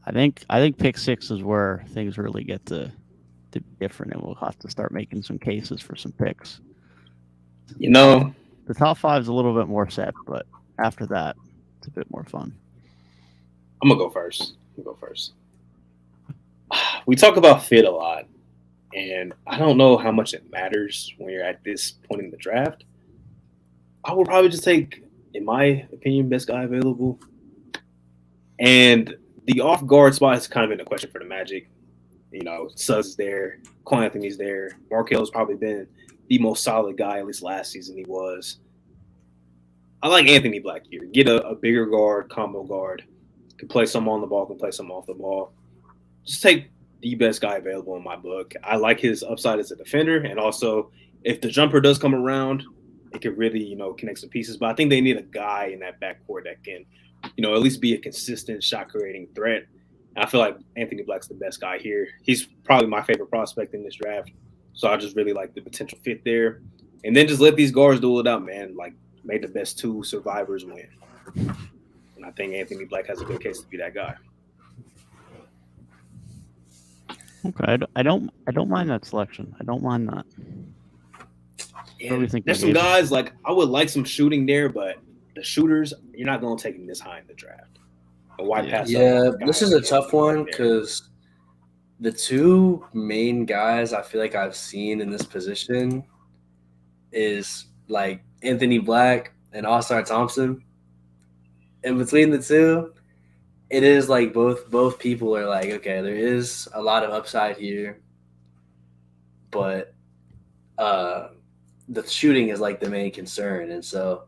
I think pick 6 is where things really get to be different, and we'll have to start making some cases for some picks. The top 5 is a little bit more set, but after that, it's a bit more fun. I'm gonna go first. We talk about fit a lot. And I don't know how much it matters when you're at this point in the draft. I will probably just take, in my opinion, best guy available. And the off-guard spot has kind of been a question for the Magic. Suggs is there. Cole Anthony's there. Markel's probably been the most solid guy, at least last season he was. I like Anthony Black here. Get a bigger guard, combo guard. Can play some on the ball, can play some off the ball. Just take the best guy available in my book. I like his upside as a defender, and also if the jumper does come around, it could really, connect some pieces. But I think they need a guy in that backcourt that can, at least be a consistent shot creating threat. And I feel like Anthony Black's the best guy here. He's probably my favorite prospect in this draft. So I just really like the potential fit there. And then just let these guards duel it out, man. Like, make the best two survivors win. And I think Anthony Black has a good case to be that guy. Okay, I don't mind that selection. I don't mind that. There's some guys, like, I would like some shooting there, but the shooters, you're not going to take them this high in the draft. And why pass up? Yeah, this is a tough one because the two main guys I feel like I've seen in this position is like Anthony Black and All-Star Thompson. And between the two, it is like both people are like, okay, there is a lot of upside here, but the shooting is like the main concern. And so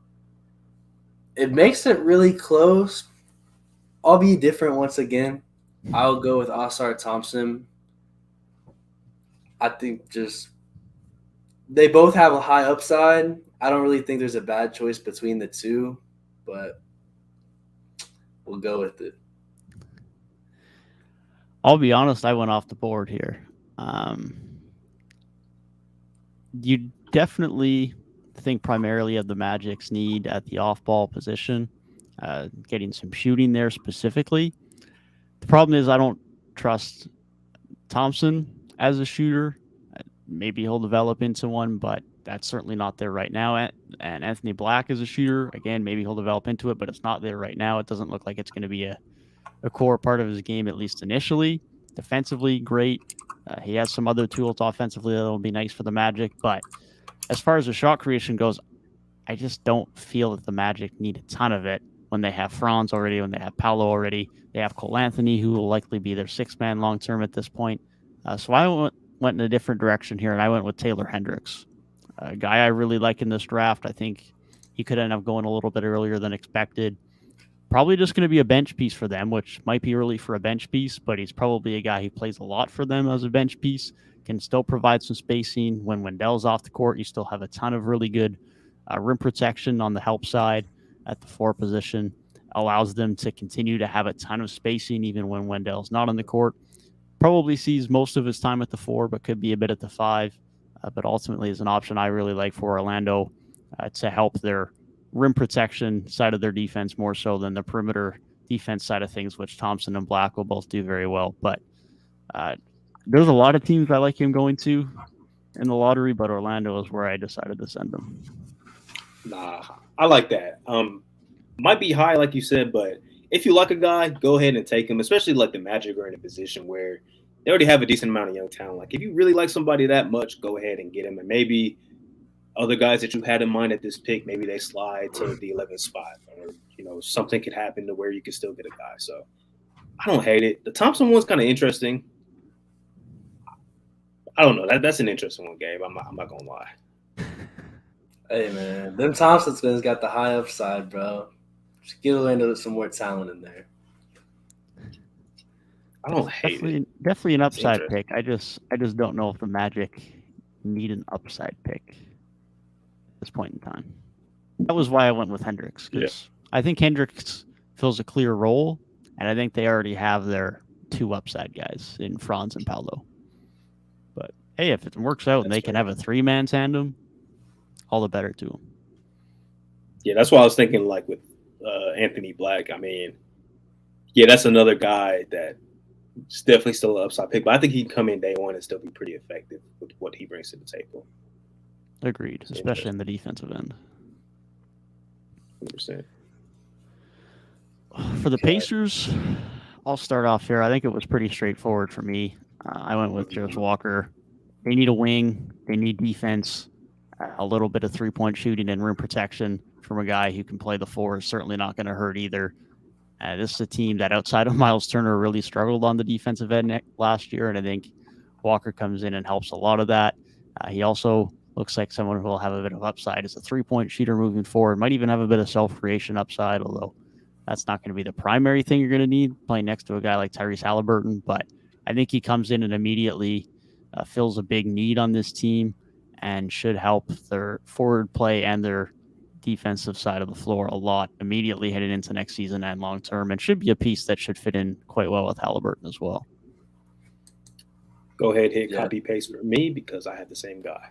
it makes it really close. I'll be different once again. I'll go with All-Star Thompson. I think just they both have a high upside. I don't really think there's a bad choice between the two, but we'll go with it. I'll be honest, I went off the board here. You definitely think primarily of the Magic's need at the off-ball position, getting some shooting there specifically. The problem is I don't trust Thompson as a shooter. Maybe he'll develop into one, but that's certainly not there right now. And Anthony Black is a shooter. Again, maybe he'll develop into it, but it's not there right now. It doesn't look like it's going to be a core part of his game, at least initially. Defensively, great. He has some other tools offensively that will be nice for the Magic. But as far as the shot creation goes, I just don't feel that the Magic need a ton of it when they have Franz already, when they have Paolo already. They have Cole Anthony, who will likely be their sixth-man long-term at this point. So I went in a different direction here, and I went with Taylor Hendricks, a guy I really like in this draft. I think he could end up going a little bit earlier than expected. Probably just going to be a bench piece for them, which might be early for a bench piece, but he's probably a guy who plays a lot for them as a bench piece, can still provide some spacing. When Wendell's off the court, you still have a ton of really good rim protection on the help side at the 4 position. Allows them to continue to have a ton of spacing even when Wendell's not on the court. Probably sees most of his time at the 4, but could be a bit at the 5. But ultimately is an option I really like for Orlando to help their rim protection side of their defense more so than the perimeter defense side of things, which Thompson and Black will both do very well. But there's a lot of teams I like him going to in the lottery, but Orlando is where I decided to send him. Nah, I like that. Might be high, like you said, but if you like a guy, go ahead and take him, especially like the Magic are in a position where they already have a decent amount of young talent. Like, if you really like somebody that much, go ahead and get him. And maybe other guys that you had in mind at this pick, maybe they slide to the 11th spot, or, something could happen to where you can still get a guy. So I don't hate it. The Thompson one's kind of interesting. I don't know. That's an interesting one, Gabe. I'm not going to lie. Hey, man. Them Thompson twins got the high upside, bro. Just get Orlando some more talent in there. I don't hate it. Definitely an upside pick. I just don't know if the Magic need an upside pick at this point in time. That was why I went with Hendricks, because I think Hendricks fills a clear role, and I think they already have their 2 upside guys in Franz and Paolo. But hey, if it works out and they can have a 3-man tandem, all the better to them. Yeah, that's why I was thinking, like, with Anthony Black. I mean, that's another guy that is definitely still an upside pick, but I think he can come in day one and still be pretty effective with what he brings to the table. Agreed, especially in the defensive end. 100%. For the Pacers, I'll start off here. I think it was pretty straightforward for me. I went with Jarvis Walker. They need a wing. They need defense. A little bit of 3-point shooting and rim protection from a guy who can play the 4 is certainly not going to hurt either. This is a team that outside of Miles Turner really struggled on the defensive end last year, and I think Walker comes in and helps a lot of that. He also looks like someone who will have a bit of upside as a 3-point shooter moving forward. Might even have a bit of self-creation upside, although that's not going to be the primary thing you're going to need playing next to a guy like Tyrese Halliburton. But I think he comes in and immediately fills a big need on this team and should help their forward play and their defensive side of the floor a lot immediately heading into next season and long term, and should be a piece that should fit in quite well with Halliburton as well. Go ahead, hit copy paste for me because I have the same guy.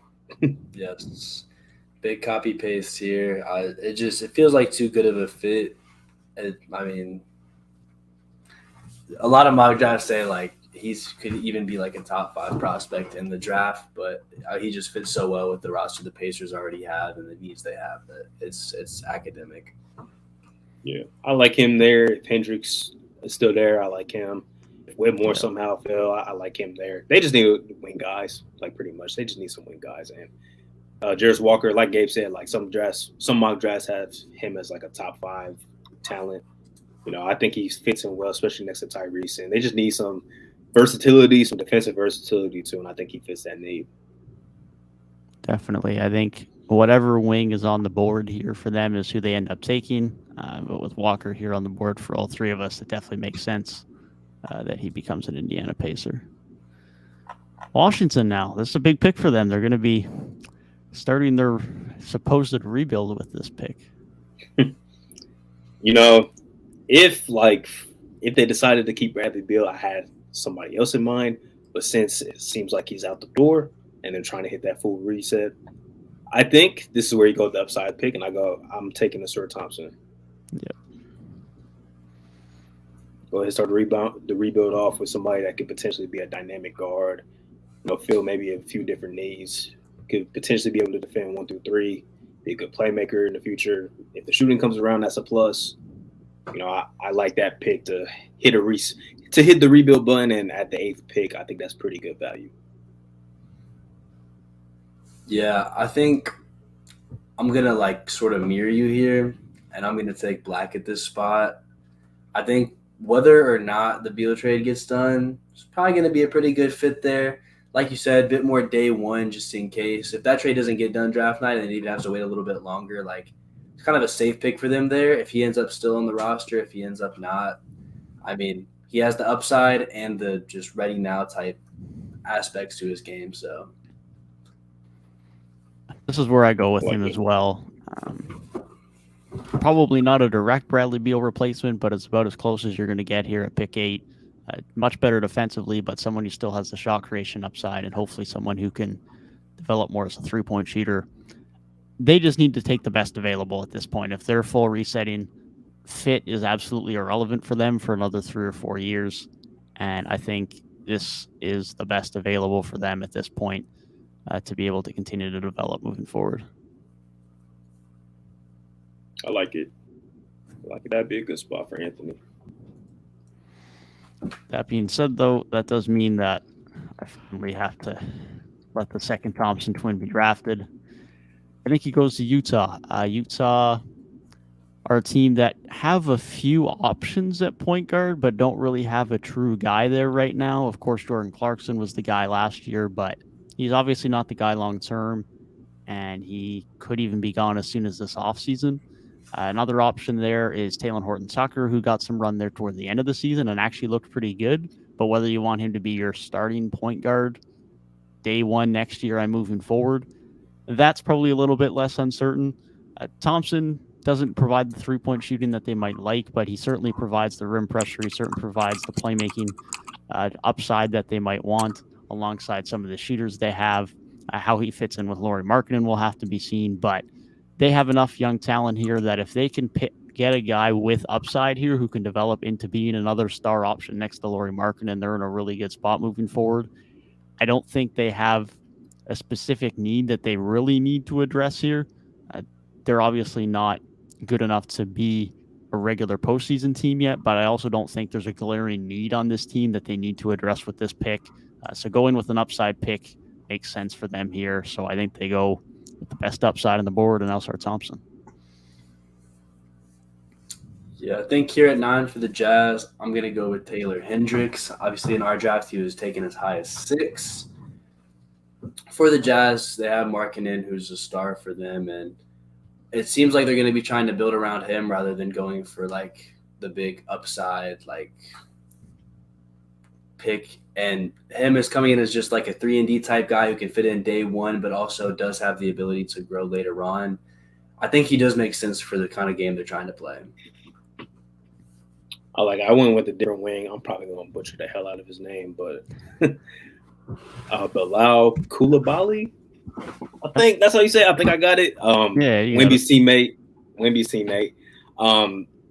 Yes, big copy paste here. It feels like too good of a fit. I mean, a lot of mock drafts say like could even be like a top 5 prospect in the draft, but he just fits so well with the roster the Pacers already have and the needs they have that it's academic. Yeah, I like him there. If Hendricks is still there, I like him. If Whitmore somehow fell, I like him there. They just need wing guys, like pretty much. They just need some wing guys. And Jarris Walker, like Gabe said, like some mock drafts have him as like a top 5 talent. You know, I think he fits in well, especially next to Tyrese. And they just need some versatility, some defensive versatility too, and I think he fits that need. Definitely. I think whatever wing is on the board here for them is who they end up taking. But with Walker here on the board for all 3 of us, it definitely makes sense that he becomes an Indiana Pacer. Washington now. This is a big pick for them. They're going to be starting their supposed rebuild with this pick. You know, if they decided to keep Bradley Beal, I had somebody else in mind, but since it seems like he's out the door and then trying to hit that full reset, I think this is where you go with the upside pick, and I'm taking the Sir Thompson. Yep. Go ahead and start the rebuild off with somebody that could potentially be a dynamic guard, fill maybe a few different needs, could potentially be able to defend 1 through 3, be a good playmaker in the future. If the shooting comes around, that's a plus. You know, I like that pick to hit the rebuild button, and at the 8th pick, I think that's pretty good value. Yeah, I think I'm gonna like sort of mirror you here, and I'm gonna take Black at this spot. I think whether or not the Beal trade gets done, it's probably gonna be a pretty good fit there. Like you said, a bit more day one just in case. If that trade doesn't get done draft night and he even has to wait a little bit longer, like it's kind of a safe pick for them there. If he ends up still on the roster, if he ends up not, I mean, he has the upside and the just ready now type aspects to his game. So this is where I go with him as well. Probably not a direct Bradley Beal replacement, but it's about as close as you're going to get here at pick 8. Much better defensively, but someone who still has the shot creation upside, and hopefully someone who can develop more as a 3-point shooter. They just need to take the best available at this point. If their full resetting fit is absolutely irrelevant for them for another 3 or 4 years, and I think this is the best available for them at this point to be able to continue to develop moving forward. I like it. That'd be a good spot for Anthony. That being said, though, that does mean that I finally have to let the second Thompson twin be drafted. I think he goes to Utah. Utah are a team that have a few options at point guard, but don't really have a true guy there right now. Of course, Jordan Clarkson was the guy last year, but he's obviously not the guy long term, and he could even be gone as soon as this offseason. Another option there is Talen Horton-Tucker, who got some run there toward the end of the season and actually looked pretty good. But whether you want him to be your starting point guard day one next year and moving forward, that's probably a little bit less uncertain. Thompson doesn't provide the 3-point shooting that they might like, but he certainly provides the rim pressure. He certainly provides the playmaking upside that they might want alongside some of the shooters they have. How he fits in with Lauri Markkanen will have to be seen, but they have enough young talent here that if they can get a guy with upside here who can develop into being another star option next to Lauri Markkanen, they're in a really good spot moving forward. I don't think they have a specific need that they really need to address here. They're obviously not good enough to be a regular postseason team yet, but I also don't think there's a glaring need on this team that they need to address with this pick. So going with an upside pick makes sense for them here. So I think they go with the best upside on the board and Sir Thompson. Yeah, I think here at 9 for the Jazz, I'm going to go with Taylor Hendricks. Obviously, in our draft, he was taken as high as 6. For the Jazz, they have Markkanen, who's a star for them, and it seems like they're going to be trying to build around him rather than going for, like, the big upside, like, pick, and him is coming in as just like a 3-and-D type guy who can fit in day one, but also does have the ability to grow later on. I think he does make sense for the kind of game they're trying to play. I went with a different wing. I'm probably going to butcher the hell out of his name, but Bilal Koulibaly. I think that's how you say it. I think I got it. Wemby's teammate.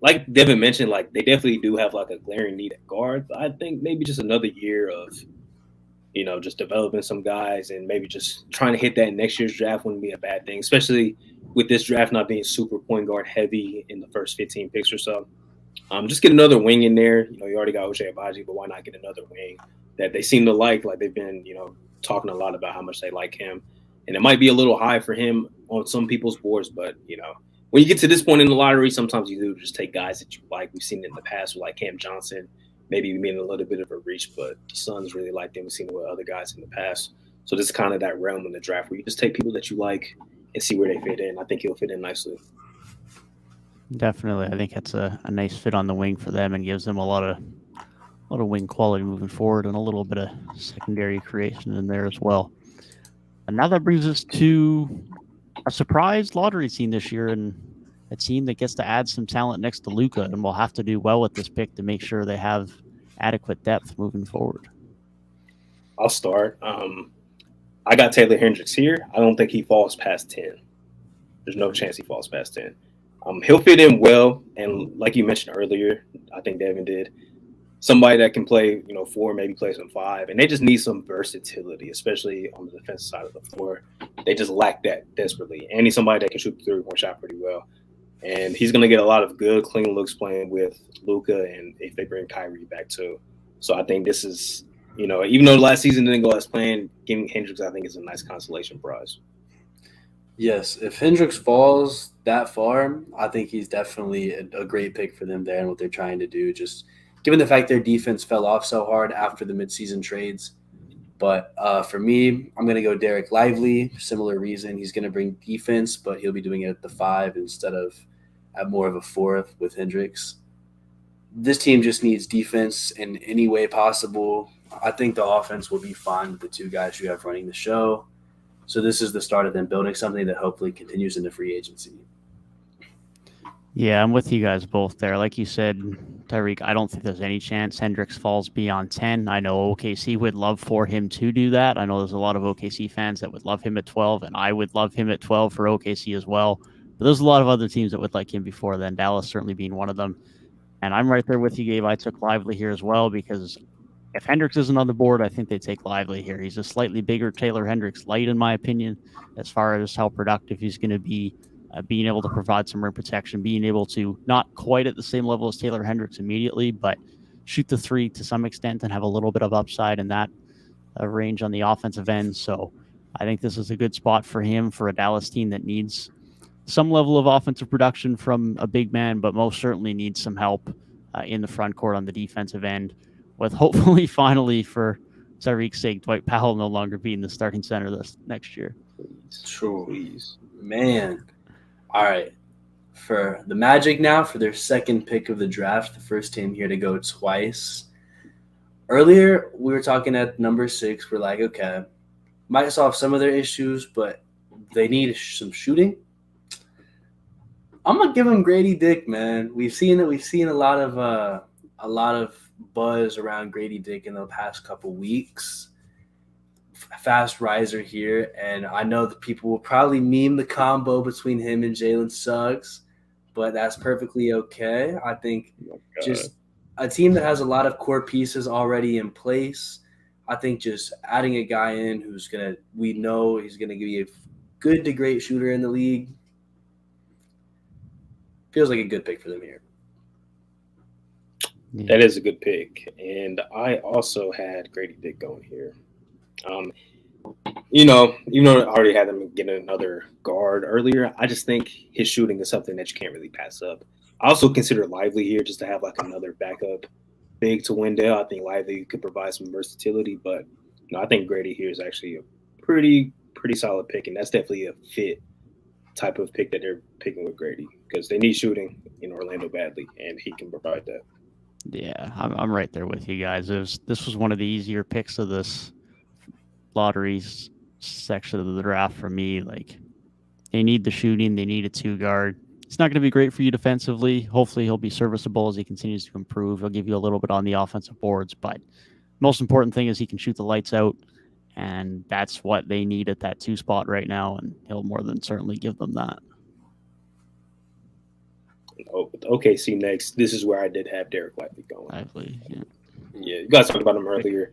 Like Devin mentioned, like they definitely do have like a glaring need at guard. But I think maybe just another year of, just developing some guys and maybe just trying to hit that in next year's draft wouldn't be a bad thing, especially with this draft not being super point guard heavy in the first 15 picks or so. Just get another wing in there. You already got Ochai Agbaji, but why not get another wing that they seem to like? Like they've been, talking a lot about how much they like him. And it might be a little high for him on some people's boards, but, when you get to this point in the lottery, sometimes you do just take guys that you like. We've seen it in the past with like Cam Johnson, maybe being a little bit of a reach, but the Suns really like them. We've seen it with other guys in the past. So this is kind of that realm in the draft where you just take people that you like and see where they fit in. I think he'll fit in nicely. Definitely. I think that's a nice fit on the wing for them and gives them a lot of wing quality moving forward and a little bit of secondary creation in there as well. And now that brings us to a surprise lottery team this year, and a team that gets to add some talent next to Luka, and will have to do well with this pick to make sure they have adequate depth moving forward. I'll start. I got Taylor Hendricks here. I don't think he falls past 10. There's no chance he falls past 10. He'll fit in well, and like you mentioned earlier, I think Devin did, somebody that can play, 4, maybe play some 5, and they just need some versatility, especially on the defensive side of the floor. They just lack that desperately. And he's somebody that can shoot the three-point shot pretty well. And he's going to get a lot of good, clean looks playing with Luka, and if they bring Kyrie back too. So I think this is, even though last season didn't go as planned, getting Hendricks, I think, is a nice consolation prize. Yes, if Hendricks falls that far, I think he's definitely a great pick for them there and what they're trying to do, just given the fact their defense fell off so hard after the midseason trades. But for me, I'm going to go Derek Lively. Similar reason. He's going to bring defense, but he'll be doing it at the 5 instead of at more of a 4 with Hendricks. This team just needs defense in any way possible. I think the offense will be fine with the 2 guys you have running the show. So this is the start of them building something that hopefully continues into free agency. Yeah, I'm with you guys both there. Like you said, Tyrik, I don't think there's any chance Hendricks falls beyond 10. I know OKC would love for him to do that. I know there's a lot of OKC fans that would love him at 12, and I would love him at 12 for OKC as well. But there's a lot of other teams that would like him before then, Dallas certainly being one of them. And I'm right there with you, Gabe. I took Lively here as well because if Hendricks isn't on the board, I think they take Lively here. He's a slightly bigger Taylor Hendricks light, in my opinion, as far as how productive he's going to be. Being able to provide some rim protection, being able to not quite at the same level as Taylor Hendricks immediately, but shoot the 3 to some extent and have a little bit of upside in that range on the offensive end. So I think this is a good spot for him for a Dallas team that needs some level of offensive production from a big man, but most certainly needs some help in the front court on the defensive end, with hopefully finally for Tyrik's sake, Dwight Powell no longer being the starting center this next year. True. Man. All right, for the Magic now, for their second pick of the draft, the first team here to go twice. Earlier, we were talking at number 6. We're like, okay, might solve some of their issues, but they need some shooting. I'm gonna give them Grady Dick, man. We've seen a lot of buzz around Grady Dick in the past couple weeks. Fast riser here, and I know that people will probably meme the combo between him and Jalen Suggs, but that's perfectly okay. I think just a team that has a lot of core pieces already in place, I think just adding a guy in we know he's gonna be a good to great shooter in the league, feels like a good pick for them here. Yeah. That is a good pick, and I also had Grady Dick going here. Even though I already had him get another guard earlier, I just think his shooting is something that you can't really pass up. I also consider Lively here just to have like another backup big to Wendell. I think Lively could provide some versatility, but I think Grady here is actually a pretty solid pick, and that's definitely a fit type of pick that they're picking with Grady because they need shooting in Orlando badly, and he can provide that. Yeah, I'm right there with you guys. This was one of the easier picks of this lottery section of the draft for me. Like, they need the shooting, they need a two guard. It's not going to be great for you defensively. Hopefully, he'll be serviceable as he continues to improve. He'll give you a little bit on the offensive boards, but most important thing is he can shoot the lights out, and that's what they need at that two spot right now, and he'll more than certainly give them that. Oh, with OKC next. This is where I did have Derek Lively going. Lively, yeah. Yeah, you guys talked about him earlier.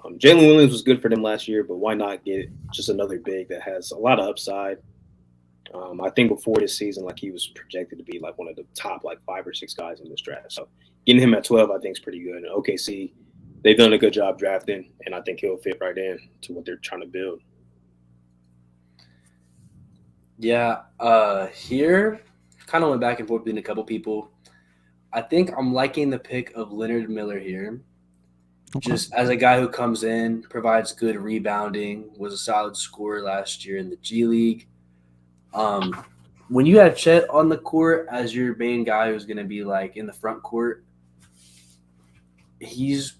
Jalen Williams was good for them last year, but why not get just another big that has a lot of upside? I think before this season, like he was projected to be like one of the top like 5 or 6 guys in this draft. So getting him at 12, I think is pretty good. And OKC, they've done a good job drafting, and I think he'll fit right in to what they're trying to build. Yeah, here kind of went back and forth between a couple people. I think I'm liking the pick of Leonard Miller here. Okay. Just as a guy who comes in, provides good rebounding, was a solid scorer last year in the G League. When you have Chet on the court as your main guy who's going to be like in the front court, he's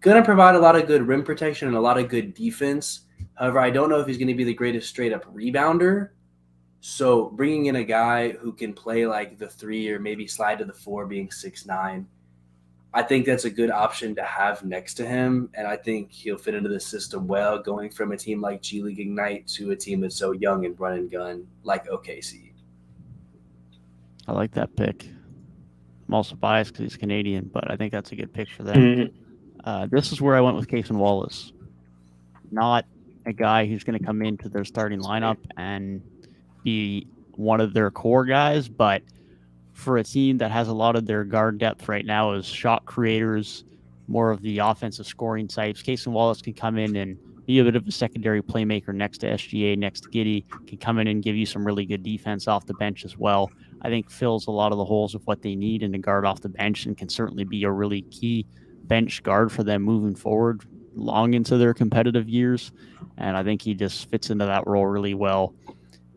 going to provide a lot of good rim protection and a lot of good defense. However, I don't know if he's going to be the greatest straight-up rebounder. So bringing in a guy who can play like the 3 or maybe slide to the 4 being 6'9", I think that's a good option to have next to him, and I think he'll fit into the system well, going from a team like G League Ignite to a team that's so young and run and gun like OKC. I like that pick. I'm also biased because he's Canadian, but I think that's a good pick for them. This is where I went with Cason Wallace. Not a guy who's going to come into their starting lineup and be one of their core guys, but for a team that has a lot of their guard depth right now as shot creators, more of the offensive scoring types, Cason Wallace can come in and be a bit of a secondary playmaker next to SGA, next to Giddey, can come in and give you some really good defense off the bench as well. I think fills a lot of the holes of what they need in a guard off the bench and can certainly be a really key bench guard for them moving forward long into their competitive years. And I think he just fits into that role really well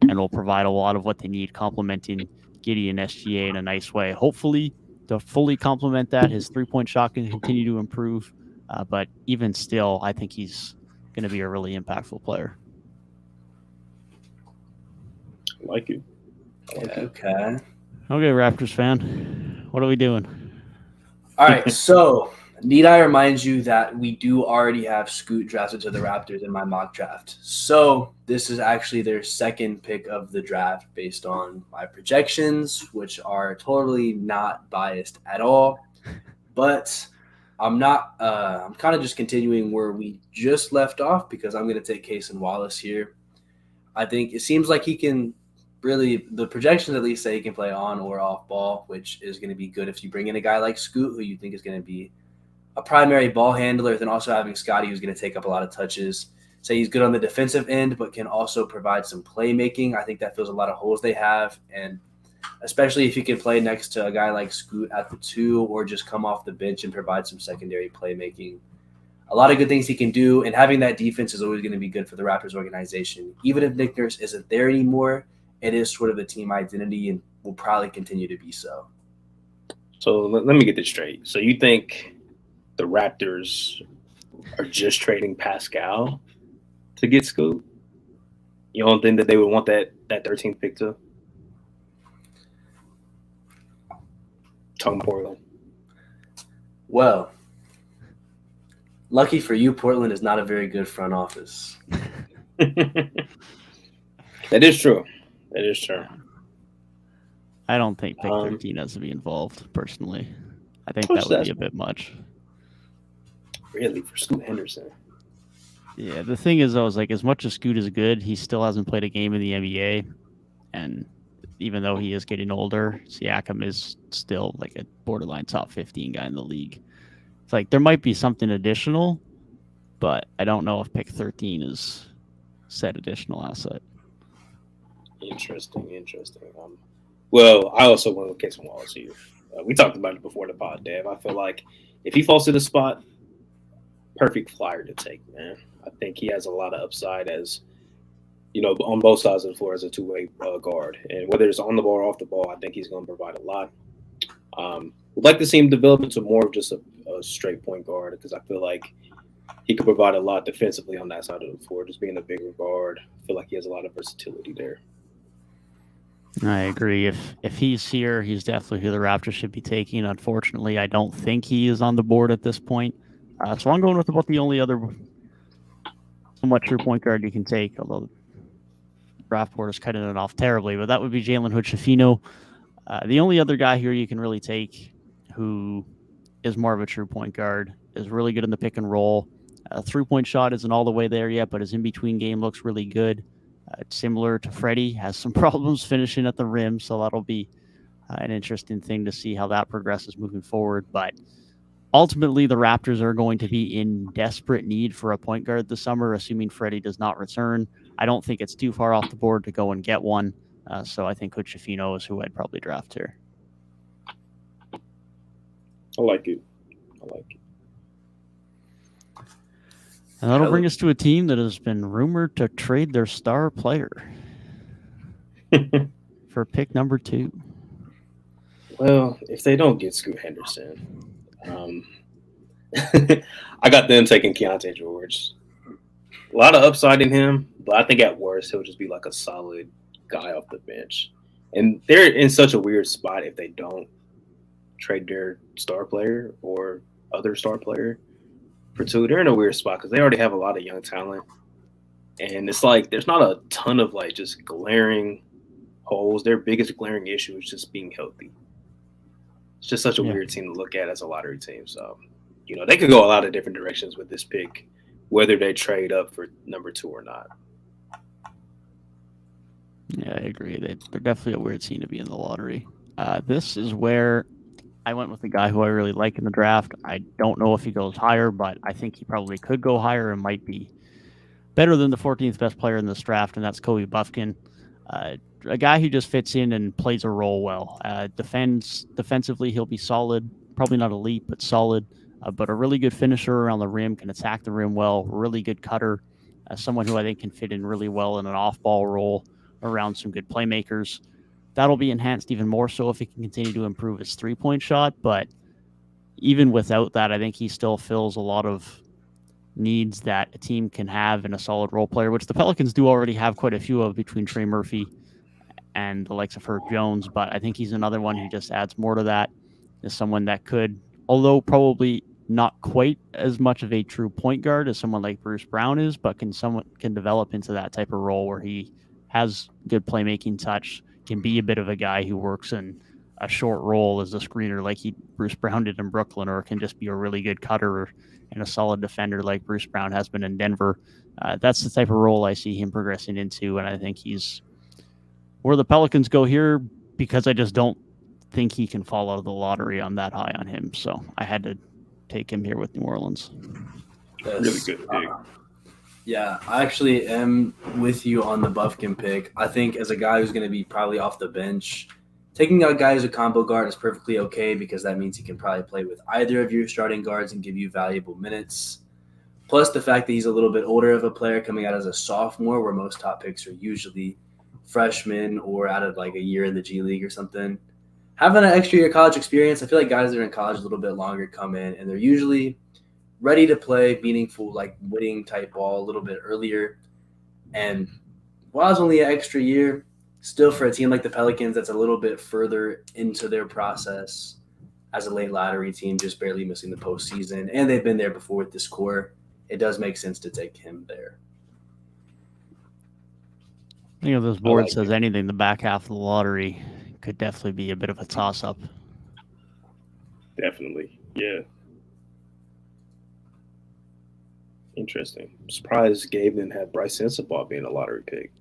and will provide a lot of what they need, complementing Giddey and SGA in a nice way. Hopefully, to fully complement that, his three-point shot can continue to improve. But even still, I think he's going to be a really impactful player. I like it. Okay, Raptors fan. What are we doing? All right, so need I remind you that we do already have Scoot drafted to the Raptors in my mock draft. So this is actually their second pick of the draft based on my projections, which are totally not biased at all. But I'm not I'm kind of just continuing where we just left off because I'm going to take Cason Wallace here. I think it seems like he can really, the projections at least say he can play on or off ball, which is going to be good if you bring in a guy like Scoot, who you think is going to be a primary ball handler, then also having Scotty, who's going to take up a lot of touches. Say he's good on the defensive end, but can also provide some playmaking. I think that fills a lot of holes they have, and especially if you can play next to a guy like Scoot at the 2 or just come off the bench and provide some secondary playmaking. A lot of good things he can do, and having that defense is always going to be good for the Raptors organization. Even if Nick Nurse isn't there anymore, it is sort of the team identity and will probably continue to be so. So let me get this straight. So you think the Raptors are just trading Pascal to get Scoot? You don't think that they would want that 13th pick too? Talking Portland. Well, lucky for you, Portland is not a very good front office. That is true. That is true. I don't think pick 13 has to be involved, personally. I think that would be a bit much. Really? For Scoot Henderson? Yeah, the thing is, I was like, as much as Scoot is good, he still hasn't played a game in the NBA. And even though he is getting older, Siakam is still like a borderline top 15 guy in the league. It's like there might be something additional, but I don't know if pick 13 is said additional asset. Interesting. Well, I also went with Cason Wallace here. We talked about it before the pod, Dev. I feel like if he falls to the spot, perfect flyer to take, man. I think he has a lot of upside as, you know, on both sides of the floor as a two-way guard. And whether it's on the ball or off the ball, I think he's going to provide a lot. would like to see him develop into more of just a straight point guard because I feel like he could provide a lot defensively on that side of the floor, just being a bigger guard. I feel like he has a lot of versatility there. I agree. If he's here, he's definitely who the Raptors should be taking. Unfortunately, I don't think he is on the board at this point. So I'm going with about the only other somewhat true point guard you can take, although the draft board is cutting it off terribly, but that would be Jalen Hood-Schifino. The only other guy here you can really take who is more of a true point guard, is really good in the pick and roll. Three-point shot isn't all the way there yet, but his in-between game looks really good. Similar to Freddie, has some problems finishing at the rim, so that'll be an interesting thing to see how that progresses moving forward. But ultimately, the Raptors are going to be in desperate need for a point guard this summer, assuming Freddie does not return. I don't think it's too far off the board to go and get one, so I think Hood-Schifino is who I'd probably draft here. I like it. And that'll bring us to a team that has been rumored to trade their star player for pick number 2. Well, if they don't get Scoot Henderson, I got them taking Keontae George. A lot of upside in him, but I think at worst he'll just be like a solid guy off the bench. And they're in such a weird spot if they don't trade their star player or other star player for 2. They're in a weird spot because they already have a lot of young talent. And it's like there's not a ton of like just glaring holes. Their biggest glaring issue is just being healthy. It's just such a weird team to look at as a lottery team. So, they could go a lot of different directions with this pick, whether they trade up for number 2 or not. Yeah, I agree. They're definitely a weird team to be in the lottery. This is where I went with the guy who I really like in the draft. I don't know if he goes higher, but I think he probably could go higher and might be better than the 14th best player in this draft, and that's Kobe Buffkin. A guy who just fits in and plays a role well. Defensively, he'll be solid. Probably not elite, but solid. But a really good finisher around the rim, can attack the rim well. Really good cutter. Someone who I think can fit in really well in an off-ball role around some good playmakers. That'll be enhanced even more so if he can continue to improve his three-point shot. But even without that, I think he still fills a lot of needs that a team can have in a solid role player, which the Pelicans do already have quite a few of between Trey Murphy and the likes of Herb Jones. But I think he's another one who just adds more to that. Is someone that could, although probably not quite as much of a true point guard as someone like Bruce Brown is, but can develop into that type of role where he has good playmaking touch, can be a bit of a guy who works in a short role as a screener like Bruce Brown did in Brooklyn, or can just be a really good cutter and a solid defender like Bruce Brown has been in Denver. That's the type of role I see him progressing into, and I think he's where the Pelicans go here because I just don't think he can fall out of the lottery. I'm that high on him, so I had to take him here with New Orleans. That's really good pick. Yeah, I actually am with you on the Buffkin pick. I think as a guy who's going to be probably off the bench, taking a guy who's a combo guard is perfectly okay because that means he can probably play with either of your starting guards and give you valuable minutes. Plus the fact that he's a little bit older of a player coming out as a sophomore, where most top picks are usually freshmen or out of like a year in the G League or something. Having an extra year college experience, I feel like guys that are in college a little bit longer come in and they're usually ready to play meaningful, like winning type ball a little bit earlier. And while it's only an extra year, still for a team like the Pelicans that's a little bit further into their process as a late lottery team, just barely missing the postseason, and they've been there before with this core, it does make sense to take him there. I think if this board says anything, the back half of the lottery could definitely be a bit of a toss-up. Definitely, yeah. Interesting. I'm surprised Gabe didn't have Bryce Sensabaugh being a lottery pick.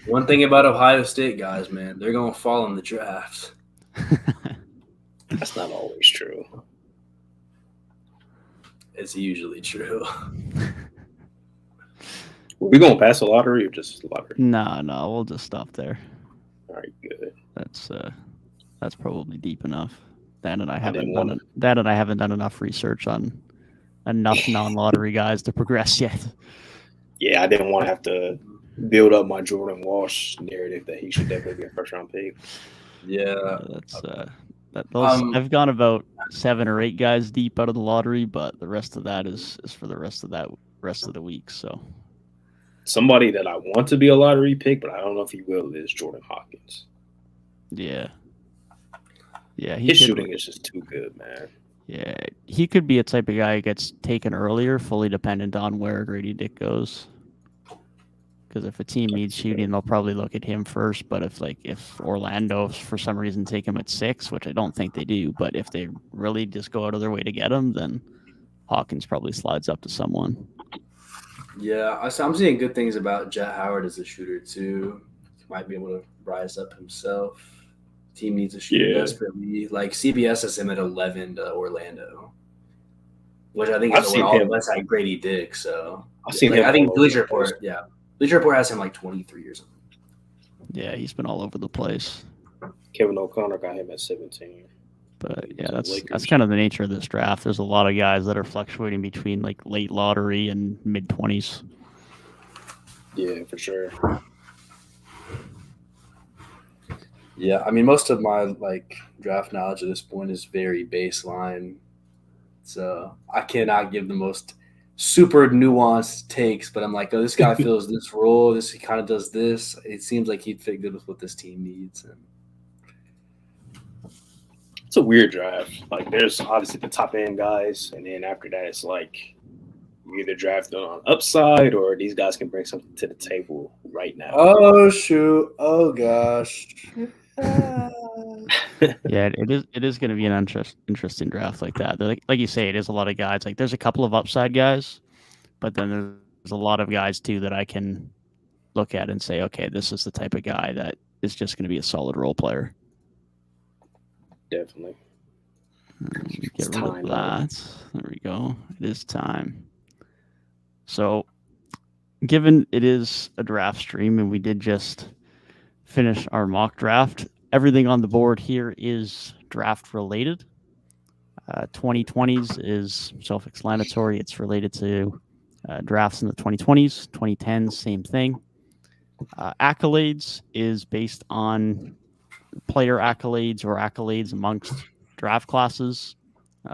One thing about Ohio State guys, man, they're going to fall in the draft. That's not always true. It's usually true. Are we going to pass a lottery or just a lottery? No, we'll just stop there. All right, good. That's probably deep enough. Dan and I haven't done enough research on enough non-lottery guys to progress yet. Yeah, I didn't want to have to build up my Jordan Walsh narrative that he should definitely be a first round pick. Yeah. I've gone about 7 or 8 guys deep out of the lottery, but the rest of that is for the rest of the week. So somebody that I want to be a lottery pick, but I don't know if he will, is Jordan Hawkins. Yeah, his shooting is just too good, man. Yeah, he could be a type of guy who gets taken earlier, fully dependent on where Grady Dick goes. Because if a team needs shooting, they'll probably look at him first. But if Orlando, for some reason, take him at 6, which I don't think they do, but if they really just go out of their way to get him, then Hawkins probably slides up to someone. Yeah, I'm seeing good things about Jet Howard as a shooter too. He might be able to rise up himself. Team needs a shooter desperately. Like CBS has him at 11 to Orlando, which I think is where all the West had Grady Dick. So I've seen him. I think Bleacher Report, Bleacher Report has him like 23 or something. Yeah, he's been all over the place. Kevin O'Connor got him at 17. But yeah, that's kind of the nature of this draft. There's a lot of guys that are fluctuating between like late lottery and mid 20s. Yeah, for sure. Yeah, I mean, most of my draft knowledge at this point is very baseline, so I cannot give the most super nuanced takes. But I'm like, oh, this guy fills this role. He kind of does this. It seems like he'd fit good with what this team needs. And it's a weird draft. Like, there's obviously the top end guys, and then after that, it's like you either draft them on upside or these guys can bring something to the table right now. Oh shoot! Oh gosh. Yeah, it is going to be an interesting draft like that. Like you say, it is a lot of guys. Like there's a couple of upside guys, but then there's a lot of guys too that I can look at and say, okay, this is the type of guy that is just going to be a solid role player. Definitely. Get rid of that. There we go. It is time. So, given it is a draft stream and we did just finish our mock draft, everything on the board here is draft related. 2020s is self-explanatory. It's related to drafts in the 2020s, 2010s, same thing. Accolades is based on player accolades or accolades amongst draft classes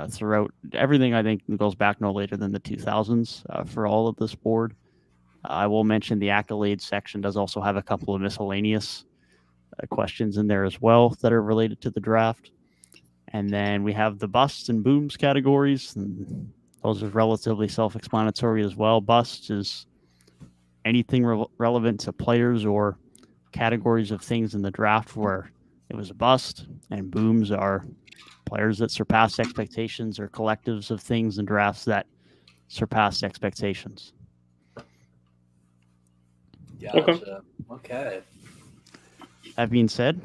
throughout everything. I think goes back no later than the 2000s for all of this board. I will mention the accolades section does also have a couple of miscellaneous questions in there as well that are related to the draft. And then we have the busts and booms categories. And those are relatively self-explanatory as well. Busts is anything relevant to players or categories of things in the draft where it was a bust, and booms are players that surpass expectations or collectives of things in drafts that surpass expectations. Gotcha. Okay. That being said,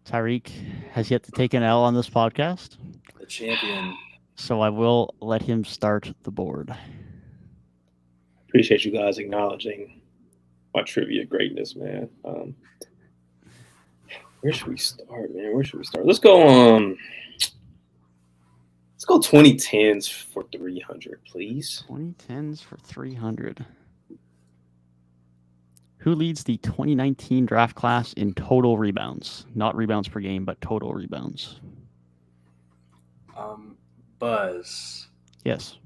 Tyrik has yet to take an L on this podcast. The champion. So I will let him start the board. Appreciate you guys acknowledging my trivia greatness, man. Where should we start, man? Where should we start? Let's go 2010s for 300, please. 2010s for 300. Who leads the 2019 draft class in total rebounds? Not rebounds per game, but total rebounds. Buzz. Yes.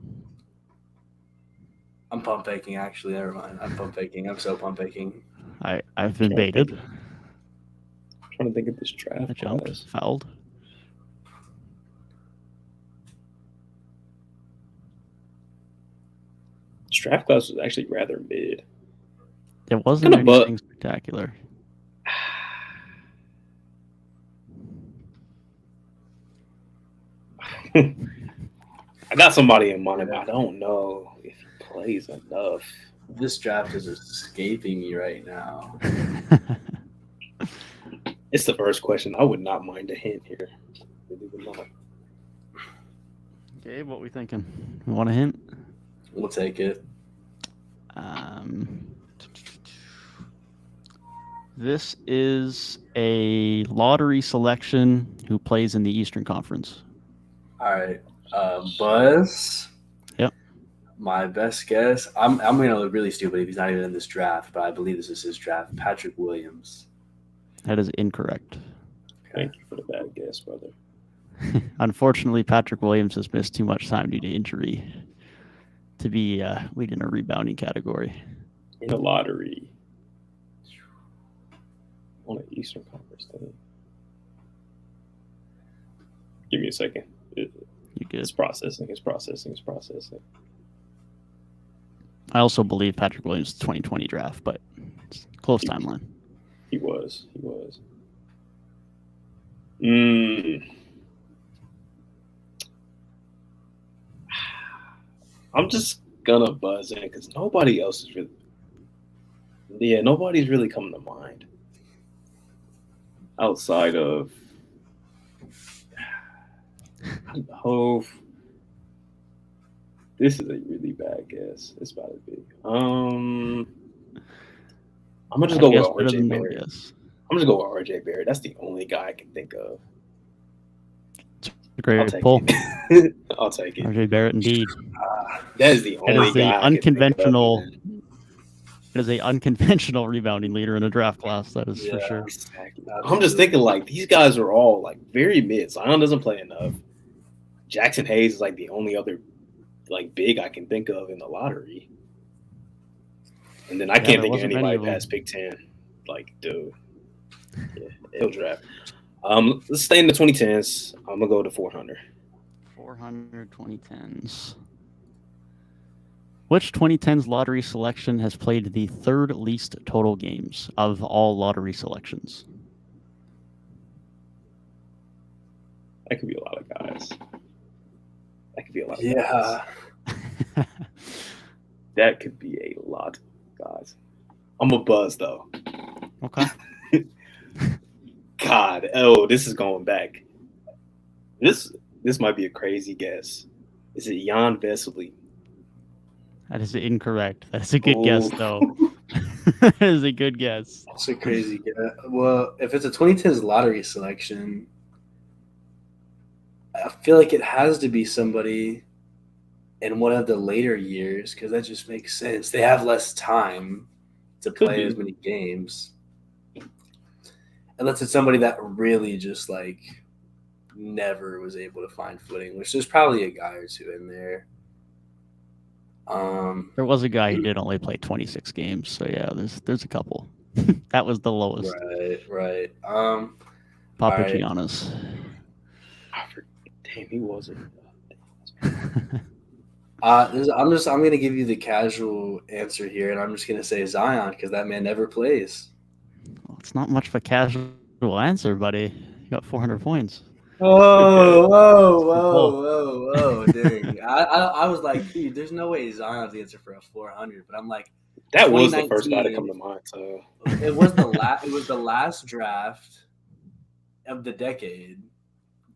I'm pump faking, actually. Never mind. I'm pump faking. I'm so pump faking. I've been baited. I'm trying to think of this draft. I jumped. Fouled. This draft class was actually rather mid. It wasn't anything spectacular. I got somebody in mind, but I don't know if he plays enough. This draft is escaping me right now. It's the first question. I would not mind a hint here. Really would not. Gabe, what we thinking? We want a hint? We'll take it. This is a lottery selection who plays in the Eastern Conference. All right. Buzz. Yep. My best guess. I'm gonna look really stupid if he's not even in this draft, but I believe this is his draft. Patrick Williams. That is incorrect. Thank you for the bad guess, brother. Unfortunately, Patrick Williams has missed too much time due to injury to be leading a rebounding category. In the lottery. On an Eastern Conference team. Give me a second. You good? It's processing. I also believe Patrick Williams' 2020 draft, but it's a close timeline. He was. I'm just gonna buzz in because nobody else is really. Yeah, nobody's really coming to mind outside of Hove. This is a really bad guess. It's about to be. I'm gonna just go with RJ Barrett. I'm gonna go with RJ Barrett. That's the only guy I can think of. Great pull. I'll take it. RJ Barrett, indeed. That is the only guy. Unconventional. It is a unconventional rebounding leader in a draft class. That is for sure. Exactly. I'm just thinking like these guys are all like very mid. Zion doesn't play enough. Jackson Hayes is like the only other like big I can think of in the lottery. And then I can't think of anybody past pick 10. Like, dude. Yeah, he'll draft. Let's stay in the 2010s. I'm gonna go to 400. 400 2010s. Which 2010s lottery selection has played the third least total games of all lottery selections? That could be a lot of guys. Yeah. That could be a lot of guys. I'm a buzz though. Okay. God, this is going back. This might be a crazy guess. Is it Jan Vesely? That is incorrect. That is a good guess, though. That is a good guess. That's a crazy guess. Well, if it's a 2010s lottery selection, I feel like it has to be somebody in one of the later years because that just makes sense. They have less time to play as many games. Unless it's somebody that really just like never was able to find footing, which there's probably a guy or two in there. There was a guy who did only play 26 games, so yeah, there's a couple. That was the lowest. Right. Papagiannis. Damn, he wasn't. I'm gonna give you the casual answer here, and I'm just gonna say Zion because that man never plays. Well, it's not much of a casual answer, buddy. You got 400 points. Whoa, dang. I was like, dude, there's no way Zion's the answer for a 400, but I'm like, that was the first guy to come to mind. So it was the last draft of the decade.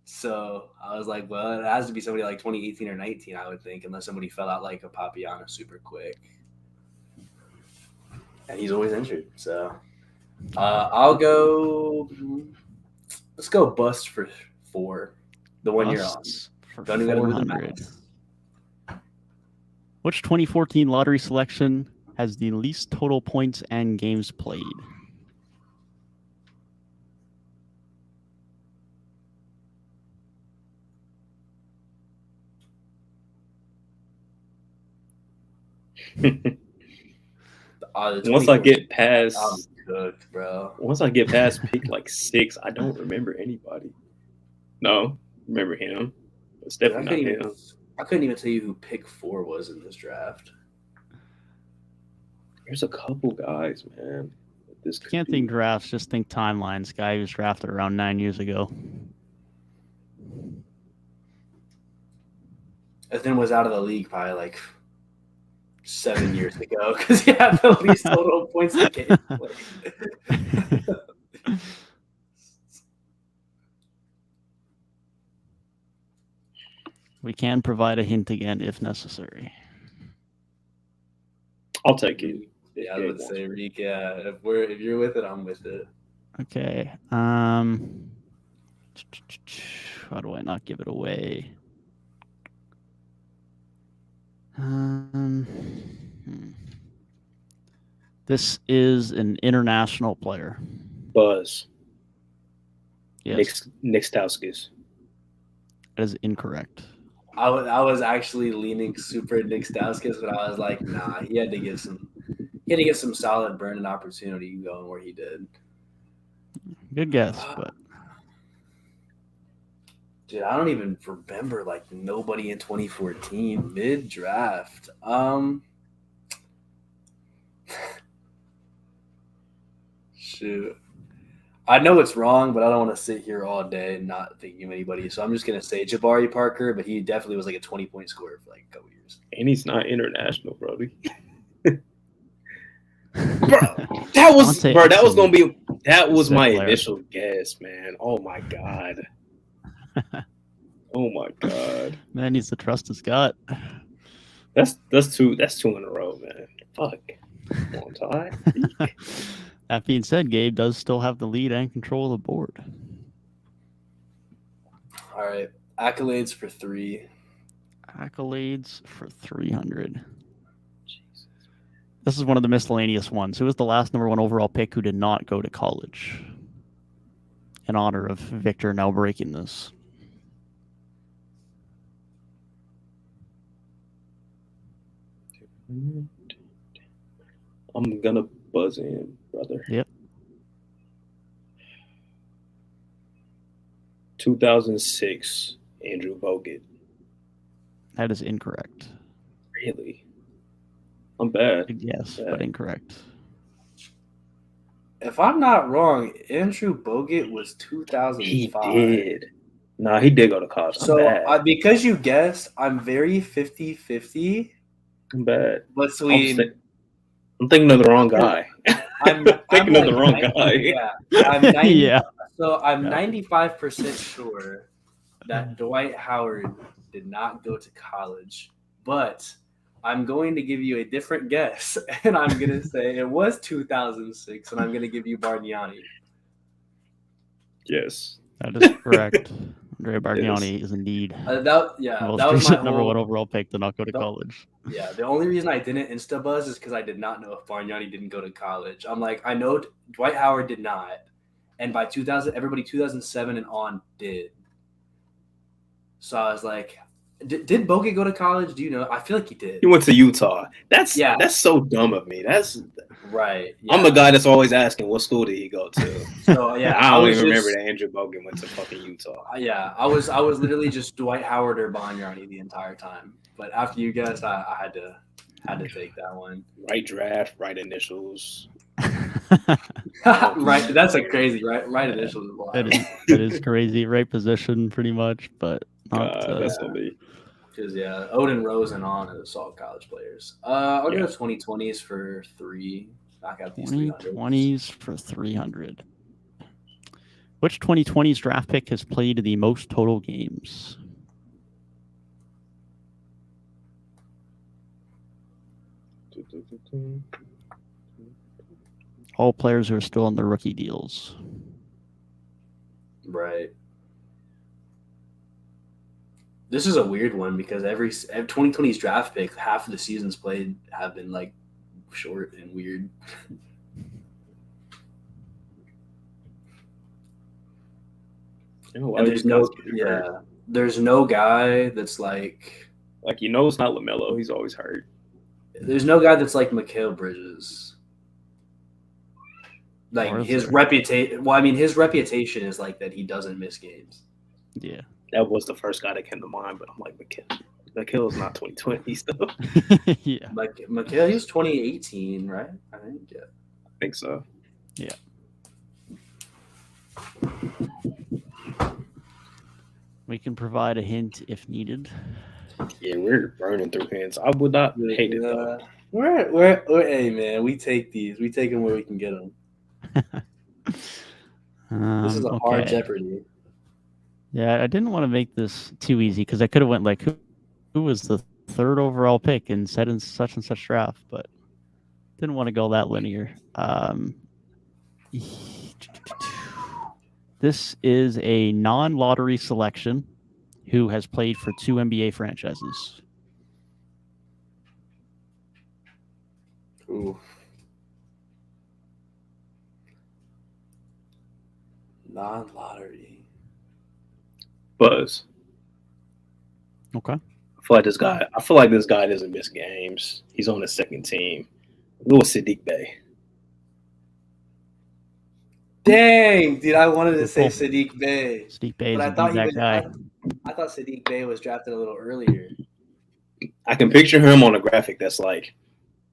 So I was like, well, it has to be somebody like 2018 or 19, I would think, unless somebody fell out like a Papiana super quick. And he's always injured. So I'll go. Let's go bust for 4. The one you're on. Don't even do the math. Which 2014 lottery selection has the least total points and games played? Once I get past, I'm cooked, bro. Once I get past pick like 6, I don't remember anybody. No, remember him. It's definitely not him. I couldn't even tell you who pick 4 was in this draft. There's a couple guys, man. This can't think drafts, just think timelines. Guy who was drafted around 9 years ago. And then was out of the league probably like 7 years ago because he had the least total points in the game. We can provide a hint again if necessary. I'll take it. Yeah, I would say Reek. Yeah, if you're with it, I'm with it. Okay. How do I not give it away? This is an international player. Buzz. Yes, Nick Stauskas. that is incorrect. I was actually leaning super Nick Stauskas, but I was like, nah, he had to get some solid burning opportunity going where he did. Good guess, but dude, I don't even remember like nobody in 2014 mid draft. Shoot. I know it's wrong, but I don't want to sit here all day and not thinking of anybody. So I'm just gonna say Jabari Parker, but he definitely was like a 20-point scorer for like a couple years. And he's not international, Brody. That was my initial guess, man. Oh my god. Oh my god. Man needs to trust his gut. That's two in a row, man. Fuck. Come on, Ty. That being said, Gabe does still have the lead and control of the board. All right. Accolades for 3. Accolades for 300. Jesus. This is one of the miscellaneous ones. Who was the last number 1 overall pick who did not go to college? In honor of Victor now breaking this. I'm gonna buzz in, brother. Yep. 2006, Andrew Bogut. That is incorrect. Really? I'm bad. Yes, but incorrect. If I'm not wrong, Andrew Bogut was 2005. He did. Nah, he did go to college. So because you guessed, I'm very 50-50. I'm bad. Between I'm thinking of the wrong guy. I'm thinking of the wrong guy. Yeah. I'm 90, Yeah. So I'm 95% sure that Dwight Howard did not go to college, but I'm going to give you a different guess, and I'm going to say it was 2006, and I'm going to give you Bargnani. Yes. That is correct. Andre Bargnani is indeed that was my number 1 overall pick to not go to college. Yeah, the only reason I didn't Instabuzz is because I did not know if Bargnani didn't go to college. I'm like, I know Dwight Howard did not, and by 2000, everybody 2007 and on did. So I was like, did Bogut go to college? Do you know? I feel like he did. He went to Utah. That's so dumb of me. That's right. Yeah. I'm the guy that's always asking what school did he go to. So yeah, I don't even remember that Andrew Bogut went to fucking Utah. Yeah, I was literally just Dwight Howard or Bargnani the entire time. But after you guessed, I had to take that one. Right draft, right initials. Right, that's a crazy right initials. That is crazy. Right position, pretty much, but not. That's gonna be. Because Odin Rose and on are solid college players. I'll go 2020s for 3. Knock out these 2020s for 300. Which 2020s draft pick has played the most total games? All players who are still on their rookie deals. Right. This is a weird one because every 2020's draft pick, half of the seasons played have been like short and weird. And there's no guy that's like it's not LaMelo. He's always hurt. There's no guy that's like Mikal Bridges. Like his reputation. Well, I mean, his reputation is like that he doesn't miss games. Yeah. That was the first guy that came to mind, but I'm like, Mikal is not 2020 still. Yeah. Like Mikal, he was 2018, right? I think. Yeah. I think so. Yeah. We can provide a hint if needed. Yeah, we're burning through hints. I would not hate it though. We're hey man, we take these. We take them where we can get them. This is a hard Jeopardy. Yeah, I didn't want to make this too easy because I could have went like, who was the 3rd overall pick and said in such and such draft, but didn't want to go that linear. This is a non-lottery selection who has played for 2 NBA franchises. Ooh. Non-lottery. Buzz. Okay. I feel like this guy doesn't miss games. He's on the second team. Little Sadiq Bey. Dang, dude! I wanted to Good say pull. Sadiq Bey, Sadiq Bey but is I thought indeed that guy. I thought Sadiq Bey was drafted a little earlier. I can picture him on a graphic that's like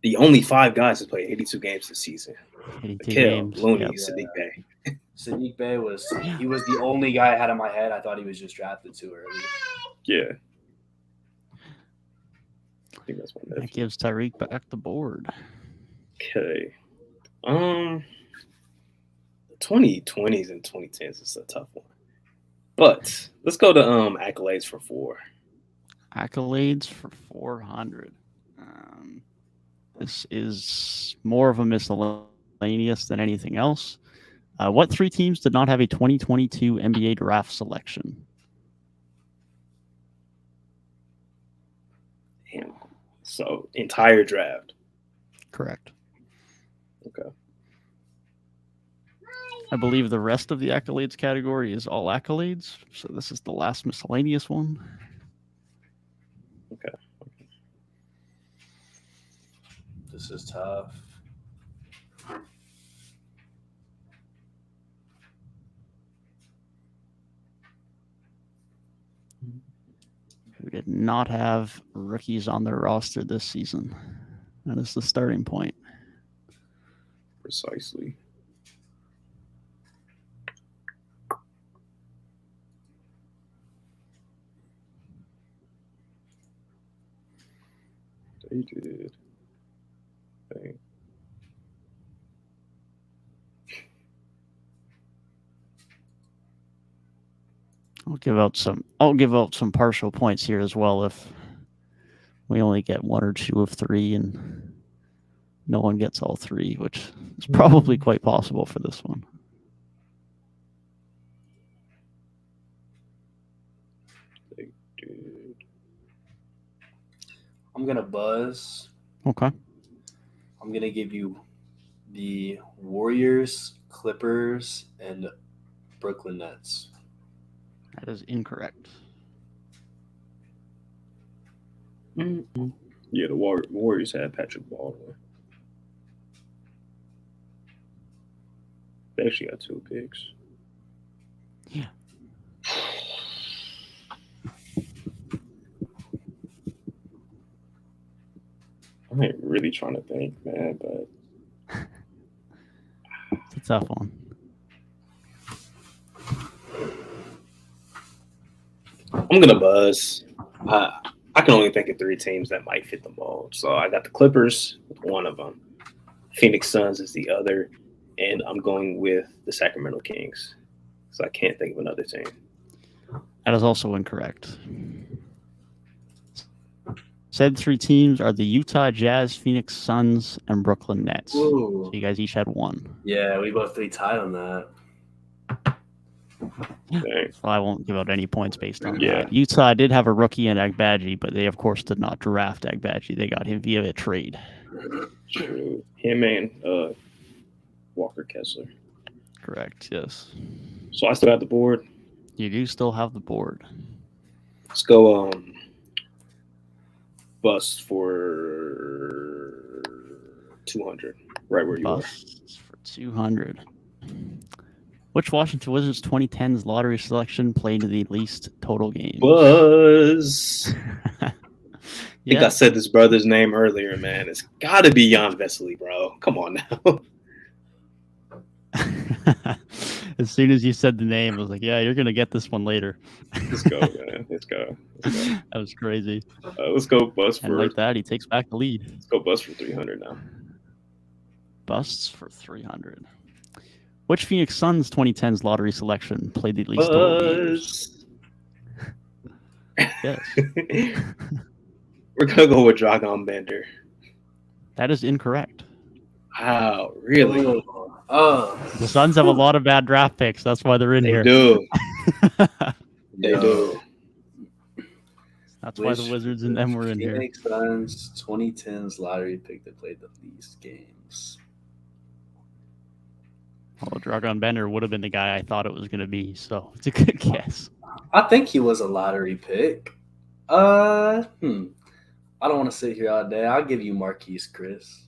the only 5 guys to play 82 games this season. 82 Mikal, games. Looney, Yep. Sadiq Bey. Sadiq Bey was the only guy I had in my head. I thought he was just drafted too early. Yeah. I think that's one. That gives Tyrik back the board. Okay. 2020s and 2010s is a tough one. But let's go to accolades for 4. Accolades for 400. This is more of a miscellaneous than anything else. What 3 teams did not have a 2022 NBA draft selection? Damn. So entire draft. Correct. Okay. I believe the rest of the accolades category is all accolades. So this is the last miscellaneous one. Okay. This is tough. Who did not have rookies on their roster this season? That is the starting point. Precisely. They did. Okay. I'll give out some partial points here as well if we only get 1 or 2 of 3 and no one gets all 3, which is probably quite possible for this one. They did. I'm gonna buzz. Okay. I'm gonna give you the Warriors, Clippers, and Brooklyn Nets. That is incorrect. Mm-hmm. Yeah, the Warriors had Patrick Baldwin. They actually got 2 picks. Yeah. I ain't really trying to think, man, but It's a tough one. I'm gonna buzz. I can only think of 3 teams that might fit the mold. So I got the Clippers with one of them, Phoenix Suns is the other, and I'm going with the Sacramento Kings. So I can't think of another team. That is also incorrect. Said 3 teams are the Utah Jazz, Phoenix Suns, and Brooklyn Nets. Ooh. So you guys each had 1. Yeah, we both 3 tied on that. Okay. So I won't give out any points based on Yeah. that. Utah did have a rookie in Agbaji, but they, of course, did not draft Agbaji. They got him via a trade. True. Him and Walker Kessler. Correct, yes. So I still have the board. You do still have the board. Let's go bust for 200. Right where you are. Busts for 200. Which Washington Wizards 2010's lottery selection played the least total games? Buzz. I think I Yeah. said this brother's name earlier, man. It's got to be Jan Vesely, bro. Come on now. As soon as you said the name, I was like, yeah, you're going to get this one later. Let's go, man. Let's go. That was crazy. Let's go bust And for. like that, he takes back the lead. Let's go bust for 300 now. Busts for 300. Which Phoenix Suns 2010's lottery selection played the least total games? Yes. We're gonna go with Dragon Bender. That is incorrect. Wow, really? The Suns have a lot of bad draft picks. That's why they're in They here. do. They Yeah. do. That's why the Wizards and them were in here. Phoenix Suns 2010s lottery pick that played the least games. Well, Dragan Bender would have been the guy I thought it was going to be, so it's a good guess. I think he was a lottery pick. I don't want to sit here all day. I'll give you Marquise Chris.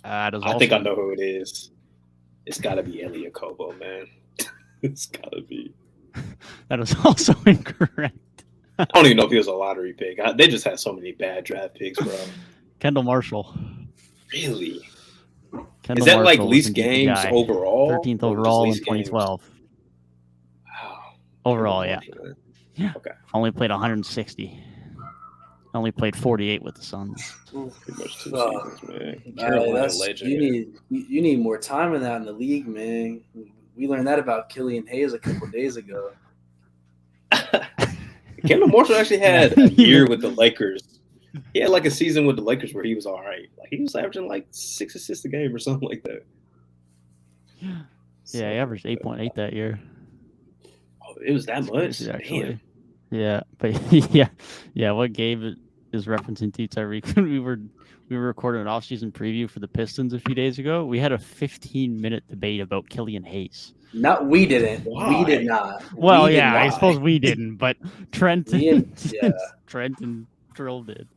I think I know who it is. It's got to be Elie Okobo, man. It's got to be. That is also incorrect. I don't even know if he was a lottery pick. They just had so many bad draft picks, bro. Kendall Marshall. Really? Kendall Is that Marshall like least games overall? 13th overall in 2012. Games? Wow. Overall, yeah. Yeah. Okay. Only played 160. Only played 48 with the Suns. Pretty much 2 seasons, man. Carolina legend. You need more time in that in the league, man. We learned that about Killian Hayes a couple days ago. Kendall Marshall actually had a year with the Lakers. He had like a season with the Lakers where he was all right. Like he was averaging like 6 assists a game or something like that. Yeah, he averaged 8.8 that year. Oh, it was that much? Actually. Damn. Yeah, but yeah. What Gabe is referencing to Tyrik, we were recording an off-season preview for the Pistons a few days ago. We had a 15-minute debate about Killian Hayes. No, we didn't. Why? We did not. Well, we yeah, I suppose we didn't, but Trent and Drill did.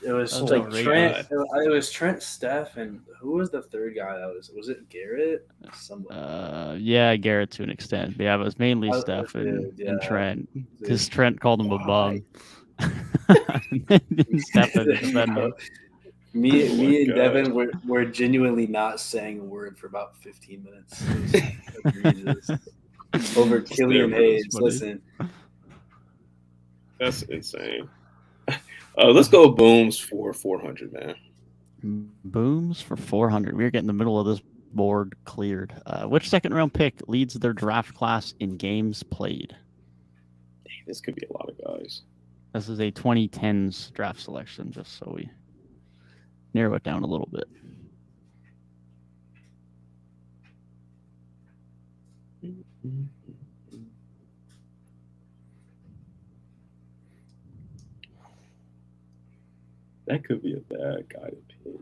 It was like Trent. It was Trent, Steph, and who was the third guy? Was it Garrett? Yeah, Garrett to an extent. But yeah, it was mainly Steph and Trent because Trent called him a bum. Steph and defender. Me and Devin were genuinely not saying a word for about 15 minutes. Over Killian Hayes. Listen. That's insane. Let's go Booms for 400, man. Booms for 400. We're getting the middle of this board cleared. Which second-round pick leads their draft class in games played? This could be a lot of guys. This is a 2010s draft selection, just so we narrow it down a little bit. That could be a bad guy to pick.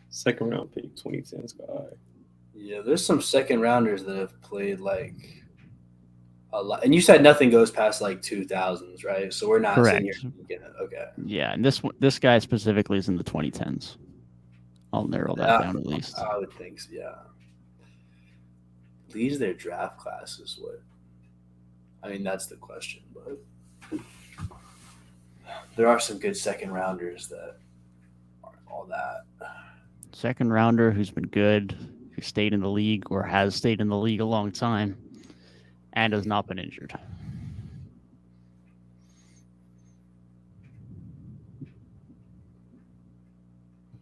Second round pick, 2010s guy. Yeah, there's some second rounders that have played like a lot. And you said nothing goes past like 2000s, right? So we're not correct. Sitting here okay. Yeah, and this guy specifically is in the 2010s. I'll narrow that down at least. I would think so, yeah. Leads their draft class is what? I mean, that's the question, but there are some good second rounders that aren't all that. Second rounder who's been good, who stayed in the league or has stayed in the league a long time and has not been injured.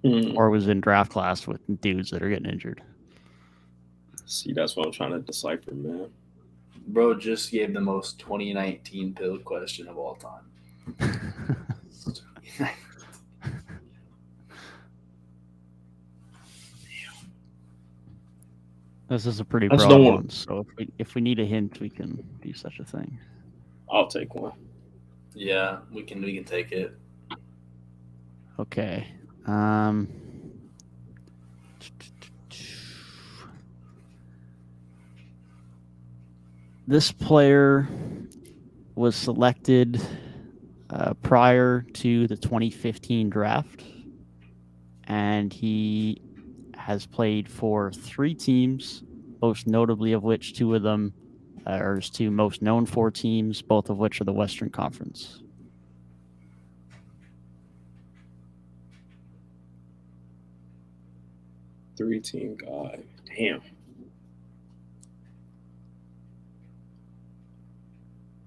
Or was in draft class with dudes that are getting injured. See, that's what I'm trying to decipher, man. Bro just gave the most 2019 pill question of all time. This is a pretty broad one, so if we need a hint, we can do such a thing. I'll take one. Yeah, we can take it. Okay. This player was selected prior to the 2015 draft, and he has played for 3 teams, most notably of which 2 of them are his 2 most known for teams, both of which are the Western Conference. Three-team guy. Damn.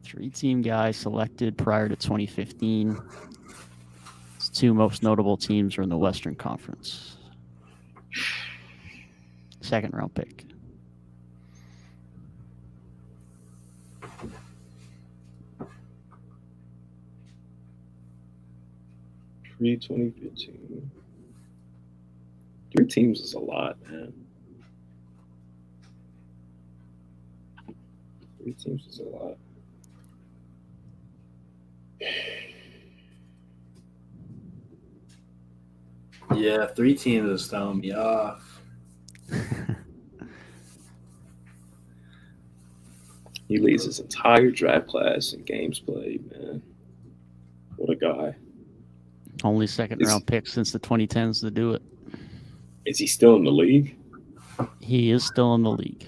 3-team guy selected prior to 2015. His 2 most notable teams are in the Western Conference. Second round pick. Pre-2015. 3 teams is a lot, man. 3 teams is a lot. Yeah, 3 teams is throwing me off. He leads his entire draft class in games played, man. What a guy. Only second-round pick since the 2010s to do it. Is he still in the league? He is still in the league.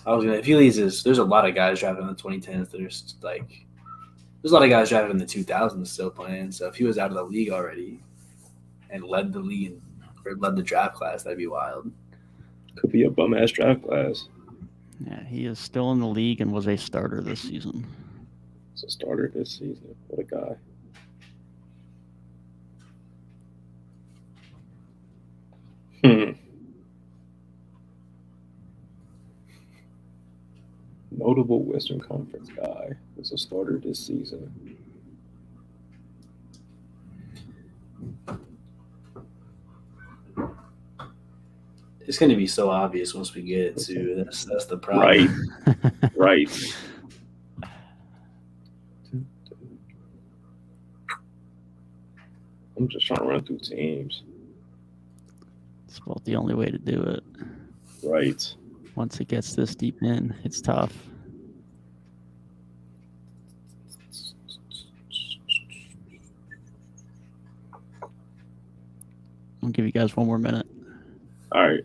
If he leads there's a lot of guys drafted in the 2010s that are like, there's a lot of guys drafted in the 2000s still playing. So if he was out of the league already and led the league or led the draft class, that'd be wild. Could be a bum ass draft class. Yeah, he is still in the league and was a starter this season. It's a starter this season. What a guy. Notable Western Conference guy was a starter this season. It's going to be so obvious once we get it too. That's the problem. Right. Right. I'm just trying to run through teams. It's about the only way to do it. Right. Once it gets this deep in, it's tough. I'll give you guys one more minute. All right.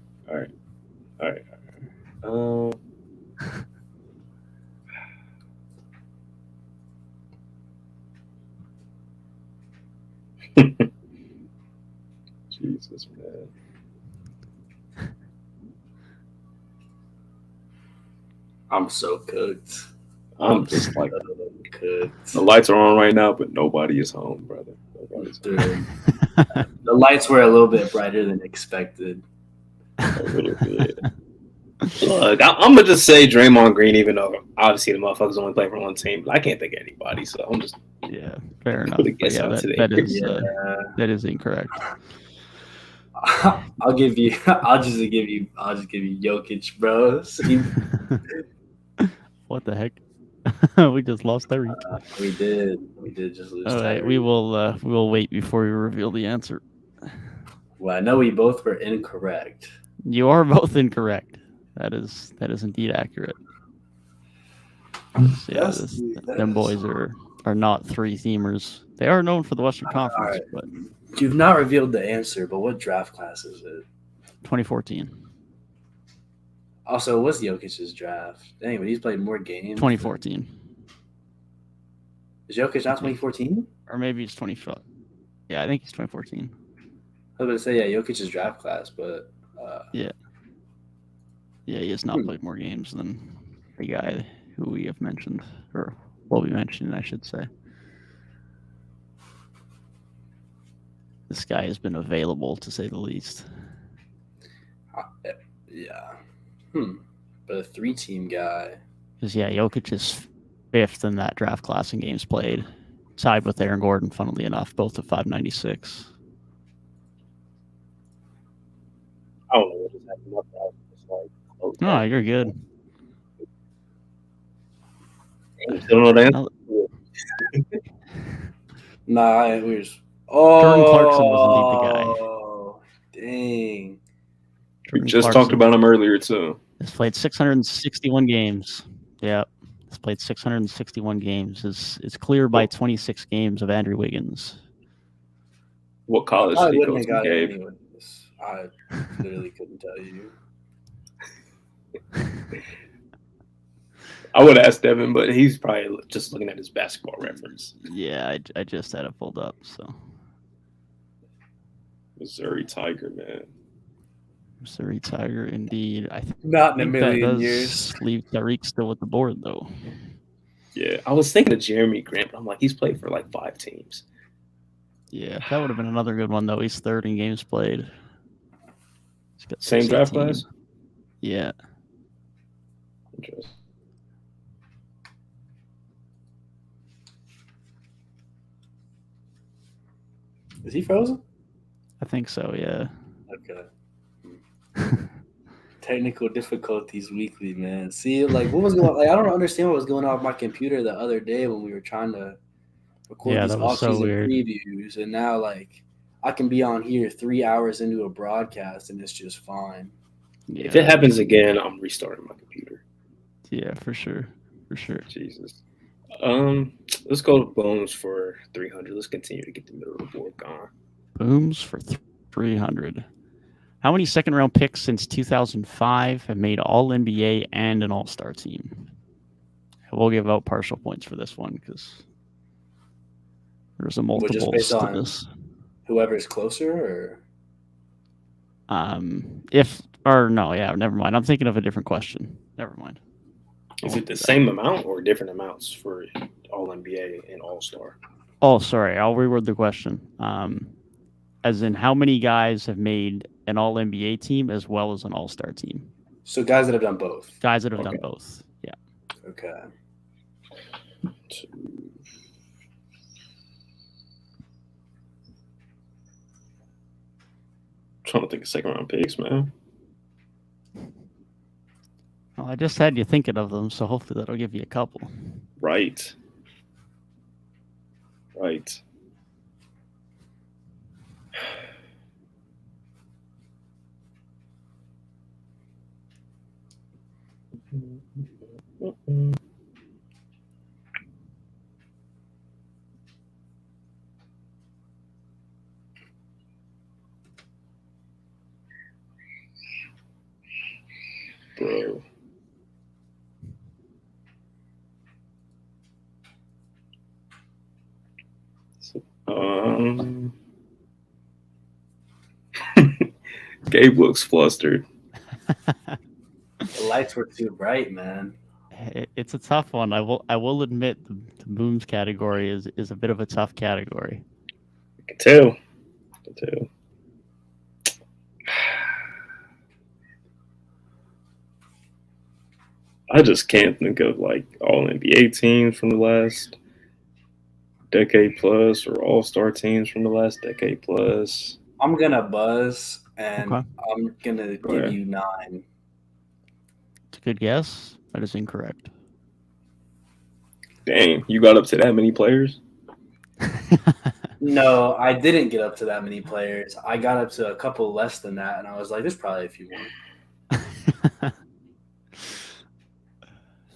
Jesus, man. I'm so cooked. I'm just like, cooked. The lights are on right now, but nobody is home, brother. Nobody's home. The lights were a little bit brighter than expected. A little bit. Look, I'm gonna just say Draymond Green, even though obviously the motherfuckers only play for one team. But I can't think of anybody, so I'm just fair enough. That is incorrect. I'll just give you Jokic, bro. What the heck? We just lost Tyrik. We did just lose. All right, Tyrik. we will wait before we reveal the answer. Well, I know we both were incorrect. You are both incorrect. That is indeed accurate. So yeah, them boys are not 3-teamers. They are known for the Western Conference, but you've not revealed the answer. But what draft class is it? 2014. Also, what's Jokic's draft? Dang, but he's played more games. 2014. Is Jokic not 2014? Or maybe it's 2015. Yeah, I think it's 2014. I was going to say, yeah, Jokic's draft class, but yeah, he has not played more games than the guy who we have mentioned, or will be mentioned, I should say. This guy has been available, to say the least. Yeah. But a 3-team guy. Because, Jokic is 5th in that draft class in games played. Tied with Aaron Gordon, funnily enough, both at 596. I don't know what just happened. No, you're good. You still know the answer? Nah, we just. Jordan Clarkson was indeed the guy. Dang. We just talked about him earlier, too. He's played 661 games. Yeah. He's played 661 games. It's clear by 26 games of Andrew Wiggins. What college did he go to, Gabe? Anyways. I literally couldn't tell you. I would ask Devin, but he's probably just looking at his basketball reference. Yeah, I just had it pulled up. So Missouri Tiger, man. Missouri Tiger, indeed. I think not in a that million does years. Leave Tyrik still with the board, though. Yeah, I was thinking of Jeremy Grant, but I'm like, he's played for like 5 teams. Yeah, that would have been another good one, though. He's 3rd in games played. Same draft class? Yeah. Interesting. Is he frozen? I think so, yeah. Okay. Technical difficulties weekly, man. See, like, what was going on? Like, I don't understand what was going on with my computer the other day when we were trying to record Yeah, these that was so off-season weird. previews, and now like I can be on here 3 hours into a broadcast and it's just fine. Yeah, If it happens again, I'm restarting my computer. Yeah, for sure. Jesus. Let's go to Bones for 300. Let's continue to get the middle of the board gone. Booms for 300. How many second round picks since 2005 have made All NBA and an All Star team? We'll give out partial points for this one because there's a Well, just multiples based to on this. whoever's closer, or Never mind. I'm thinking of a different question. Never mind. Is it the same amount or different amounts for All NBA and All Star? Oh, sorry. I'll reword the question. As in, how many guys have made an All NBA team as well as an All Star team? so guys that have done both. Guys that have done both. Yeah. Okay. Trying to think of second round picks, man. Well, I just had you thinking of them, so hopefully that'll give you a couple. Right. Bro. Gabe looks flustered. The lights were too bright, man. It's a tough one. I will admit the booms category is a bit of a tough category. I can tell. I just can't think of like All NBA teams from the last decade plus or All Star teams from the last decade plus. I'm gonna buzz, and Okay. I'm gonna Go give ahead. you 9. It's a good guess. That is incorrect. Dang, you got up to that many players? No, I didn't get up to that many players. I got up to a couple less than that, and I was like, "There's probably a few more."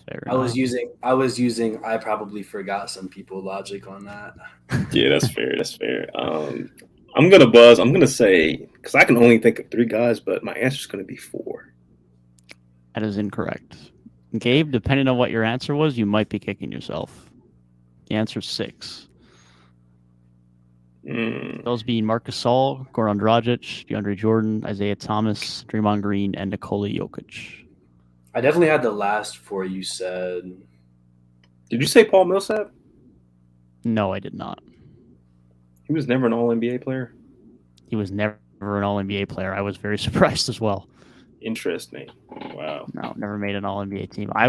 Fair I was enough. using. I probably forgot some people logic on that. Yeah, that's fair. I'm gonna buzz. I'm gonna say because I can only think of 3 guys, but my answer is gonna be 4. That is incorrect. Gabe, depending on what your answer was, you might be kicking yourself. The answer is 6. Those being Marc Gasol, Goran Dragic, DeAndre Jordan, Isaiah Thomas, Draymond Green, and Nikola Jokic. I definitely had the last 4 you said. Did you say Paul Millsap? No, I did not. He was never an All NBA player. He was never an All NBA player. I was very surprised as well. Interesting. Wow. No, never made an All NBA team. I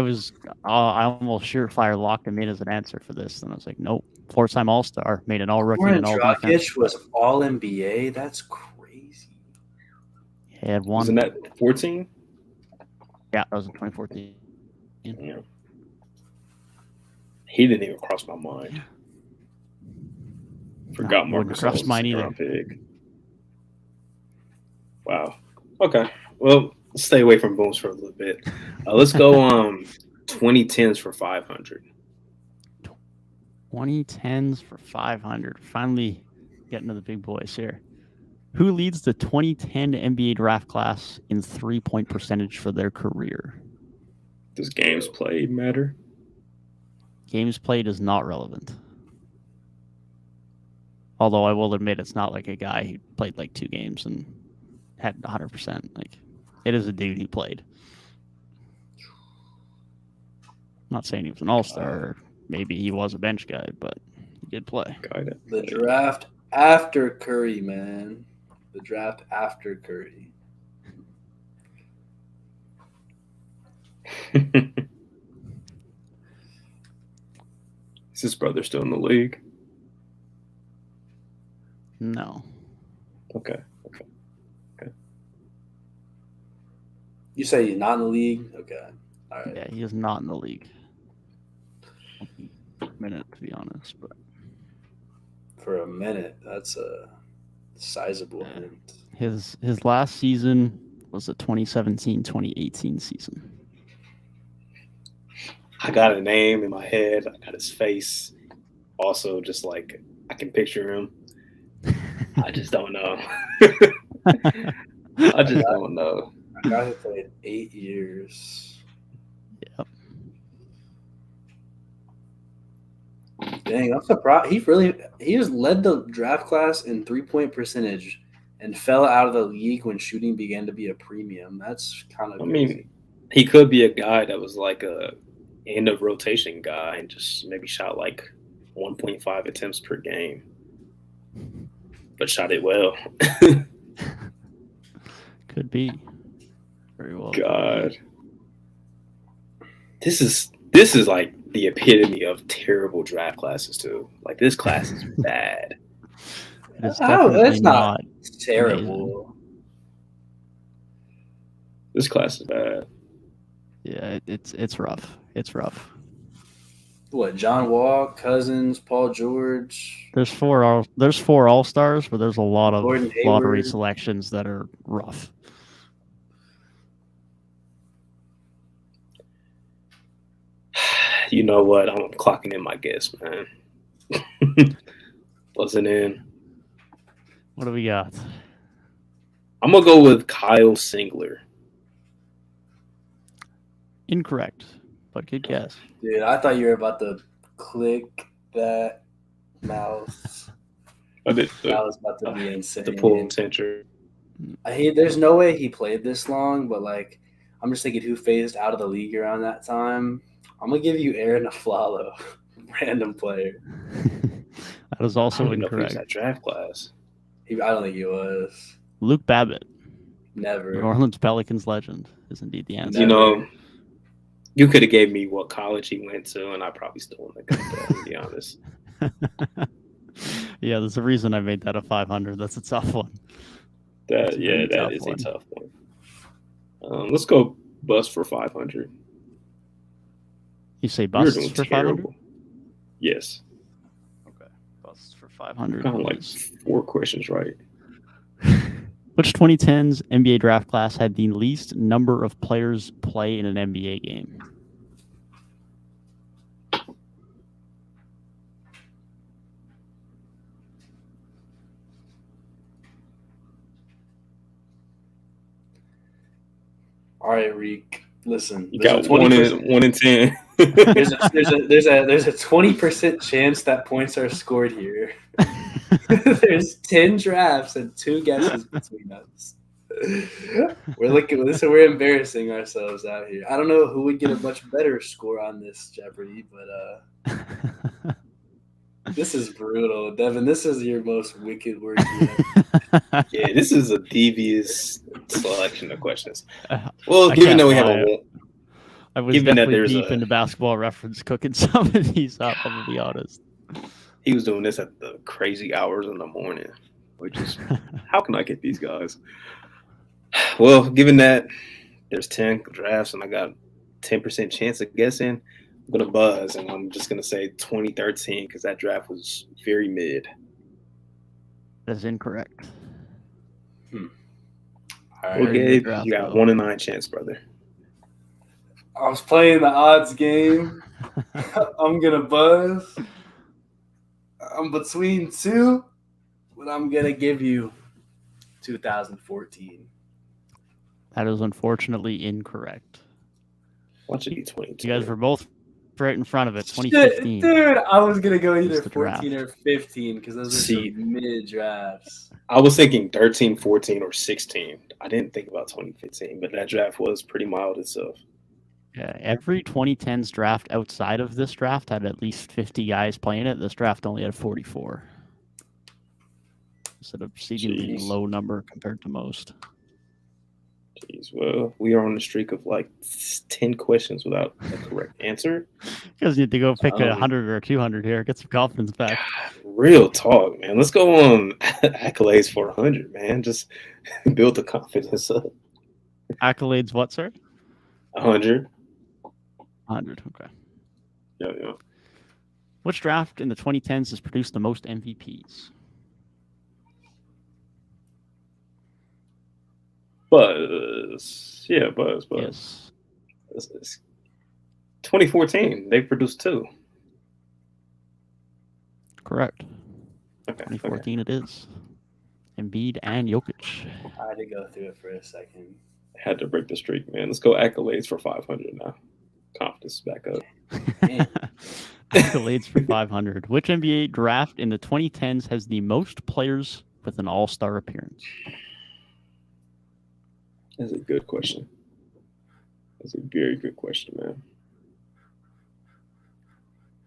almost surefire locked him in as an answer for this, and I was like, nope. 4-time All Star, made an All Rookie Goran and All Defense. Dragic was All NBA. That's crazy. He had one. Wasn't that 14? Yeah, that was in 2014. Yeah. He didn't even cross my mind. Forgot wouldn't Marcus cross mine either. Pick. Wow. Okay. Well, let's stay away from booms for a little bit. Let's go 2010s for 500. 2010s for 500. Finally getting to the big boys here. Who leads the 2010 NBA draft class in 3-point percentage for their career? Does games played matter? Games played is not relevant. Although I will admit it's not like a guy who played like 2 games and had 100%. Like, it is a dude who played. I'm not saying he was an all-star. Or maybe he was a bench guy, but he did play. The draft after Curry, man. The draft after Curry. Is his brother still in the league? No. Okay. You say he's not in the league? Okay. All right. Yeah, he is not in the league. A minute, to be honest, but For a minute. That's a sizable hint. His last season was the 2017-2018 season. I got a name in my head. I got his face. Also, just like I can picture him. I just don't know. I just don't know. I got he played 8 years. Yep. Dang, I'm surprised. He just led the draft class in 3-point percentage and fell out of the league when shooting began to be a premium. That's kind of I crazy. mean, he could be a guy that was like a end of rotation guy and just maybe shot like 1.5 attempts per game, but shot it well. Could be. Very well. God, this is like the epitome of terrible draft classes too. Like this class is bad. It is Oh, definitely that's not terrible. amazing. This class is bad. Yeah, it's rough. It's rough. What, John Wall, Cousins, Paul George, There's four all-stars, but there's a lot of Gordon lottery Hayward. selections that are rough. You know what? I'm clocking in my guess, man. Wasn't in. What do we got? I'm gonna go with Kyle Singler. Incorrect, but good guess. Dude, I thought you were about to click that mouse. I did That was about to be insane. the pull center. There's no way he played this long, but like, I'm just thinking who phased out of the league around that time. I'm gonna give you Aaron Aflalo, random player. That is I also don't even know if he was incorrect. that draft class. I don't think he was. Luke Babbitt, New Never. Orleans Pelicans legend, is indeed the answer. You know, you could have gave me what college he went to, and I probably still wouldn't have got that, to be honest. Yeah, there's a reason I made that a 500. That's a tough one. That tough is one. a tough one. Let's go bust for 500. You say You're busts doing for 500? terrible. Yes. Okay, busts for 500. Got like 4 questions right. Which 2010s NBA draft class had the least number of players play in an NBA game? All right, Reek. Listen, You there's got a 1 in 10. there's a 20% chance that points are scored here. There's 10 drafts and 2 guesses between us. We're embarrassing ourselves out here. I don't know who would get a much better score on this Jeopardy, but this is brutal. Devin, this is your most wicked word yet. Yeah, this is a devious selection of questions. I Well, given can't that we have lie. a I was Given that definitely there's deep a- into Basketball Reference cooking some of these up, I'm going to be honest. he was doing this at the crazy hours in the morning, which is how can I get these guys? Well, given that there's 10 drafts and I got 10% chance of guessing, I'm gonna buzz and I'm just gonna say 2013 because that draft was very mid. That is incorrect. All Well, right. Gabe, draft, you got though. 1 in 9 chance, brother. I was playing the odds game. I'm gonna buzz. I'm between 2, but I'm gonna give you 2014. That is unfortunately incorrect. Watch it be 22. You guys were both right in front of it. Shit, 2015. dude, I was gonna go either It's the 14 or 15 because those are See. some mid drafts. I was thinking 13, 14, or 16. I didn't think about 2015, but that draft was pretty mild itself. Yeah, every 2010s draft outside of this draft had at least 50 guys playing it. This draft only had 44. It's an exceedingly Jeez. low number compared to most. Jeez, well, we are on the streak of like 10 questions without a correct answer. You guys need to go pick Oh. 100 or 200 here. Get some confidence back. Real talk, man. Let's go on accolades for 100, man. Just build the confidence up. Accolades, what, sir? 100. 100. Okay. Yeah, yeah. Which draft in the 2010s has produced the most MVPs? Buzz. Yeah, Buzz. Yes. It's 2014. They produced 2. Correct. Okay. 2014 it is. Embiid and Jokic. I had to go through it for a second. Had to break the streak, man. Let's go accolades for 500 now. Confidence is back up. Accolades for 500. Which NBA draft in the 2010s has the most players with an all-star appearance? That's a good question. That's a very good question, man.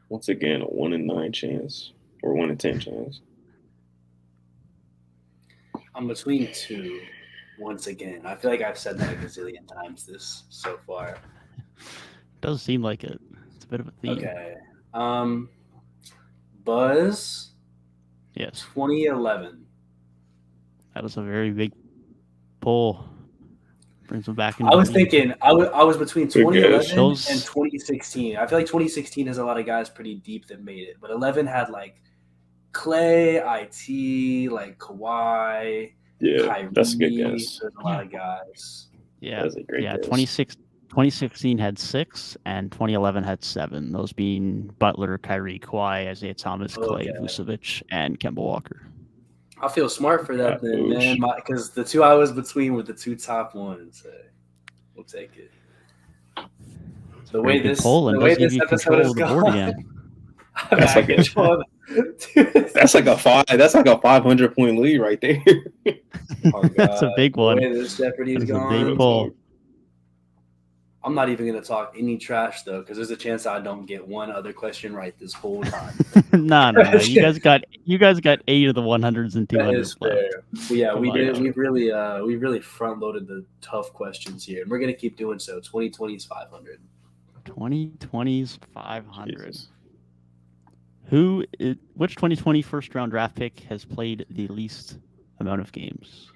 Once again, a 1 in 9 chance or 1 in 10 chance. I'm between 2. Once again, I feel like I've said that a gazillion times this so far. Does seem like it. It's a bit of a theme. Okay. Buzz. Yes. 2011. That was a very big pull. Brings them back into I was the league. thinking I was between Good 2011 guess. and 2016. I feel like 2016 has a lot of guys pretty deep that made it, but 11 had like Clay, IT, like Kawhi, Yeah, Kyrie. that's a good guess. There's a lot of guys. Yeah. That's a great guess. 2016 had 6 and 2011 had 7. Those being Butler, Kyrie, Kawhi, Isaiah Thomas, Clay, Okay. Vucevic, and Kemba Walker. I feel smart for that then, Oosh. man, because the 2 I was between were the 2 top ones. We'll take it. The way Very good this, poll, and the way does give this you episode control is of the board gone. again. That's like That's like a 500-point lead right there. Oh, That's a God. big one. The way this Jeopardy is That's a gone. big poll. I'm not even going to talk any trash, though, because there's a chance I don't get one other question right this whole time. No. You guys got 8 of the 100s and That 200s is left. fair. But yeah, Come we on did. now. We really front loaded the tough questions here, and we're going to keep doing so. 2020's 500. 2020's 500. Jesus. Which 2020 first round draft pick has played the least amount of games?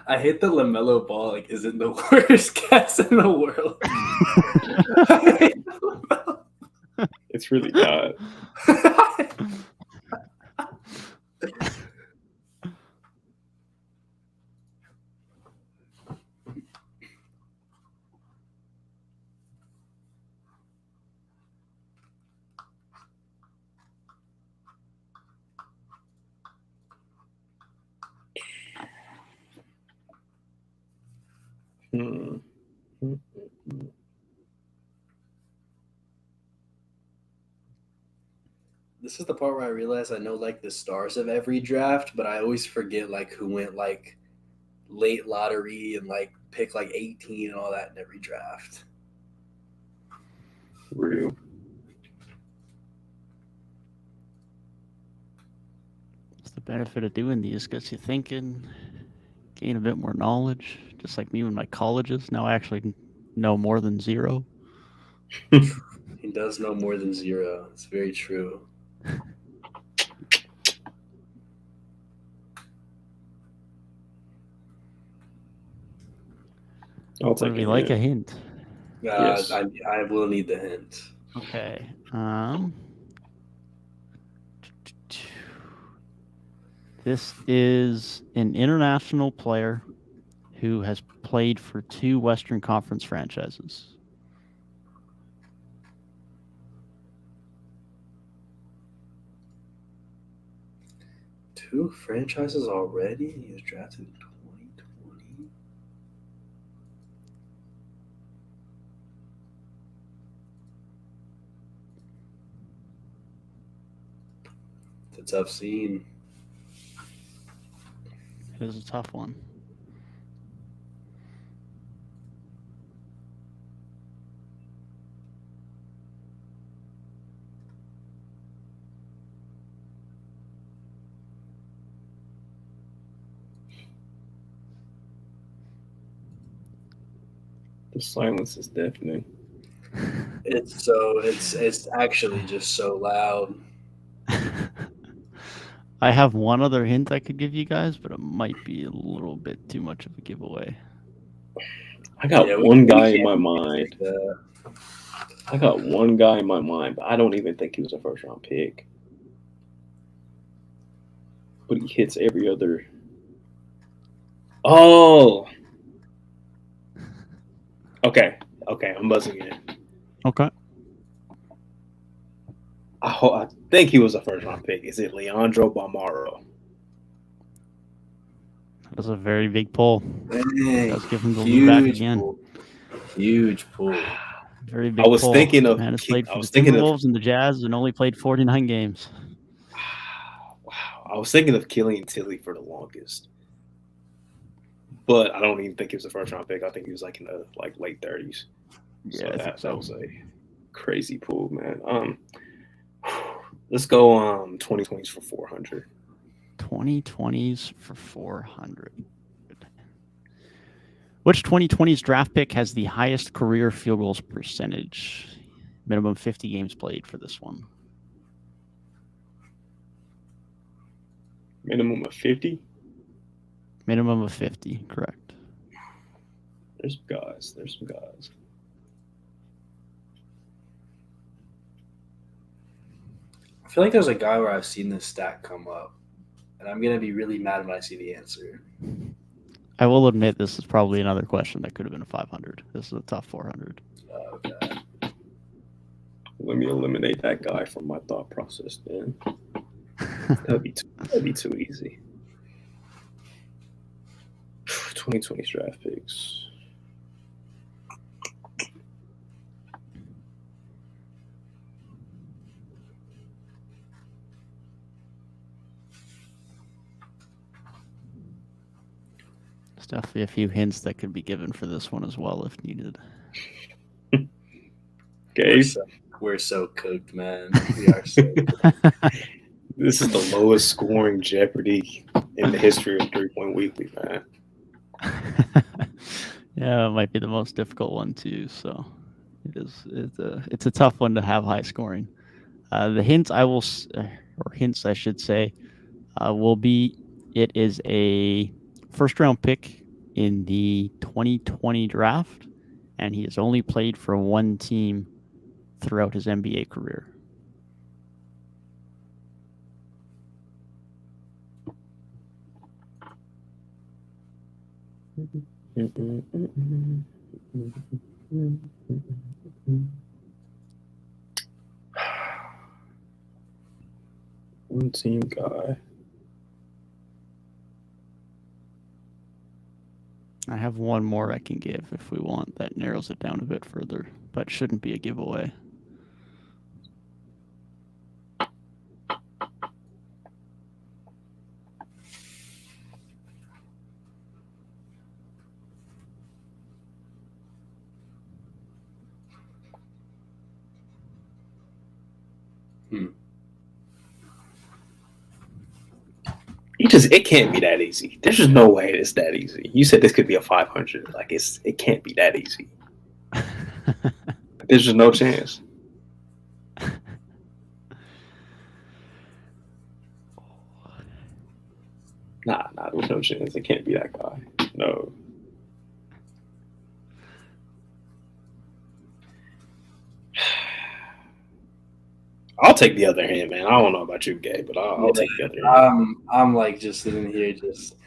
I hate the LaMelo Ball. Like, isn't the worst guess in the world. I hate LaMelo. It's really not. Hmm. This is the part where I realize I know like the stars of every draft, but I always forget like who went like late lottery and like pick like 18 and all that in every draft. Real. It's the benefit of doing these. Gets you thinking, gain a bit more knowledge. Just like me with my colleges. Now I actually know more than 0. He does know more than 0. It's very true. I'll take Would we it. like a hint? Yes. I will need the hint. Okay. This is an international player who has played for 2 Western Conference franchises. Two franchises already? He was drafted in 2020. It's a tough scene. It is a tough one. The silence is deafening. It's actually just so loud. I have one other hint I could give you guys, but it might be a little bit too much of a giveaway. I got Yeah, one we guy in can't my do mind. things like that. I got one guy in my mind, but I don't even think he was a first round pick. But he hits every other. Oh. Okay. I'm buzzing in. Okay. I think he was a first round pick. Is it Leandro Balmaro? That's a very big pull. Dang, Let's give him the lead back huge again. pull. Huge pull. Very big I was pull. thinking of. Man has played I for the was thinking of. Timberwolves and the Jazz and only played 49 games. Wow. I was thinking of Killian Tilly for the longest, but I don't even think he was a first round pick. I think he was like in the late 30s. Yeah, So I think that so. was a crazy pool, man. Let's go 2020s for 400. 2020s for 400. Which 2020s draft pick has the highest career field goals percentage? Minimum 50 games played for this one. Minimum of 50? Minimum of 50, correct. There's some guys. I feel like there's a guy where I've seen this stat come up, and I'm gonna be really mad when I see the answer. I will admit this is probably another question that could have been a 500. This is a tough 400. Okay. Let me eliminate that guy from my thought process, then. That'd be too easy. 2020 draft picks. There's definitely a few hints that could be given for this one as well if needed. Gabe, We're so cooked, man. We are so this is the lowest scoring Jeopardy in the history of 3-Point Weekly, man. Yeah, it might be the most difficult one too. So it's a tough one to have high scoring. The hints hints I should say, will be it is a first round pick in the 2020 draft, and he has only played for one team throughout his NBA career. One team guy. I have one more I can give if we want. That narrows it down a bit further, but shouldn't be a giveaway. It can't be that easy. There's just no way it's that easy. You said this could be a 500. It can't be that easy. There's just no chance. Nah, there's no chance. It can't be that guy. No. I'll take the other hand, man. I don't know about you, Gabe, but I'll take the other hand. I'm like just sitting here, just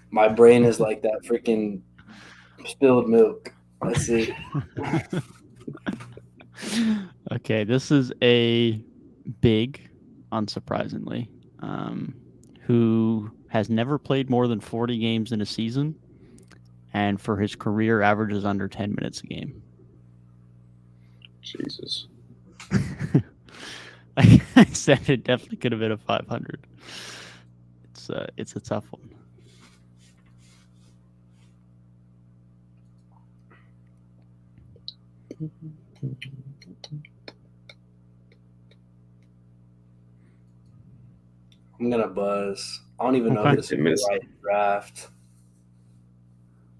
my brain is like that freaking spilled milk. That's it. Okay, this is a big, unsurprisingly, who has never played more than 40 games in a season, and for his career averages under 10 minutes a game. Jesus. Like I said, it definitely could have been a 500. It's a tough one. I'm gonna buzz. I don't even know if this is the right draft.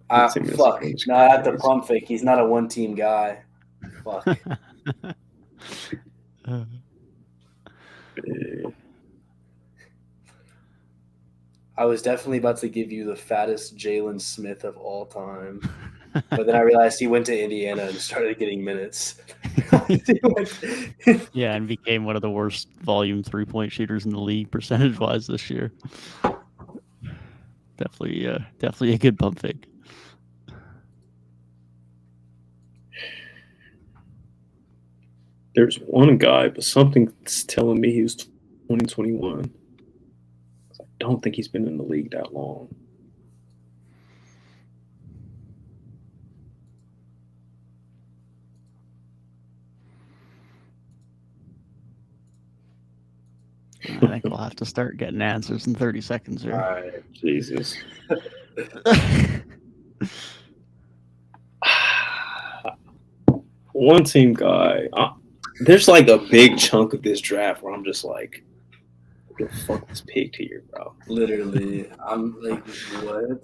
Fuck. No, I have to pump fake. He's not a one-team guy. Fuck. I was definitely about to give you the fattest Jalen Smith of all time. But then I realized he went to Indiana and started getting minutes. Yeah, and became one of the worst volume 3-point shooters in the league percentage-wise this year. Definitely a good pump fake. There's one guy, but something's telling me he was 2021. I don't think he's been in the league that long. I think we'll have to start getting answers in 30 seconds here. All right. Jesus. One team guy. There's like a big chunk of this draft where I'm just like, what the fuck was picked here, bro? Literally, I'm like, what?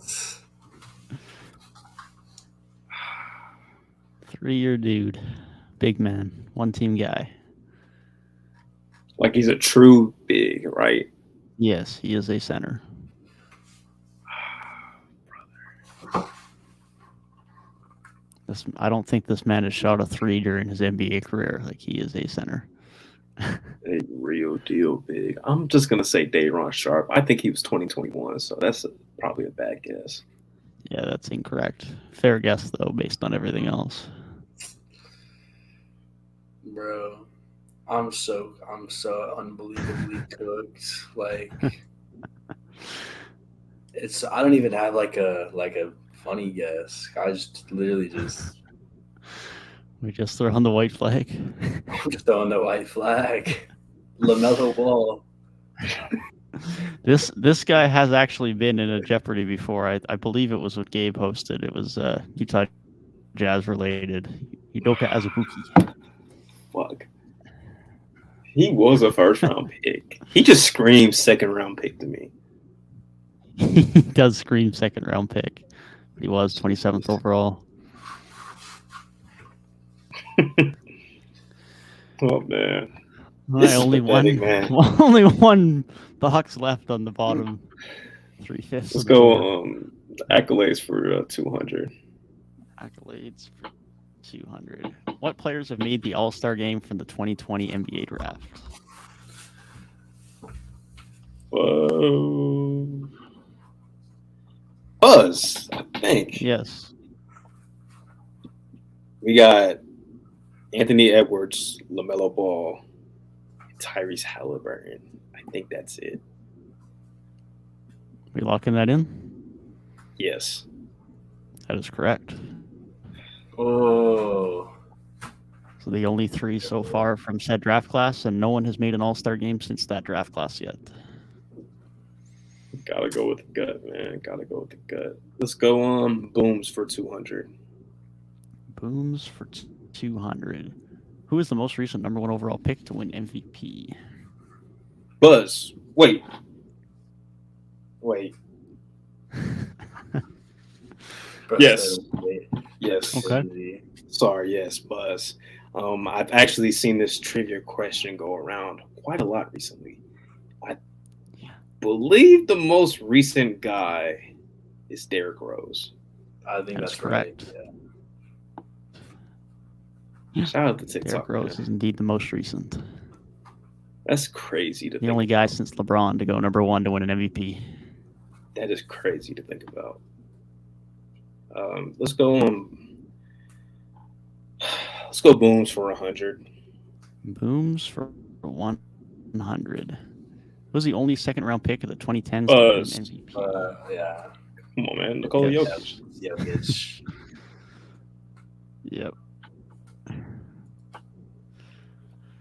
3-year dude, big man, one team guy. Like he's a true big, right? Yes, he is a center. I don't think this man has shot a 3 during his NBA career. Like, he is a center. A real deal big. I'm just gonna say Day'Ron Sharp. I think he was 2021, so that's probably a bad guess. Yeah, that's incorrect. Fair guess though, based on everything else. Bro, I'm so unbelievably cooked. Like, I don't even have like a funny guess. I just literally We just throw on the white flag. I'm just throwing the white flag. LaMelo Ball. This guy has actually been in a Jeopardy before. I believe it was what Gabe hosted. It was Utah Jazz related. Udoka Azubuike. Fuck. He was a first round pick. He just screams second round pick to me. He does scream second round pick. He was 27th overall. Oh man. Only one box left on the bottom 3/5. Let's go accolades for 200. Accolades for 200. What players have made the All-Star game from the 2020 NBA draft? Whoa. Buzz, I think. Yes. We got Anthony Edwards, LaMelo Ball, Tyrese Halliburton. I think that's it. We locking that in? Yes. That is correct. Oh. So the only 3 so far from said draft class, and no one has made an All-Star game since that draft class yet. Gotta go with the gut, man. Gotta go with the gut. Let's go on Booms for 200. Booms for 200. Who is the most recent number 1 overall pick to win MVP? Buzz. Wait. Yes. Yes. Okay. Sorry, yes, Buzz. I've actually seen this trivia question go around quite a lot recently. I believe the most recent guy is Derrick Rose. I think that's correct. Right. Yeah. Shout out to TikTok. Derrick Rose is indeed the most recent. That's crazy to think. The only guy since LeBron to go number 1 to win an MVP. That is crazy to think about. Let's go on. Let's go Booms for 100. Booms for 100. Who was the only second-round pick of the 2010s to win MVP? Yeah. Come on, man. Nikola Jokic. Jokic. Yep.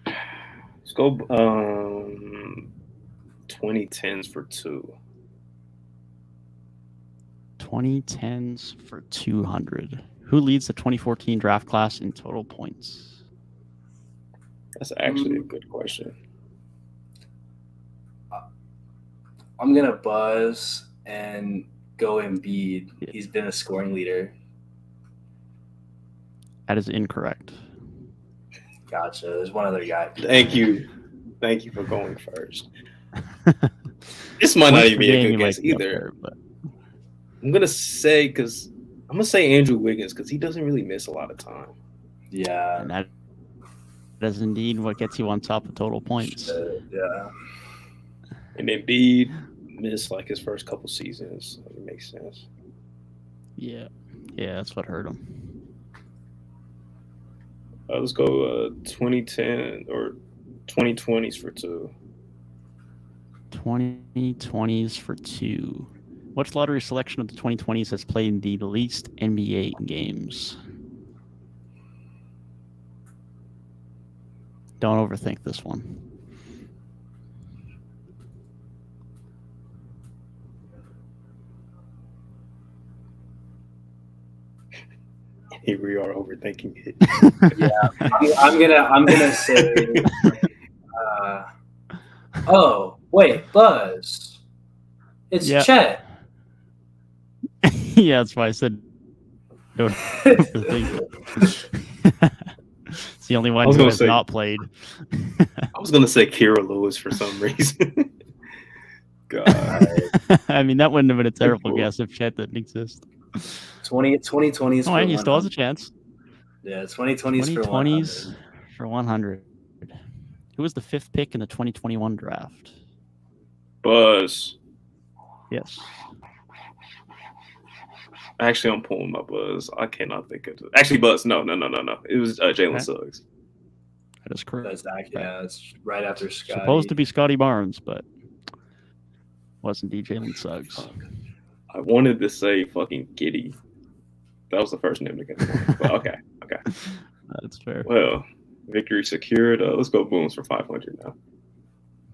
Let's go 2010s for 2. 2010s for 200. Who leads the 2014 draft class in total points? That's actually a good question. I'm going to buzz and go Embiid. He's been a scoring leader. That is incorrect. Gotcha. There's one other guy. Thank you. Thank you for going first. This might not Points even per be a game, good he might guess be up either. there, but I'm gonna say Andrew Wiggins because he doesn't really miss a lot of time. Yeah. and that is indeed what gets you on top of total points. Yeah. And Embiid missed like his first couple seasons. So it makes sense. Yeah, that's what hurt him. Let's go 2010 or 2020s for 2. 2020s for 2. Which lottery selection of the 2020s has played the least NBA games? Don't overthink this one. Here we are overthinking it. Yeah, I'm gonna say. Oh wait, Buzz. It's Yeah. Chet. Yeah, that's why I said don't overthink it. It's the only one who has not played. I was gonna say Kira Lewis for some reason. God. I mean, that wouldn't have been a terrible guess if Chet didn't exist. 2020s. Oh, he still has a chance. Yeah, 2020s 2020s for 100. Who was the 5th pick in the 2021 draft? Buzz. Yes. Actually, I'm pulling my Buzz. I cannot think of it. Actually, Buzz. No. It was Jalen Suggs. That is correct. That's right after Scotty. Supposed to be Scotty Barnes, but wasn't Jalen Suggs. I wanted to say fucking Giddy. That was the first name that came to mind. But okay. That's fair. Well, victory secured. Let's go Booms for 500 now.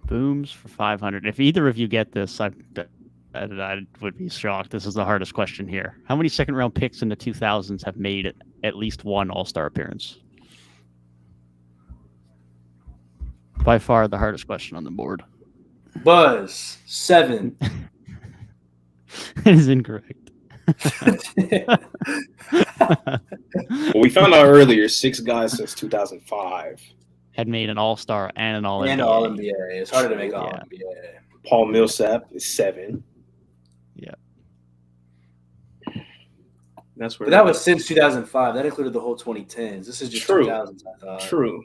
Booms for 500. If either of you get this, I would be shocked. This is the hardest question here. How many second-round picks in the 2000s have made at least one All-Star appearance? By far the hardest question on the board. Buzz 7. It is incorrect. Well, we found out earlier 6 guys since 2005 had made an All-Star and an All-NBA. And All-NBA. It's harder to make All-NBA. Paul Millsap is 7. Yeah. That's where. But that was since 2005. That included the whole 2010s. This is just True. 2000s, I thought. True.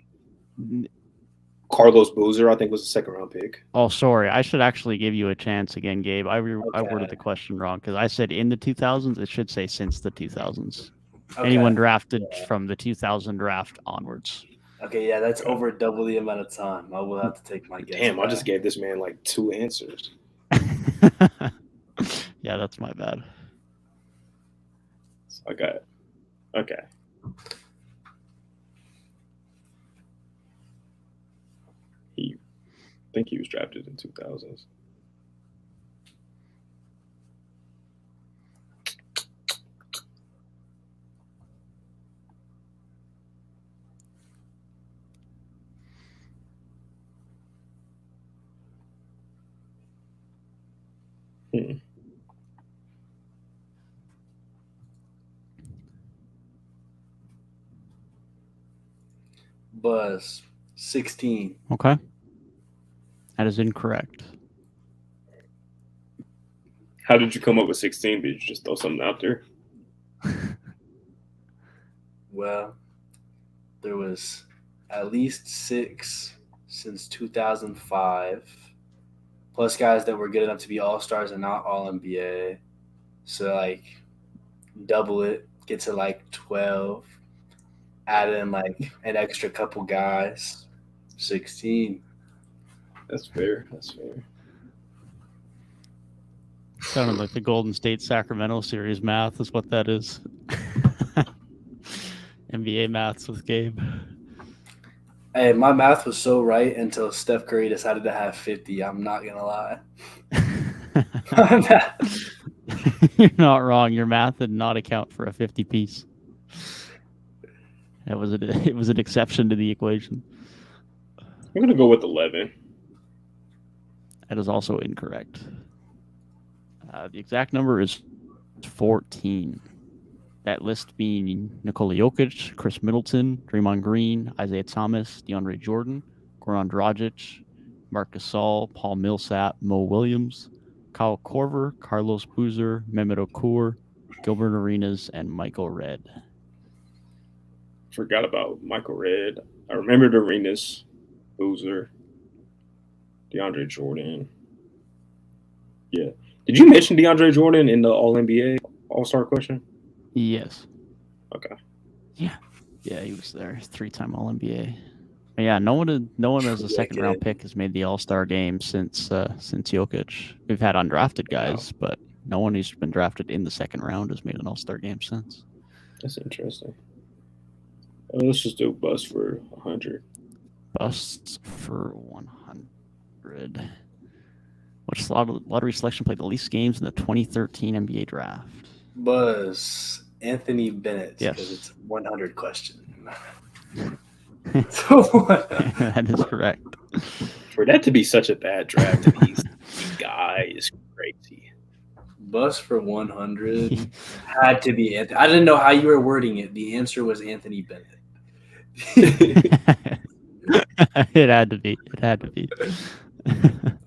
Carlos Boozer, I think, was a 2nd-round pick. Oh, sorry. I should actually give you a chance again, Gabe. I worded the question wrong because I said in the 2000s. It should say since the 2000s. Okay. Anyone drafted from the 2000 draft onwards. Okay, yeah, that's over double the amount of time. I will have to take my guess. Damn, I just gave this man like 2 answers. Yeah, that's my bad. I got it. Okay. I think he was drafted in 2000s. Buzz 16. Okay. That is incorrect. How did you come up with 16? Did you just throw something out there? Well, there was at least 6 since 2005, plus guys that were good enough to be All-Stars and not All-NBA. So, like, double it, get to, like, 12, add in, like, an extra couple guys, 16. That's fair. Sounded like the Golden State Sacramento series math is what that is. NBA maths with Gabe. Hey, my math was so right until Steph Curry decided to have 50. I'm not going to lie. You're not wrong. Your math did not account for a 50 piece. It was an exception to the equation. I'm going to go with 11. That is also incorrect. The exact number is 14. That list being Nikola Jokic, Chris Middleton, Draymond Green, Isaiah Thomas, DeAndre Jordan, Goran Dragic, Marc Gasol, Paul Millsap, Mo Williams, Kyle Korver, Carlos Boozer, Mehmet Okur, Gilbert Arenas, and Michael Redd. Forgot about Michael Redd. I remembered Arenas, Boozer, DeAndre Jordan. Yeah. Did you mention DeAndre Jordan in the All-NBA All-Star question? Yes. Okay. Yeah, he was there. 3-time All-NBA. Yeah, no one as a second-round pick has made the All-Star game since Jokic. We've had undrafted guys, but no one who's been drafted in the second round has made an All-Star game since. That's interesting. Let's just do bust for 100. Busts for 100. Which lottery selection played the least games in the 2013 NBA draft? Buzz Anthony Bennett. Yes. Because it's 100 question. That is correct. For that to be such a bad draft, and he's the guy is crazy. Bus for 100 had to be Anthony. I didn't know how you were wording it. The answer was Anthony Bennett. It had to be.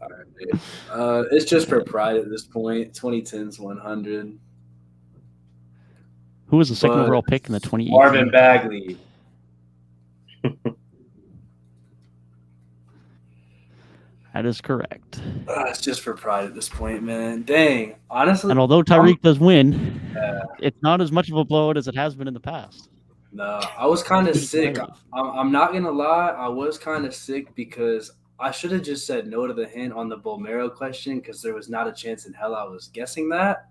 All right, it's just for pride at this point. 2010's 100. Who was the second overall pick in the 2018? Marvin Bagley. That is correct. It's just for pride at this point, man. Dang. Honestly. And although Tyrik does win, it's not as much of a blowout as it has been in the past. No, I was kind of sick. I'm not going to lie. I was kind of sick because I should have just said no to the hint on the Bolmero question because there was not a chance in hell I was guessing that.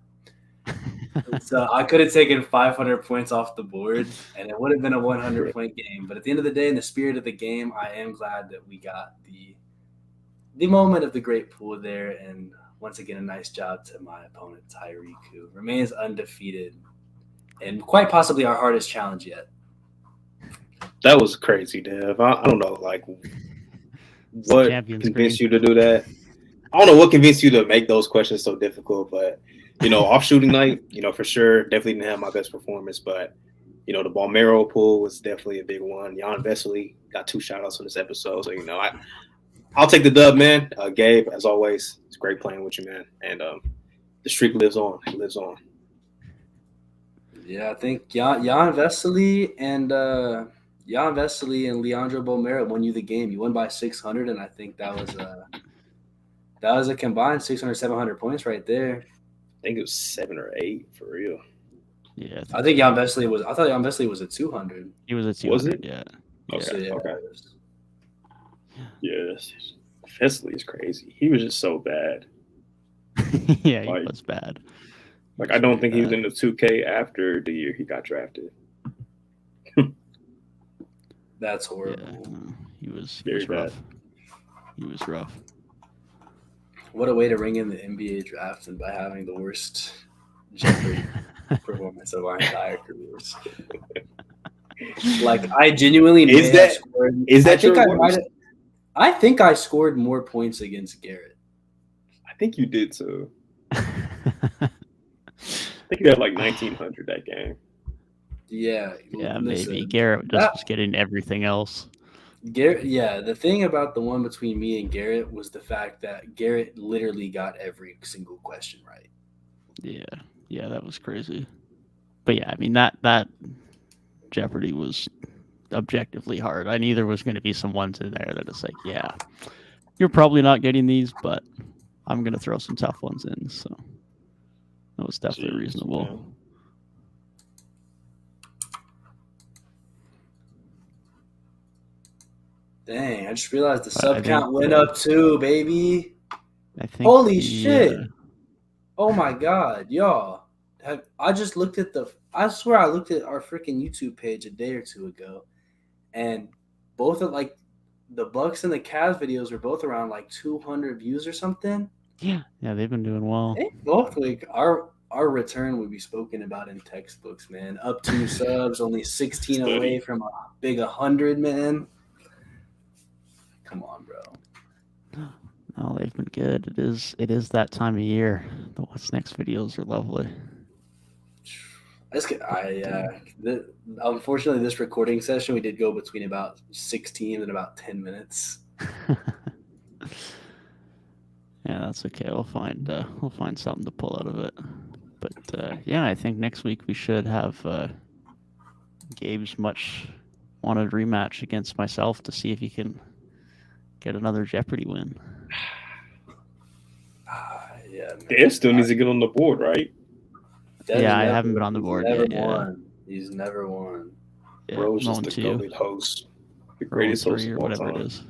So I could have taken 500 points off the board, and it would have been a 100-point game. But at the end of the day, in the spirit of the game, I am glad that we got the moment of the great pool there. And once again, a nice job to my opponent, Tyrik, who remains undefeated and quite possibly our hardest challenge yet. That was crazy, Dev. I don't know, like, what convinced you to do that? I don't know what convinced you to make those questions so difficult, but, off shooting night, for sure, definitely didn't have my best performance, but, the Bolmero pool was definitely a big one. Jan Vesely got 2 shout-outs on this episode, so, I'll take the dub, man. Gabe, as always, it's great playing with you, man, and the streak lives on. It lives on. Yeah, I think Jan Vesely and Leandro Bolmero won you the game. You won by 600, and I think that was a combined 600, 700 points right there. I think it was 7 or 8 for real. Yeah, I think Jan Vesely was. I thought Jan Vesely was at 200. He was at 200. Was it? Yeah. Okay. Yeah. Okay. Yes, Vesely is crazy. He was just so bad. Yeah, he was bad. Like, I don't think he was in the 2K after the year he got drafted. That's horrible. Yeah, he was Very rough. bad. He was rough. What a way to ring in the NBA draft and by having the worst Jeopardy performance of our entire careers. Like, I genuinely I think I scored more points against Garrett. I think you did too. I think you had like 1,900 that game. Yeah. Yeah, maybe. Garrett just was getting everything else. Garrett, yeah, the thing about the one between me and Garrett was the fact that Garrett literally got every single question right. Yeah, that was crazy. But yeah, I mean that Jeopardy was objectively hard. I knew there was going to be some ones in there that it's like, yeah, you're probably not getting these, but I'm going to throw some tough ones in. So that was definitely reasonable. Man. Dang, I just realized the sub count went up too, baby. I think. Holy shit. Oh my God, y'all. I just looked at I swear I looked at our freaking YouTube page a day or two ago, and both of like the Bucks and the Cavs videos were both around like 200 views or something. Yeah, they've been doing well. They both like our return would be spoken about in textbooks, man. Up 2 subs, only 16 away from a big 100, man. Come on, bro. Oh, they've been good. It is that time of year. The What's Next videos are lovely. Unfortunately, this recording session we did go between about 16 and about 10 minutes. Yeah, Yeah, that's okay. We'll find something to pull out of it. But yeah, I think next week we should have Gabe's much wanted rematch against myself to see if he can get another Jeopardy win. Yeah, man. Dave still needs to get on the board, right? Yeah, I haven't been on the board yet. He's never won. Yeah, Bro's just the 0-2, goated host, the 0-3 greatest host or of all whatever time. it is.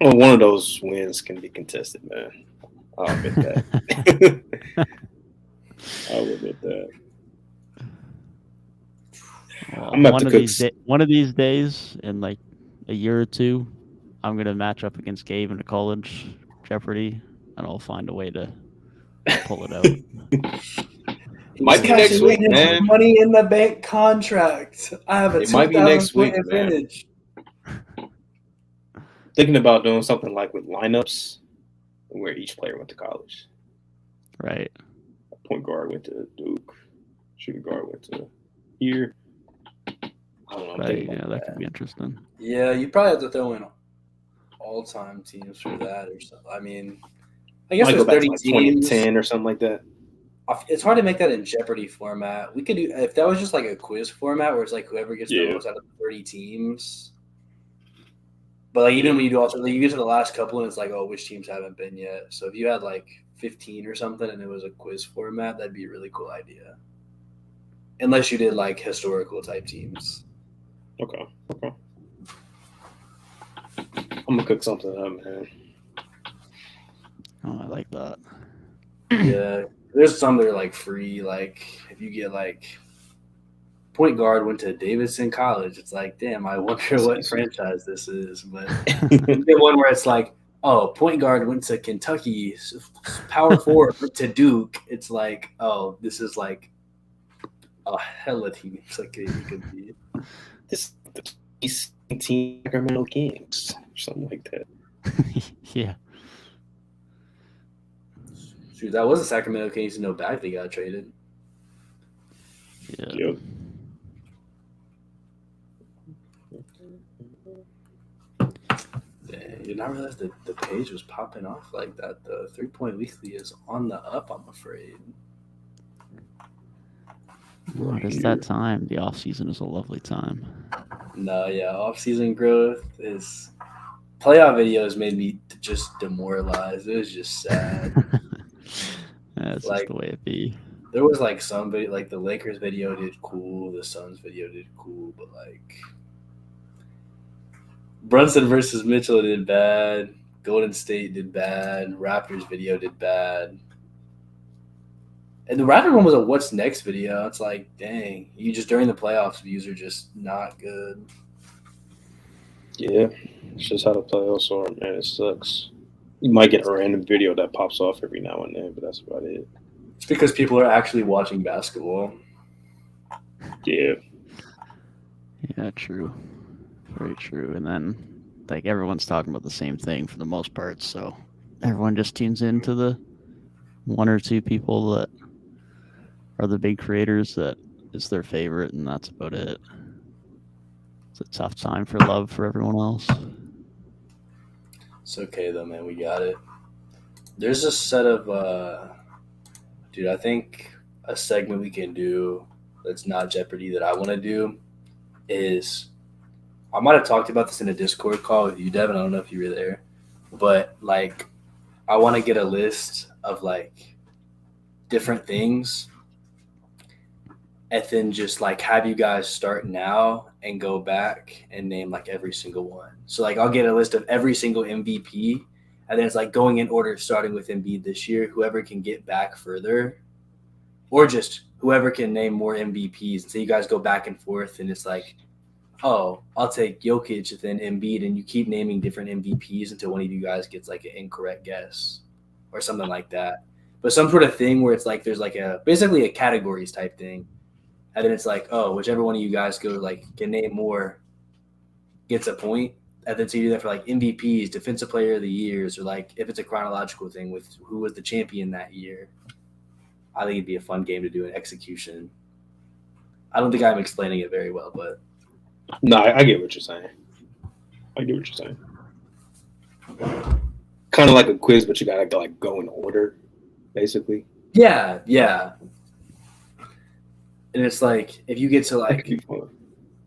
Well, one of those wins can be contested, man. I'll admit that. I will admit that. Well, I'm about to cook. one of these days, in like a year or two, I'm gonna match up against Gabe in a college Jeopardy, and I'll find a way to pull it out. Might be next week, man. Money in the bank contract. I have a It might be next week, man. advantage. Thinking about doing something like with lineups, where each player went to college. Right. Point guard went to Duke. Shooting guard went to here. I don't know. Right. Yeah, that could be interesting. Yeah, you probably have to throw in all-time teams for that or something. I mean, I guess there's 30 like teams. 2010 or something like that. It's hard to make that in Jeopardy format. We could do if that was just like a quiz format where it's like whoever gets the most out of 30 teams. But like even when you do also, like, you get to the last couple and it's like, oh, which teams haven't been yet. So if you had like 15 or something and it was a quiz format, that'd be a really cool idea. Unless you did like historical type teams. Okay. I'm gonna cook something up, man. Oh, I like that. Yeah, there's some that are like free. Like if you get like point guard went to Davidson College, it's like, damn, I wonder what franchise this is. But you get one where it's like, oh, point guard went to Kentucky, power forward to Duke. It's like, oh, this is like a hella team. It's like it could be. This is the team Sacramento Kings or something like that. Yeah. Shoot, that was a Sacramento Kings. No, Bagley got traded. Yeah. Yep. Dang, did not realize that the page was popping off like that. The 3-Point Weekly is on the up, I'm afraid. Oh, it's that time. The off season is a lovely time. No, yeah, off-season growth is playoff videos made me just demoralized. It was just sad. That's like, just the way it be. There was like some video, like the Lakers video did cool, the Suns video did cool, but like Brunson versus Mitchell did bad, Golden State did bad, Raptors video did bad. And the Raptor one was a what's next video. It's like, dang, you just during the playoffs views are just not good. Yeah, it's just how the playoffs are, man. It sucks. You might get a random video that pops off every now and then, but that's about it. It's because people are actually watching basketball. Yeah. Yeah, true. Very true. And then, like, everyone's talking about the same thing for the most part, so everyone just tunes into the one or two people that are the big creators that is their favorite, and that's about it. It's a tough time for love for everyone else. It's okay though, man. We got it. There's a set of dude, I think a segment we can do that's not Jeopardy that I want to do is I might have talked about this in a Discord call with you, Devin. I don't know if you were there. But like I want to get a list of like different things and then just like have you guys start now and go back and name like every single one. So like I'll get a list of every single MVP and then it's like going in order starting with Embiid this year, whoever can get back further or just whoever can name more MVPs. And so you guys go back and forth and it's like, oh, I'll take Jokic and then Embiid and you keep naming different MVPs until one of you guys gets like an incorrect guess or something like that. But some sort of thing where it's like there's like a basically a categories type thing. And then it's like, oh, whichever one of you guys go like can name more gets a point. And then so you do that for like MVPs, defensive player of the years, or like if it's a chronological thing with who was the champion that year. I think it'd be a fun game to do in execution. I don't think I'm explaining it very well, but no, I get what you're saying. kind of like a quiz, but you gotta like go in order, basically. Yeah. And it's like if you get to That could like be fun.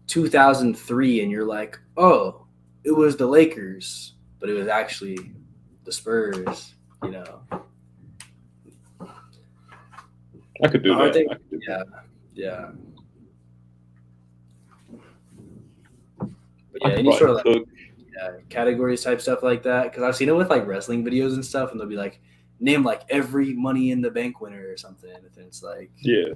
2003 and you're like, oh, it was the Lakers, but it was actually the Spurs. You know. I could do I that. think- I could do that. Yeah. But I yeah, could any sort of like, probably cook. categories type stuff like that, because I've seen it with like wrestling videos and stuff, and they'll be like, name like every Money in the Bank winner or something, and then it's like Yeah.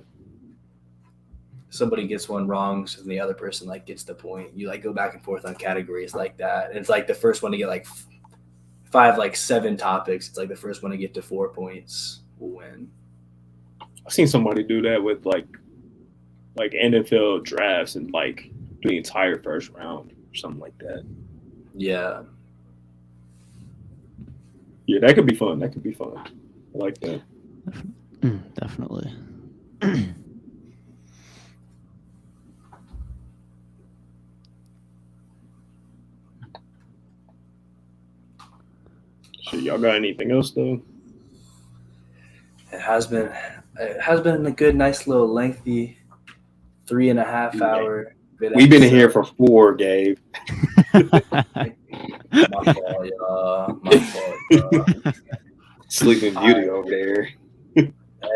somebody gets one wrong, so then the other person like gets the point. You like go back and forth on categories like that, and it's like the first one to get like 7 topics. It's like the first one to get to 4 points will win. I've seen somebody do that with like NFL drafts and like do the entire first round or something like that. Yeah, Yeah, that could be fun. I like that. Definitely. Shit, y'all got anything else though? it has been a good, nice little lengthy 3.5 hour. We've been in here for 4, Gabe. My fault, y'all. My fault, y'all. Sleeping Beauty over there.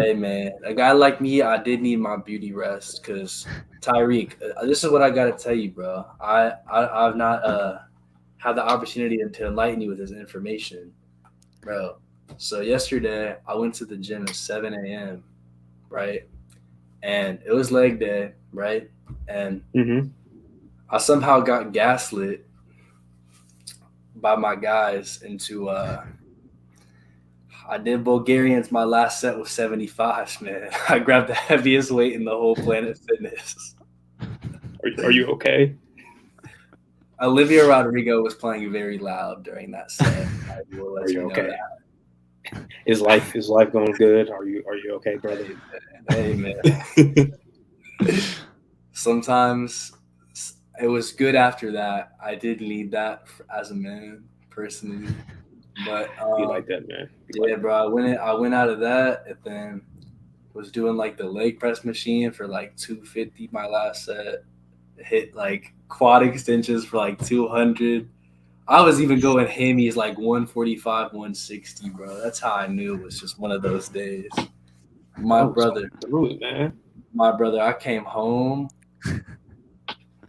Hey man, a guy like me, I did need my beauty rest because Tyrik, this is what I gotta tell you, bro. I've not had the opportunity to enlighten you with this information, bro. So yesterday I went to the gym at 7 a.m. right, and it was leg day, right, and I somehow got gaslit by my guys into I did Bulgarians. My last set was 75s, man. I grabbed the heaviest weight in the whole Planet Fitness. Are you okay? Olivia Rodrigo was playing very loud during that set. I will let Are you know okay? that. Is life going good? Are you okay, brother? Hey, man. Sometimes it was good after that. I did need that as a man, personally. But You like that, man? Yeah, bro. I went out of that and then was doing like the leg press machine for like 250 my last set. Hit like quad extensions for like 200. I was even going hammies like 145, 160, bro. That's how I knew it was just one of those days. My brother, I came home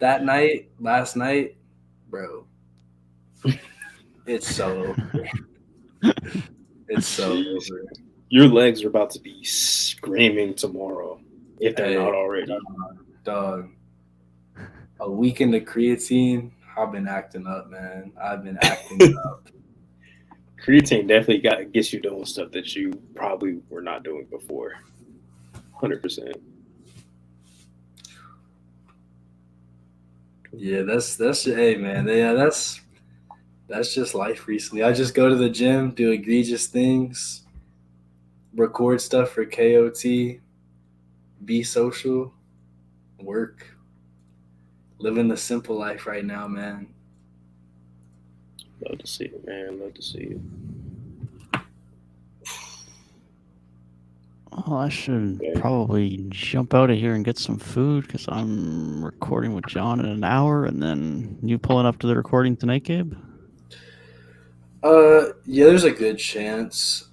last night, bro. It's so over. It's so over. Your legs are about to be screaming tomorrow if they're not already. Dog. A week into creatine, I've been acting up, man. I've been acting up. Creatine definitely gets you doing stuff that you probably were not doing before. 100%. Yeah, that's hey man. Yeah, that's just life recently. I just go to the gym, do egregious things, record stuff for KOT, be social, work. Living the simple life right now, man. Love to see it, man. Love to see it. Oh, I should probably jump out of here and get some food because I'm recording with John in an hour, and then you pulling up to the recording tonight, Gabe? Yeah, there's a good chance,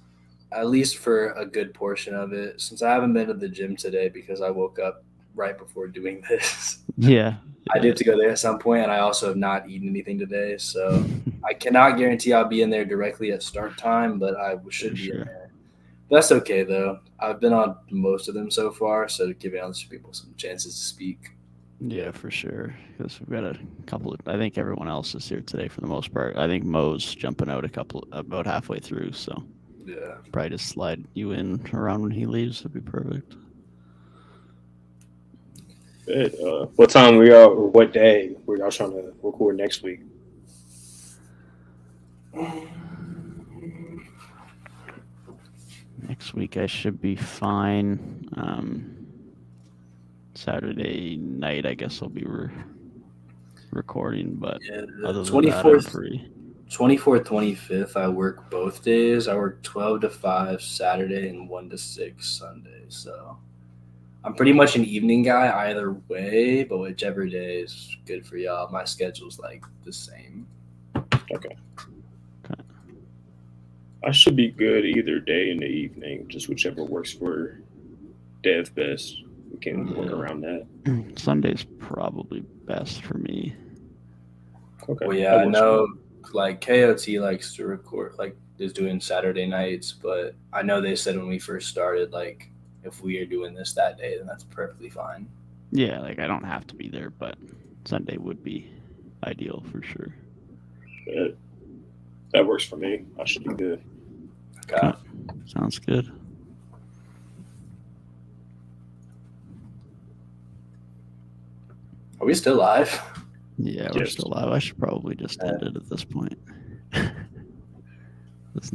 at least for a good portion of it, since I haven't been to the gym today because I woke up right before doing this. Yeah. I do have to go there at some point, and I also have not eaten anything today, so I cannot guarantee I'll be in there directly at start time, but I should be in there. That's okay, though. I've been on most of them so far, so giving other people some chances to speak. Yeah, for sure. Because we've got a couple. I think everyone else is here today for the most part. I think Mo's jumping out about halfway through, so yeah, probably just slide you in around when he leaves would be perfect. Good. What time we are, or what day were y'all trying to record next week? Next week I should be fine. Saturday night I guess I'll be recording, but yeah, other than 24th. that, I'm free. 24th, 25th, I work both days. I work 12 to 5 Saturday and 1 to 6 Sunday. So I'm pretty much an evening guy either way, but whichever day is good for y'all. My schedule's like the same. Okay. I should be good either day in the evening, just whichever works for Dev best. We can work around that. Sunday's probably best for me. Okay. Well, yeah, I know like KOT likes to record, like is doing Saturday nights, but I know they said when we first started, like if we are doing this that day, then that's perfectly fine. Yeah, like I don't have to be there, but Sunday would be ideal for sure. That works for me. I should be good. Okay. Sounds good. Are we still live? Yeah, we're still live. I should probably just end it at this point.